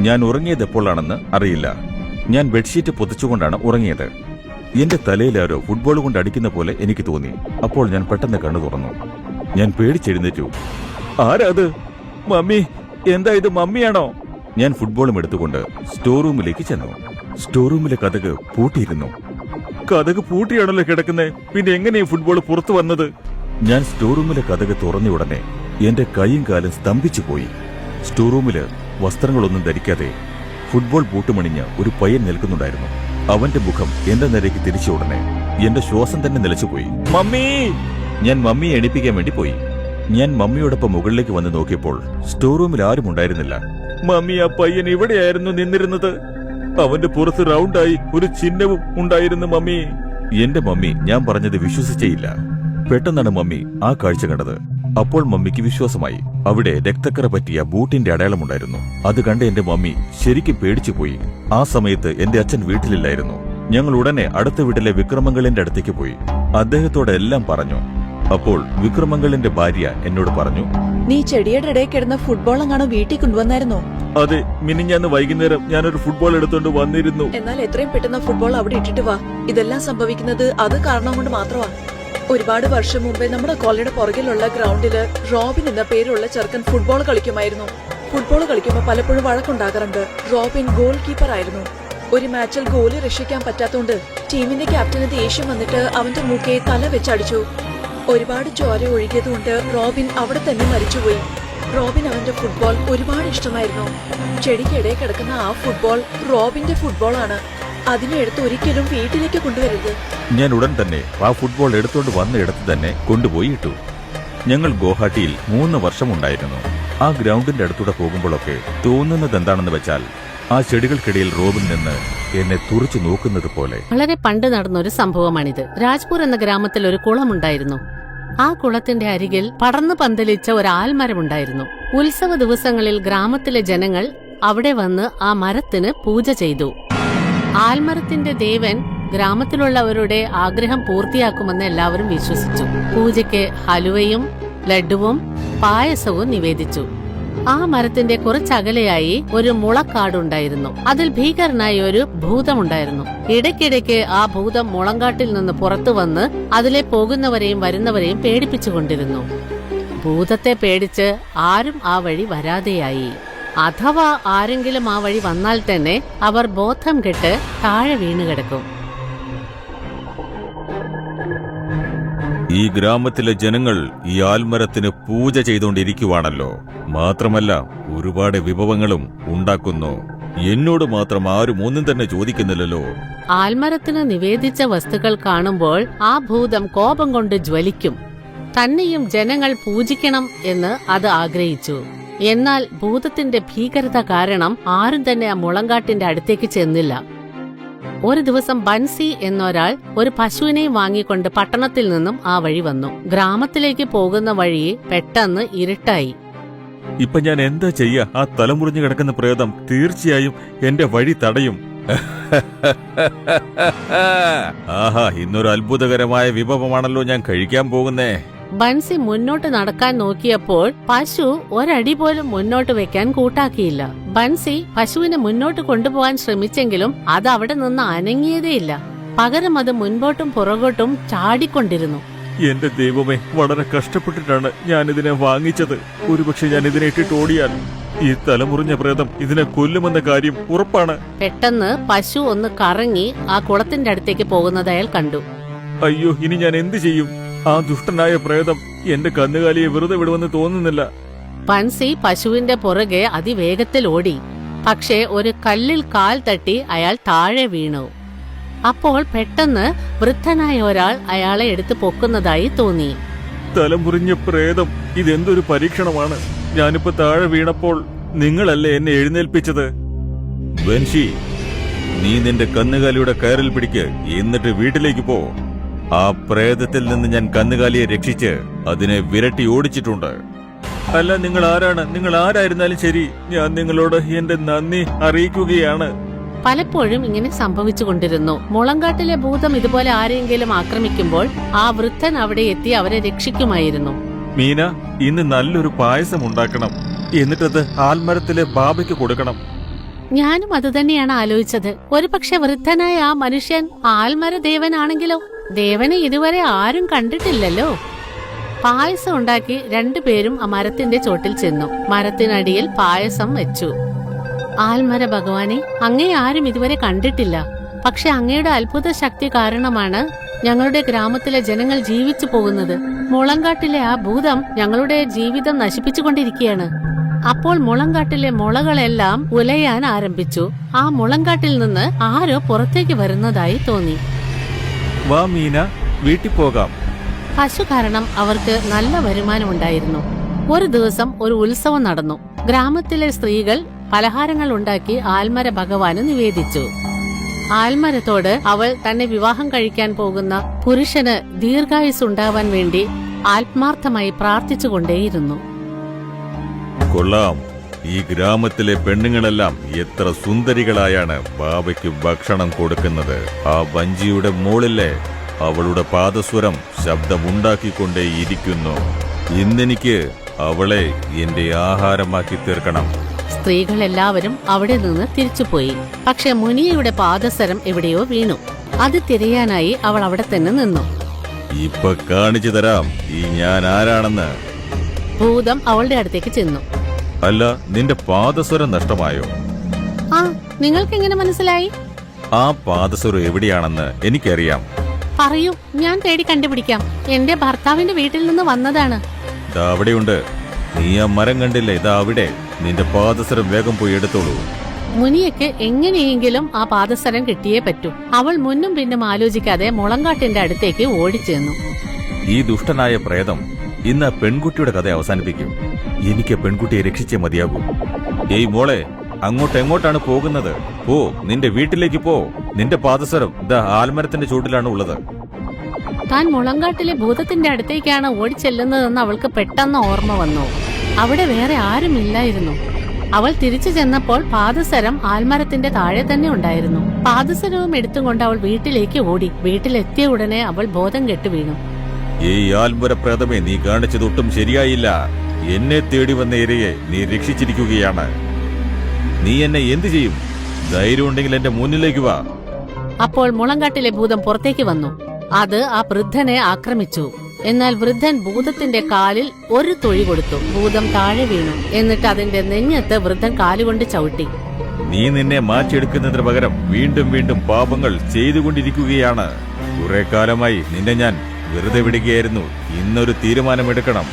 ഞാൻ ഉറങ്ങിയത് എപ്പോഴാണെന്ന് അറിയില്ല. ഞാൻ ബെഡ്ഷീറ്റ് പൊതിച്ചുകൊണ്ടാണ് ഉറങ്ങിയത്. എന്റെ തലയിലാരോ ഫുട്ബോൾ കൊണ്ട് അടിക്കുന്ന പോലെ എനിക്ക് തോന്നി. അപ്പോൾ ഞാൻ പെട്ടെന്ന് കണ്ണു തുറന്നു. ഞാൻ പേടിച്ചെഴുന്നേറ്റു. ആരാ അത്? മമ്മി! എന്താ ഇത്, മമ്മിയാണോ? ഞാൻ ഫുട്ബോളും എടുത്തുകൊണ്ട് സ്റ്റോർ റൂമിലേക്ക് ചെന്നു. സ്റ്റോർ റൂമിലെ കതക് പൂട്ടിയിരുന്നു. കതക് പൂട്ടിയാണല്ലോ കിടക്കുന്നേ, പിന്നെ എങ്ങനെയാ ഫുട്ബോൾ പുറത്തു വന്നത്? ഞാൻ സ്റ്റോർ റൂമിലെ കതക് തുറന്ന ഉടനെ എന്റെ കൈയും കാലും സ്തംഭിച്ചു പോയി. സ്റ്റോർ റൂമില് വസ്ത്രങ്ങളൊന്നും ധരിക്കാതെ ഫുട്ബോൾ ബൂട്ടുമണിഞ്ഞ് ഒരു പയ്യൻ നിൽക്കുന്നുണ്ടായിരുന്നു. അവന്റെ മുഖം എന്റെ നേരേക്ക് തിരിച്ച ഉടനെ എന്റെ ശ്വാസം തന്നെ നിലച്ചുപോയി. മമ്മി! ഞാൻ മമ്മിയെ എണിപ്പിക്കാൻ വേണ്ടി പോയി. ഞാൻ മമ്മിയോടൊപ്പം മുകളിലേക്ക് വന്ന് നോക്കിയപ്പോൾ സ്റ്റോർ റൂമിൽ ആരും ഉണ്ടായിരുന്നില്ല. മമ്മി, ആ പയ്യൻ ഇവിടെയായിരുന്നു നിന്നിരുന്നത്. അവന്റെ പുറത്ത് റൗണ്ടായി ഒരു ചിഹ്നവും ഉണ്ടായിരുന്നു മമ്മി. എന്റെ മമ്മി ഞാൻ പറഞ്ഞത് വിശ്വസിച്ചേയില്ല. പെട്ടെന്നാണ് മമ്മി ആ കാഴ്ച കണ്ടത്. അപ്പോൾ മമ്മിക്ക് വിശ്വാസമായി. അവിടെ രക്തക്കറ പറ്റിയ ബൂട്ടിന്റെ അടയാളമുണ്ടായിരുന്നു. അത് കണ്ട് എന്റെ മമ്മി ശരിക്കും പേടിച്ചുപോയി. ആ സമയത്ത് എന്റെ അച്ഛൻ വീട്ടിലില്ലായിരുന്നു. ഞങ്ങൾ ഉടനെ അടുത്ത വീട്ടിലെ വിക്രമംഗളിന്റെ അടുത്തേക്ക് പോയി. അദ്ദേഹത്തോട് എല്ലാം പറഞ്ഞു. അപ്പോൾ വിക്രമംഗളിന്റെ ഭാര്യ എന്നോട് പറഞ്ഞു, നീ ചെടിയുടെ ഇടയിൽ കിടന്ന ഫുട്ബോൾ അങ്ങാണോ വീട്ടിൽ കൊണ്ടുവന്നായിരുന്നോ? അതെ, മിനിഞ്ഞാന്ന് വൈകുന്നേരം ഞാനൊരു ഫുട്ബോൾ എടുത്തോണ്ട് വന്നിരുന്നു. എന്നാൽ എത്രയും പെട്ടെന്ന് ഫുട്ബോൾ അവിടെ ഇട്ടിട്ട് വാ. ഇതെല്ലാം സംഭവിക്കുന്നത് അത് കാരണം കൊണ്ട് മാത്രമാ. ഒരുപാട് വർഷം മുമ്പേ നമ്മുടെ കോളനിയുടെ പുറകിലുള്ള ഗ്രൗണ്ടില് റോബിൻ എന്ന പേരുള്ള ചെറുക്കൻ ഫുട്ബോൾ കളിക്കുമായിരുന്നു. ഫുട്ബോൾ കളിക്കുമ്പോൾ പലപ്പോഴും വഴക്കുണ്ടാകാറുണ്ട്. റോബിൻ ഗോൾ കീപ്പർ ആയിരുന്നു. ഒരു മാച്ചിൽ ഗോളി രക്ഷിക്കാൻ പറ്റാത്തോണ്ട് ടീമിന്റെ ക്യാപ്റ്റന് ദേഷ്യം വന്നിട്ട് അവന്റെ മൂക്കെ തല വെച്ചടിച്ചു. ഒരുപാട് ചോര ഒഴുകിയതുകൊണ്ട് റോബിൻ അവിടെ തന്നെ മരിച്ചുപോയി. റോബിൻ അവന്റെ ഫുട്ബോൾ ഒരുപാട് ഇഷ്ടമായിരുന്നു. ചെടിക്കിടെ കിടക്കുന്ന ആ ഫുട്ബോൾ റോബിന്റെ ഫുട്ബോൾ ആണ്. അതിനെ എടുത്ത് ഒരിക്കലും വീട്ടിലേക്ക് കൊണ്ടുവരരുത്. ഞാൻ ഉടൻ തന്നെ ആ ഫുട്ബോൾ എടുത്തോണ്ട് വന്ന ഇടത്ത് തന്നെ കൊണ്ടുപോയി ഇട്ടു. ഞങ്ങൾ ഗുവാഹട്ടിയിൽ 3 വർഷമുണ്ടായിരുന്നു. ആ ഗ്രൗണ്ടിന്റെ അടുത്തൂടെ പോകുമ്പോഴൊക്കെ തോന്നുന്നത് എന്താണെന്ന് വെച്ചാൽ ആ ചെടികൾക്കിടയിൽ റോബിൻ നിന്ന് എന്നെ തുറച്ചു നോക്കുന്നത് പോലെ. വളരെ പണ്ട് നടന്ന ഒരു സംഭവമാണിത്. രാജ്പൂർ എന്ന ഗ്രാമത്തിൽ ഒരു കുളമുണ്ടായിരുന്നു. ആ കുളത്തിന്റെ അരികിൽ പടർന്നു പന്തലിച്ച ഒരു ആൽമരമുണ്ടായിരുന്നു. ഉത്സവ ദിവസങ്ങളിൽ ഗ്രാമത്തിലെ ജനങ്ങൾ അവിടെ വന്ന് ആ മരത്തിന് പൂജ ചെയ്തു. ആൽമരത്തിന്റെ ദേവൻ ഗ്രാമത്തിലുള്ളവരുടെ ആഗ്രഹം പൂർത്തിയാക്കുമെന്ന് എല്ലാവരും വിശ്വസിച്ചു. പൂജയ്ക്ക് ഹലുവയും ലഡുവും പായസവും നിവേദിച്ചു. ആ മരത്തിന്റെ കുറച്ചകലെയായി ഒരു മുളക്കാടുണ്ടായിരുന്നു. അതിൽ ഭീകരനായ ഒരു ഭൂതമുണ്ടായിരുന്നു. ഇടയ്ക്കിടയ്ക്ക് ആ ഭൂതം മുളങ്കാട്ടിൽ നിന്ന് പുറത്തു വന്ന് അതിലെ പോകുന്നവരെയും വരുന്നവരെയും പേടിപ്പിച്ചുകൊണ്ടിരുന്നു. ഭൂതത്തെ പേടിച്ച് ആരും ആ വഴി വരാതെയായി. അഥവാ ആരെങ്കിലും ആ വഴി വന്നാൽ തന്നെ അവർ ബോധം കെട്ട് താഴെ വീണുകിടക്കും. ഈ ഗ്രാമത്തിലെ ജനങ്ങൾ ഈ ആൽമരത്തിന് പൂജ ചെയ്തുകൊണ്ടിരിക്കുവാണല്ലോ. മാത്രമല്ല ഒരുപാട് വിഭവങ്ങളും ഉണ്ടാക്കുന്നു. എന്നോട് മാത്രം ആരും ഒന്നും തന്നെ ചോദിക്കുന്നില്ലല്ലോ. ആൽമരത്തിന് നിവേദിച്ച വസ്തുക്കൾ കാണുമ്പോൾ ആ ഭൂതം കോപം കൊണ്ട് ജ്വലിക്കും. തന്നെയും ജനങ്ങൾ പൂജിക്കണം എന്ന് അത് ആഗ്രഹിച്ചു. എന്നാൽ ഭൂതത്തിന്റെ ഭീകരത കാരണം ആരും തന്നെ ആ മുളങ്കാട്ടിന്റെ അടുത്തേക്ക് ചെന്നില്ല. ഒരു ദിവസം ബൻസി എന്നൊരാൾ ഒരു പശുവിനെയും വാങ്ങിക്കൊണ്ട് പട്ടണത്തിൽ നിന്നും ആ വഴി വന്നു. ഗ്രാമത്തിലേക്ക് പോകുന്ന വഴി പെട്ടെന്ന് ഇരുട്ടായി. ഇപ്പൊ ഞാൻ എന്താ ചെയ്യാ? ആ തലമുറിഞ്ഞു കിടക്കുന്ന പ്രേതം തീർച്ചയായും എന്റെ വഴി തടയും. ആഹാ, ഇന്നൊരു അത്ഭുതകരമായ വിഭവമാണല്ലോ ഞാൻ കഴിക്കാൻ പോകുന്നേ. ബൻസി മുന്നോട്ട് നടക്കാൻ നോക്കിയപ്പോൾ പശു ഒരടി പോലും മുന്നോട്ട് വെക്കാൻ കൂട്ടാക്കിയില്ല. ബൻസി പശുവിനെ മുന്നോട്ട് കൊണ്ടുപോകാൻ ശ്രമിച്ചെങ്കിലും അത് അവിടെ നിന്ന് അനങ്ങിയതേയില്ല. പകരം അത് മുൻപോട്ടും പുറകോട്ടും ചാടിക്കൊണ്ടിരുന്നു. എന്റെ ദൈവമേ, വളരെ കഷ്ടപ്പെട്ടിട്ടാണ് ഞാൻ ഇതിനെ വാങ്ങിച്ചത്. ഒരുപക്ഷെ ഞാൻ ഇതിനെ ഇട്ടിട്ട് ഓടിയാൽ ഈ തലമുറിഞ്ഞ പ്രേതം ഇതിനെ കൊല്ലുമെന്ന കാര്യം ഉറപ്പാണ്. പെട്ടെന്ന് പശു ഒന്ന് കറങ്ങി ആ കുളത്തിന്റെ അടുത്തേക്ക് പോകുന്നത് അയാൾ കണ്ടു. അയ്യോ, ഇനി ഞാൻ എന്ത് ചെയ്യും? ആ ദുഷ്ടനായ പ്രേതം എന്റെ കന്നുകാലിയെ വെറുതെ വിടുമെന്ന് തോന്നുന്നില്ല. ബൻസി പശുവിന്റെ പുറകെ അതിവേഗത്തിൽ ഓടി. പക്ഷേ ഒരു കല്ലിൽ കാൽ തട്ടി അയാൾ താഴെ വീണു. അപ്പോൾ പെട്ടെന്ന് വൃദ്ധനായ ഒരാൾ അയാളെ എടുത്തു പൊക്കുന്നതായി തോന്നി. തലമുറിഞ്ഞ പ്രേതം, ഇതെന്തൊരു പരീക്ഷണമാണ്! ഞാനിപ്പോ താഴെ വീണപ്പോൾ നിങ്ങളല്ലേ എന്നെ എഴുന്നേൽപ്പിച്ചത്? ബൻഷി, നീ നിന്റെ കന്നുകാലിയുടെ കയറിൽ പിടിക്ക്, എന്നിട്ട് വീട്ടിലേക്ക് പോ. ആ പ്രേതത്തിൽ നിന്ന് ഞാൻ കന്നുകാലിയെ രക്ഷിച്ച് അതിനെ വിരട്ടി ഓടിച്ചിട്ടുണ്ട്. അല്ല, നിങ്ങൾ ആരാണ്? നിങ്ങൾ ആരായിരുന്നാലും ശരി, ഞാൻ നിങ്ങളോട് എന്റെ നന്ദി അറിയിക്കുകയാണ്. പലപ്പോഴും ഇങ്ങനെ സംഭവിച്ചുകൊണ്ടിരുന്നു. മുളങ്കാട്ടിലെ ഭൂതം ഇതുപോലെ ആരെയെങ്കിലും ആക്രമിക്കുമ്പോൾ ആ വൃദ്ധൻ അവിടെ എത്തി അവരെ രക്ഷിക്കുമായിരുന്നു. മീന, ഇന്ന് നല്ലൊരു പായസം ഉണ്ടാക്കണം, എന്നിട്ടത് ആൽമരത്തിലെ ബാബയ്ക്ക് കൊടുക്കണം. ഞാനും അതുതന്നെയാണ് ആലോചിച്ചത്. ഒരുപക്ഷെ വൃദ്ധനായ ആ മനുഷ്യൻ ആൽമര ദേവനാണെങ്കിലോ? ദേവനെ ഇതുവരെ ആരും കണ്ടിട്ടില്ലല്ലോ. പായസം ഉണ്ടാക്കി രണ്ടുപേരും ആ മരത്തിന്റെ ചോട്ടിൽ ചെന്നു. മരത്തിനടിയിൽ പായസം വെച്ചു. ആൽമര ഭഗവാനെ, അങ്ങേ ആരും ഇതുവരെ കണ്ടിട്ടില്ല. പക്ഷെ അങ്ങയുടെ അത്ഭുത ശക്തി കാരണമാണ് ഞങ്ങളുടെ ഗ്രാമത്തിലെ ജനങ്ങൾ ജീവിച്ചു പോകുന്നത്. മുളങ്കാട്ടിലെ ആ ഭൂതം ഞങ്ങളുടെ ജീവിതം നശിപ്പിച്ചുകൊണ്ടിരിക്കുകയാണ്. അപ്പോൾ മുളങ്കാട്ടിലെ മുളകളെല്ലാം ഉലയാൻ ആരംഭിച്ചു. ആ മുളങ്കാട്ടിൽ നിന്ന് ആരോ പുറത്തേക്ക് വരുന്നതായി തോന്നി. വാ മീന, വീട്ടിൽ പോകാം. പശു കാരണം അവർക്ക് നല്ല വരുമാനമുണ്ടായിരുന്നു. ഒരു ദിവസം ഒരു ഉത്സവം നടന്നു. ഗ്രാമത്തിലെ സ്ത്രീകൾ പലഹാരങ്ങൾ ഉണ്ടാക്കി ആൽമര ഭഗവാന് നിവേദിച്ചു. ആൽമരത്തോട് അവൾ തന്നെ വിവാഹം കഴിക്കാൻ പോകുന്ന പുരുഷന് ദീർഘായുസ് ഉണ്ടാവാൻ വേണ്ടി ആത്മാർത്ഥമായി പ്രാർത്ഥിച്ചുകൊണ്ടേയിരുന്നു. കൊള്ളാം, ഈ ഗ്രാമത്തിലെ പെണ്ണുങ്ങളെല്ലാം എത്ര സുന്ദരികളായാണ് ബാബയ്ക്ക് ഭക്ഷണം കൊടുക്കുന്നത്. ആ വഞ്ചിയുടെ മുകളിലെ അവളുടെ പാദസ്വരം ശബ്ദമുണ്ടാക്കിക്കൊണ്ടേയിരിക്കുന്നു. ഇന്നെനിക്ക് അവളെ എന്റെ ആഹാരമാക്കി തീർക്കണം. സ്ത്രീകളെല്ലാവരും അവിടെ നിന്ന് തിരിച്ചുപോയി. പക്ഷെ മുനിയയുടെ പാദസരം എവിടെയോ വീണു. അത് തിരയാനായി അവൾ അവിടെ തന്നെ നിന്നു. ഇപ്പൊ കാണിച്ചു തരാം ഈ ഞാൻ ആരാണെന്ന്. ഭൂതം അവളുടെ അടുത്തേക്ക് ചെന്നു. അല്ല, നിന്റെ പാദസ്വരം നഷ്ടമായോ? ആ, നിങ്ങൾക്ക് എങ്ങനെ മനസ്സിലായി? ആ പാദസ്വരം എവിടെയാണെന്ന് എനിക്കറിയാം. പറയൂ, ഞാൻ തേടി കണ്ടുപിടിക്കാം. എന്റെ ഭർത്താവിന്റെ വീട്ടിൽ നിന്ന് വന്നതാണ്. ഇതാ അവിടെയുണ്ട്. നീ ആ മരം കണ്ടില്ലേ? ഇതാ അവിടെ. നിന്റെ പാദസരം വേഗം പോയി എടുത്തോളൂ. മുനിയയ്ക്ക് എങ്ങനെയെങ്കിലും ആ പാദസരം കിട്ടിയേ പറ്റൂ. അവൾ മുന്നും പിന്നും ആലോചിക്കാതെ മുളങ്കാട്ടിന്റെ അടുത്തേക്ക് ഓടിച്ചെന്നു. ഈ ദുഷ്ടനായ പ്രേതം ഇന്ന് ആ പെൺകുട്ടിയുടെ കഥ അവസാനിപ്പിക്കും. എനിക്ക് പെൺകുട്ടിയെ രക്ഷിച്ചേ മതിയാകൂ. ഏയ് മോളെ, എങ്ങോട്ടാണ് പോകുന്നത്? പോ, നിന്റെ വീട്ടിലേക്ക് പോ. നിന്റെ പാദസരം ഇതാ ആൽമരത്തിന്റെ ചൂട്ടിലാണ് ഉള്ളത്. താൻ മുളങ്കാട്ടിലെ ഭൂതത്തിന്റെ അടുത്തേക്കാണ് ഓടിച്ചെല്ലുന്നതെന്ന് അവൾക്ക് പെട്ടെന്ന് ഓർമ്മ വന്നു. അവിടെ വേറെ ആരുമില്ലായിരുന്നു. അവൾ തിരിച്ചു ചെന്നപ്പോൾ പാദസരം ആൽമരത്തിന്റെ താഴെ തന്നെ ഉണ്ടായിരുന്നു. പാദസരവും എടുത്തുകൊണ്ട് അവൾ വീട്ടിലേക്ക് ഓടി. വീട്ടിലെത്തിയ ഉടനെ അവൾ ബോധം കെട്ടു വീണു. ഏയ് ആൽമര പ്രേതമേ, നീ കാണിച്ചതൊട്ടും ശരിയായില്ല. എന്നെ തേടി വന്ന ഇരയെ നീ രക്ഷിച്ചിരിക്കുകയാണ്. നീ എന്നെ എന്തു ചെയ്യും? ധൈര്യം ഉണ്ടെങ്കിൽ എന്റെ മുന്നിലേക്ക് വാ. അപ്പോൾ മുളങ്കാട്ടിലെ ഭൂതം പുറത്തേക്ക് വന്നു. അത് ആ വൃദ്ധനെ ആക്രമിച്ചു. എന്നാൽ വൃദ്ധൻ ഭൂതത്തിന്റെ കാലിൽ ഒരു തൊഴി കൊടുത്തു. ഭൂതം താഴെ വീണു. എന്നിട്ട് അതിന്റെ നെഞ്ഞത്ത് വൃദ്ധൻ കാലുകൊണ്ട് ചവിട്ടി. നീ നിന്നെ മാറ്റിയെടുക്കുന്നതിന് പകരം വീണ്ടും വീണ്ടും പാപങ്ങൾ ചെയ്തുകൊണ്ടിരിക്കുകയാണ്. കുറെ കാലമായി നിന്നെ ഞാൻ വെറുതെ വിടുകയായിരുന്നു. ഇന്നൊരു തീരുമാനമെടുക്കണം.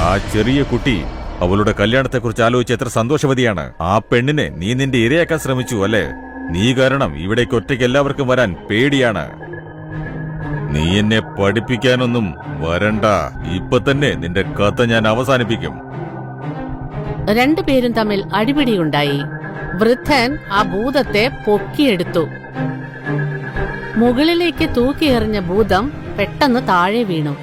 ആ ചെറിയ കുട്ടി അവളുടെ കല്യാണത്തെക്കുറിച്ച് ആലോചിച്ച് എത്ര സന്തോഷവതിയാണ്. ആ പെണ്ണിനെ നീ നിന്റെ ഇരയാക്കാൻ ശ്രമിച്ചു അല്ലേ? നീ കാരണം ഇവിടേക്ക് ഒറ്റയ്ക്ക് എല്ലാവർക്കും വരാൻ പേടിയാണ്. നീ എന്നെ പഠിപ്പിക്കാനൊന്നും വരണ്ട. ഇപ്പൊ തന്നെ നിന്റെ കഥ ഞാൻ അവസാനിപ്പിക്കും. രണ്ടുപേരും തമ്മിൽ അടിപിടിയുണ്ടായി. വൃദ്ധൻ ആ ഭൂതത്തെ പൊക്കിയെടുത്തു. മുകളിലേക്ക് തൂക്കിയെറിഞ്ഞ ഭൂതം പെട്ടെന്ന് താഴെ വീണു.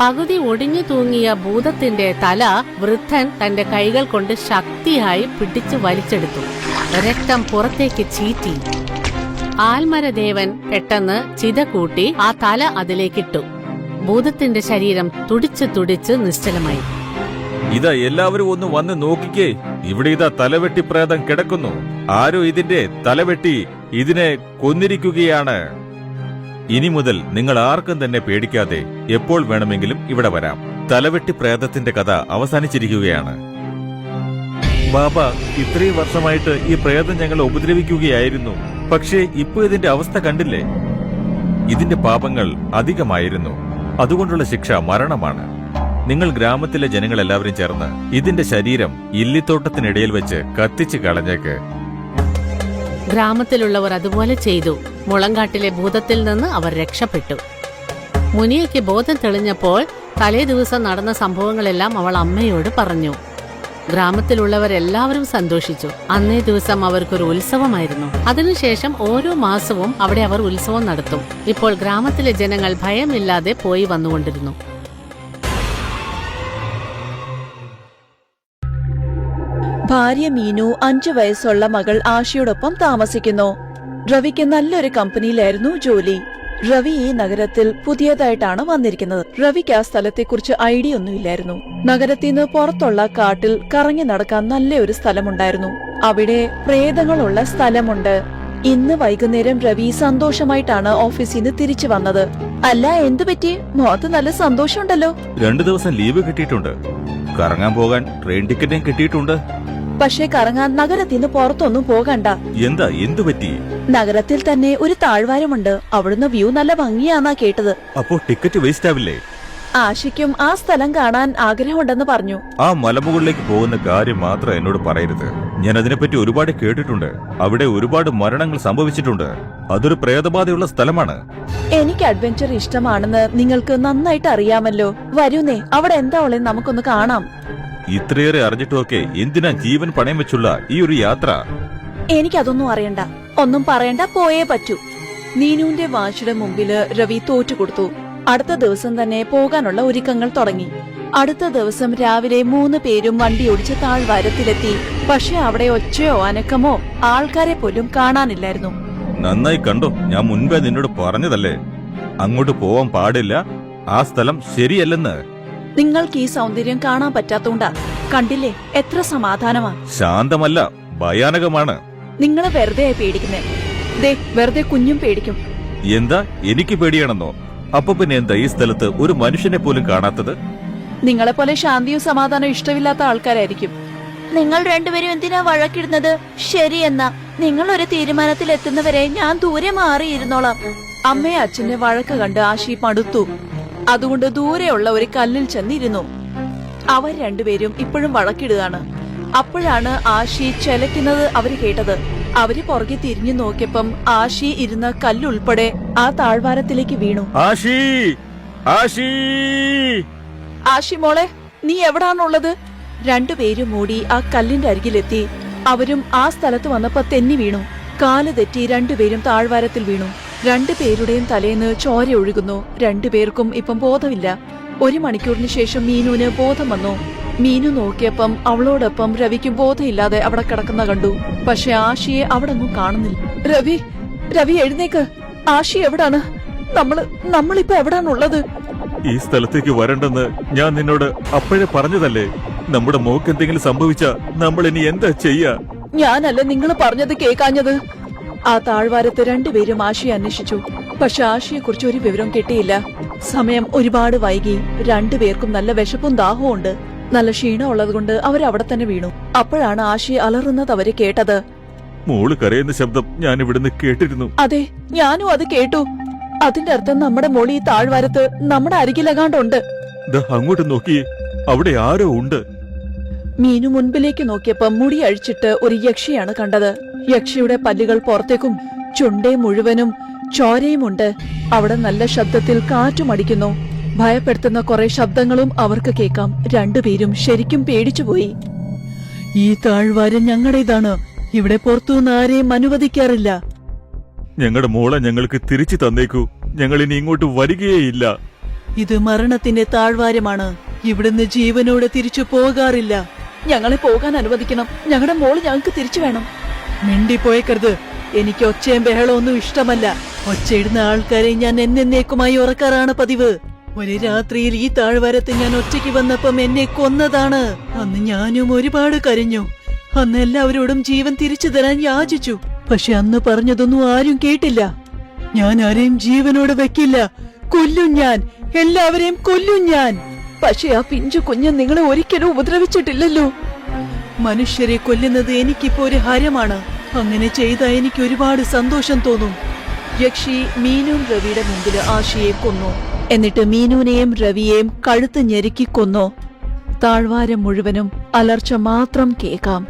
പകുതി ഒടിഞ്ഞു തൂങ്ങിയ ഭൂതത്തിന്റെ തല വൃദ്ധൻ തന്റെ കൈകൾ കൊണ്ട് ശക്തിയായി പിടിച്ചു വലിച്ചെടുത്തു. രക്തം പുറത്തേക്ക് ചീറ്റി. ആൽമരദേവൻ പെട്ടെന്ന് ചിത കൂട്ടി ആ തല അതിലേക്കിട്ടു. ഭൂതത്തിന്റെ ശരീരം തുടിച്ച് തുടിച്ച് നിശ്ചലമായി. ഇതാ എല്ലാവരും ഒന്ന് വന്ന് നോക്കിക്കേ, ഇവിടെ ഇതാ തലവെട്ടി പ്രേതം കിടക്കുന്നു. ആരോ ഇതിന്റെ തലവെട്ടി ഇതിനെ കൊന്നിരിക്കുകയാണ്. ഇനി മുതൽ നിങ്ങൾ ആർക്കും തന്നെ പേടിക്കാതെ എപ്പോൾ വേണമെങ്കിലും ഇവിടെ വരാം. തലവെട്ടി പ്രേതത്തിന്റെ കഥ അവസാനിച്ചിരിക്കുകയാണ്. ബാബ, ഇത്രയും വർഷമായിട്ട് ഈ പ്രേതം ഞങ്ങളെ ഉപദ്രവിക്കുകയായിരുന്നു. പക്ഷേ ഇപ്പൊ ഇതിന്റെ അവസ്ഥ കണ്ടില്ലേ? ഇതിന്റെ പാപങ്ങൾ അധികമായിരുന്നു. അതുകൊണ്ടുള്ള ശിക്ഷ മരണമാണ്. നിങ്ങൾ ഗ്രാമത്തിലെ ജനങ്ങളെല്ലാവരും ചേർന്ന് ഇതിന്റെ ശരീരം ഇല്ലിത്തോട്ടത്തിനിടയിൽ വെച്ച് കത്തിച്ച് കളഞ്ഞേക്ക്. ഗ്രാമത്തിലുള്ളവർ അതുപോലെ ചെയ്തു. മുളങ്കാട്ടിലെ ഭൂതത്തിൽ നിന്ന് അവർ രക്ഷപ്പെട്ടു. മുനിയയ്ക്ക് ബോധം തെളിഞ്ഞപ്പോൾ തലേ ദിവസം നടന്ന സംഭവങ്ങളെല്ലാം അവൾ അമ്മയോട് പറഞ്ഞു. ഗ്രാമത്തിലുള്ളവരെല്ലാവരും സന്തോഷിച്ചു. അന്നേ ദിവസം അവർക്കൊരു ഉത്സവമായിരുന്നു. അതിനുശേഷം ഓരോ മാസവും അവിടെ അവർ ഉത്സവം നടത്തും. ഇപ്പോൾ ഗ്രാമത്തിലെ ജനങ്ങൾ ഭയമില്ലാതെ പോയി വന്നുകൊണ്ടിരുന്നു. ഭാര്യ മീനു 5 വയസ്സുള്ള മകൾ ആശയോടൊപ്പം താമസിക്കുന്നു. രവിക്ക് നല്ലൊരു കമ്പനിയിലായിരുന്നു ജോലി. രവി ഈ നഗരത്തിൽ പുതിയതായിട്ടാണ് വന്നിരിക്കുന്നത്. രവിക്ക് ആ സ്ഥലത്തെക്കുറിച്ച് ഐഡിയ ഒന്നുമില്ലായിരുന്നു. നഗരത്തിൽ നിന്ന് പുറത്തുള്ള കാട്ടിൽ കറങ്ങി നടക്കാൻ നല്ലൊരു സ്ഥലമുണ്ടായിരുന്നു. അവിടെ പ്രേതങ്ങളുള്ള സ്ഥലമുണ്ട്. ഇന്ന് വൈകുന്നേരം രവി സന്തോഷമായിട്ടാണ് ഓഫീസിൽ നിന്ന് തിരിച്ചു വന്നത്. അല്ല, എന്തു പറ്റി? മുഖത്ത് നല്ല സന്തോഷമുണ്ടല്ലോ. 2 ദിവസം ലീവ് കിട്ടിയിട്ടുണ്ട്. കറങ്ങാൻ പോകാൻ ട്രെയിൻ ടിക്കറ്റും കിട്ടിയിട്ടുണ്ട്. പക്ഷേ കറങ്ങാൻ നഗരത്തിൽ നിന്ന് പുറത്തൊന്നും പോകണ്ട. എന്താ, എന്തു പറ്റി? നഗരത്തിൽ തന്നെ ഒരു താഴ്വാരമുണ്ട്. അവിടുന്ന് വ്യൂ നല്ല ഭംഗിയാന്നാ കേട്ടത്. അപ്പോ ടിക്കറ്റ് വേസ്റ്റ് ആവില്ലേ? ആശയ്ക്കും ആ സ്ഥലം കാണാൻ ആഗ്രഹമുണ്ടെന്ന് പറഞ്ഞു. ആ മലമുകളിലേക്ക് പോകുന്ന കാര്യം മാത്രം എന്നോട് പറയരുത്. ഞാൻ അതിനെപ്പറ്റി ഒരുപാട് കേട്ടിട്ടുണ്ട്. അവിടെ ഒരുപാട് മരണങ്ങൾ സംഭവിച്ചിട്ടുണ്ട്. അതൊരു പ്രേതബാധയുള്ള സ്ഥലമാണ്. എനിക്ക് അഡ്വെഞ്ചർ ഇഷ്ടമാണെന്ന് നിങ്ങൾക്ക് നന്നായിട്ട് അറിയാമല്ലോ. വരൂന്നേ, അവിടെ എന്താ ഉള്ളത് നമുക്കൊന്ന് കാണാം. ഇത്രയേറെ അറിഞ്ഞിട്ടുമൊക്കെ എന്തിനാ ജീവൻ പണയം വെച്ചുള്ള ഈ ഒരു യാത്ര? എനിക്കതൊന്നും അറിയണ്ട, ഒന്നും പറയണ്ട, പോയേ പറ്റൂ. നീനുവിന്റെ വാശിയുടെ മുമ്പില് രവി തോറ്റുകൊടുത്തു. അടുത്ത ദിവസം തന്നെ പോകാനുള്ള ഒരുക്കങ്ങൾ തുടങ്ങി. അടുത്ത ദിവസം രാവിലെ 3 പേരും വണ്ടി ഓടിച്ച് താഴ്വാരത്തിലെത്തി. പക്ഷെ അവിടെ ഒച്ചയോ അനക്കമോ ആൾക്കാരെ പോലും കാണാനില്ലായിരുന്നു. നന്നായി കണ്ടോ, ഞാൻ മുൻപേ നിന്നോട് പറഞ്ഞതല്ലേ അങ്ങോട്ട് പോവാൻ പാടില്ല, ആ സ്ഥലം ശരിയല്ലെന്ന്. നിങ്ങൾക്ക് ഈ സൗന്ദര്യം കാണാൻ പറ്റാത്തോണ്ടാ. കണ്ടില്ലേ എത്ര സമാധാനമാ. ശാന്തമല്ല, ഭയാനകമാണ്. നിങ്ങള് വെറുതെ പേടിക്കുന്നേ. ദേ, വെറുതെ കുഞ്ഞും പേടിക്കും. എന്താ, എനിക്ക് പേടിയാണെന്നോ? അപ്പൊ പിന്നെ എന്താ ഈ സ്ഥലത്ത് ഒരു മനുഷ്യനെ പോലും കാണാത്തത്? നിങ്ങളെപ്പോലെ ശാന്തിയും സമാധാനവും ഇഷ്ടമില്ലാത്ത ആൾക്കാരായിരിക്കും. നിങ്ങൾ രണ്ടുപേരും എന്തിനാ വഴക്കിടുന്നത്? ശരിയെന്നാ, നിങ്ങൾ ഒരു തീരുമാനത്തിൽ എത്തുന്നവരെ ഞാൻ ദൂരെ മാറിയിരുന്നോളാം. അമ്മയെ അച്ഛന്റെ വഴക്ക് കണ്ട് ആശി മടുത്തു. അതുകൊണ്ട് ദൂരെയുള്ള ഒരു കല്ലിൽ ചെന്നിരുന്നു. അവർ രണ്ടുപേരും ഇപ്പോഴും വഴക്കിടുകയാണ്. അപ്പോഴാണ് ആശി ചെലക്കുന്നത് അവര് കേട്ടത്. അവര് പുറകെ തിരിഞ്ഞു നോക്കിയപ്പം ആശി ഇരുന്ന കല്ലുൾപ്പെടെ ആ താഴ്വാരത്തിലേക്ക് വീണു. ആശി, ആശി, ആശി മോളെ, നീ എവിടാണുള്ളത്? രണ്ടുപേരും മൂടി ആ കല്ലിന്റെ അരികിലെത്തി. അവരും ആ സ്ഥലത്ത് വന്നപ്പോ തെന്നി വീണു. കാല് തെറ്റി രണ്ടുപേരും താഴ്വാരത്തിൽ വീണു. 2 പേരുടെയും തലേന്ന് ചോര ഒഴുകുന്നു. 2 പേർക്കും ഇപ്പം ബോധമില്ല. 1 മണിക്കൂറിന് ശേഷം മീനുവിന് ബോധം വന്നു. മീനു നോക്കിയപ്പം അവളോടൊപ്പം രവിക്കും ബോധമില്ലാതെ അവിടെ കിടക്കുന്ന കണ്ടു. പക്ഷെ ആഷിയെ അവിടെ ഒന്നും കാണുന്നില്ല. രവി, രവി എഴുന്നേക്ക്. ആഷി എവിടാണ്? നമ്മളിപ്പോ എവിടാണുള്ളത്? ഈ സ്ഥലത്തേക്ക് വരണ്ടെന്ന് ഞാൻ നിന്നോട് അപ്പോഴേ പറഞ്ഞതല്ലേ. നമ്മുടെ മോക്ക് എന്തെങ്കിലും സംഭവിച്ചാ നമ്മൾ ഇനി എന്താ ചെയ്യാ? ഞാനല്ല നിങ്ങൾ പറഞ്ഞത് കേൾക്കാഞ്ഞത്. ആ താഴ്വാരത്ത് 2 പേരും ആശയെ അന്വേഷിച്ചു. പക്ഷെ ആശയെ കുറിച്ച് ഒരു വിവരം കിട്ടിയില്ല. സമയം ഒരുപാട് വൈകി. 2 പേർക്കും നല്ല വിശപ്പും ദാഹവും ഉണ്ട്. നല്ല ക്ഷീണം ഉള്ളതുകൊണ്ട് അവരവിടെ തന്നെ വീണു. അപ്പോഴാണ് ആശയെ അലറുന്നത് അവര് കേട്ടത്. മോള് കരയുന്ന ശബ്ദം ഞാൻ ഇവിടുന്ന് കേട്ടിരുന്നു. അതെ, ഞാനും അത് കേട്ടു. അതിന്റെ അർത്ഥം നമ്മുടെ മോളി ഈ താഴ്വാരത്ത് നമ്മുടെ അരികിലകാണ്ടുണ്ട്. അങ്ങോട്ട് നോക്കിയേ, അവിടെ ആരോ ഉണ്ട്. മീനു മുൻപിലേക്ക് നോക്കിയപ്പം മുടി അഴിച്ചിട്ട് ഒരു യക്ഷിയാണ് കണ്ടത്. യക്ഷിയുടെ പല്ലുകൾ പുറത്തേക്കും ചുണ്ടേ മുഴുവനും ചോരയുമുണ്ട്. അവിടെ നല്ല ശബ്ദത്തിൽ കാറ്റുമടിക്കുന്നു. ഭയപ്പെടുത്തുന്ന കുറെ ശബ്ദങ്ങളും അവർക്ക് കേൾക്കാം. 2 പേരും ശരിക്കും പേടിച്ചുപോയി. ഈ താഴ്വാരം ഞങ്ങളുടേതാണ്. ഇവിടെ പുറത്തുനിന്ന് ആരെയും അനുവദിക്കാറില്ല. ഞങ്ങളുടെ മോളെ ഞങ്ങൾക്ക് തിരിച്ചു തന്നേക്കൂ. ഞങ്ങൾ ഇനി ഇങ്ങോട്ട് വരികയേയില്ല. ഇത് മരണത്തിന്റെ താഴ്വാരമാണ്. ഇവിടുന്ന് ജീവനോടെ തിരിച്ചു പോകാറില്ല. ഞങ്ങളെ പോകാൻ അനുവദിക്കണം. ഞങ്ങളുടെ മോള് ഞങ്ങൾക്ക് തിരിച്ചു വേണം. മിണ്ടിപ്പോയേക്കരുത്. എനിക്ക് ഒച്ചയും ബഹളമൊന്നും ഇഷ്ടമല്ല. ഒച്ചയിടുന്ന ആൾക്കാരെ ഞാൻ എന്നേക്കുമായി ഉറക്കാറാണ് പതിവ്. ഒരു രാത്രിയിൽ ഈ താഴ്വാരത്ത് ഞാൻ ഒറ്റയ്ക്ക് വന്നപ്പം എന്നെ കൊന്നതാണ്. അന്ന് ഞാനും ഒരുപാട് കരഞ്ഞു. അന്ന് എല്ലാവരോടും ജീവൻ തിരിച്ചു തരാൻ യാചിച്ചു. പക്ഷെ അന്ന് പറഞ്ഞതൊന്നും ആരും കേട്ടില്ല. ഞാൻ ആരെയും ജീവനോട് വെക്കില്ല. കൊല്ലും ഞാൻ. എല്ലാവരെയും കൊല്ലും ഞാൻ. പക്ഷെ ആ പിഞ്ചു കുഞ്ഞ് നിങ്ങളെ ഒരിക്കലും ഉപദ്രവിച്ചിട്ടില്ലല്ലോ. മനുഷ്യരെ കൊല്ലുന്നത് എനിക്കിപ്പോ ഒരു ഹരമാണ്. അങ്ങനെ ചെയ്താൽ എനിക്ക് ഒരുപാട് സന്തോഷം തോന്നും. യക്ഷി മീനുവും രവിയുടെ മുമ്പിൽ ആശയെ കൊന്നു. എന്നിട്ട് മീനുവിനെയും രവിയെയും കഴുത്ത് ഞെരുക്കി കൊന്നു. താഴ്വാരം മുഴുവനും അലർച്ച മാത്രം കേൾക്കാം.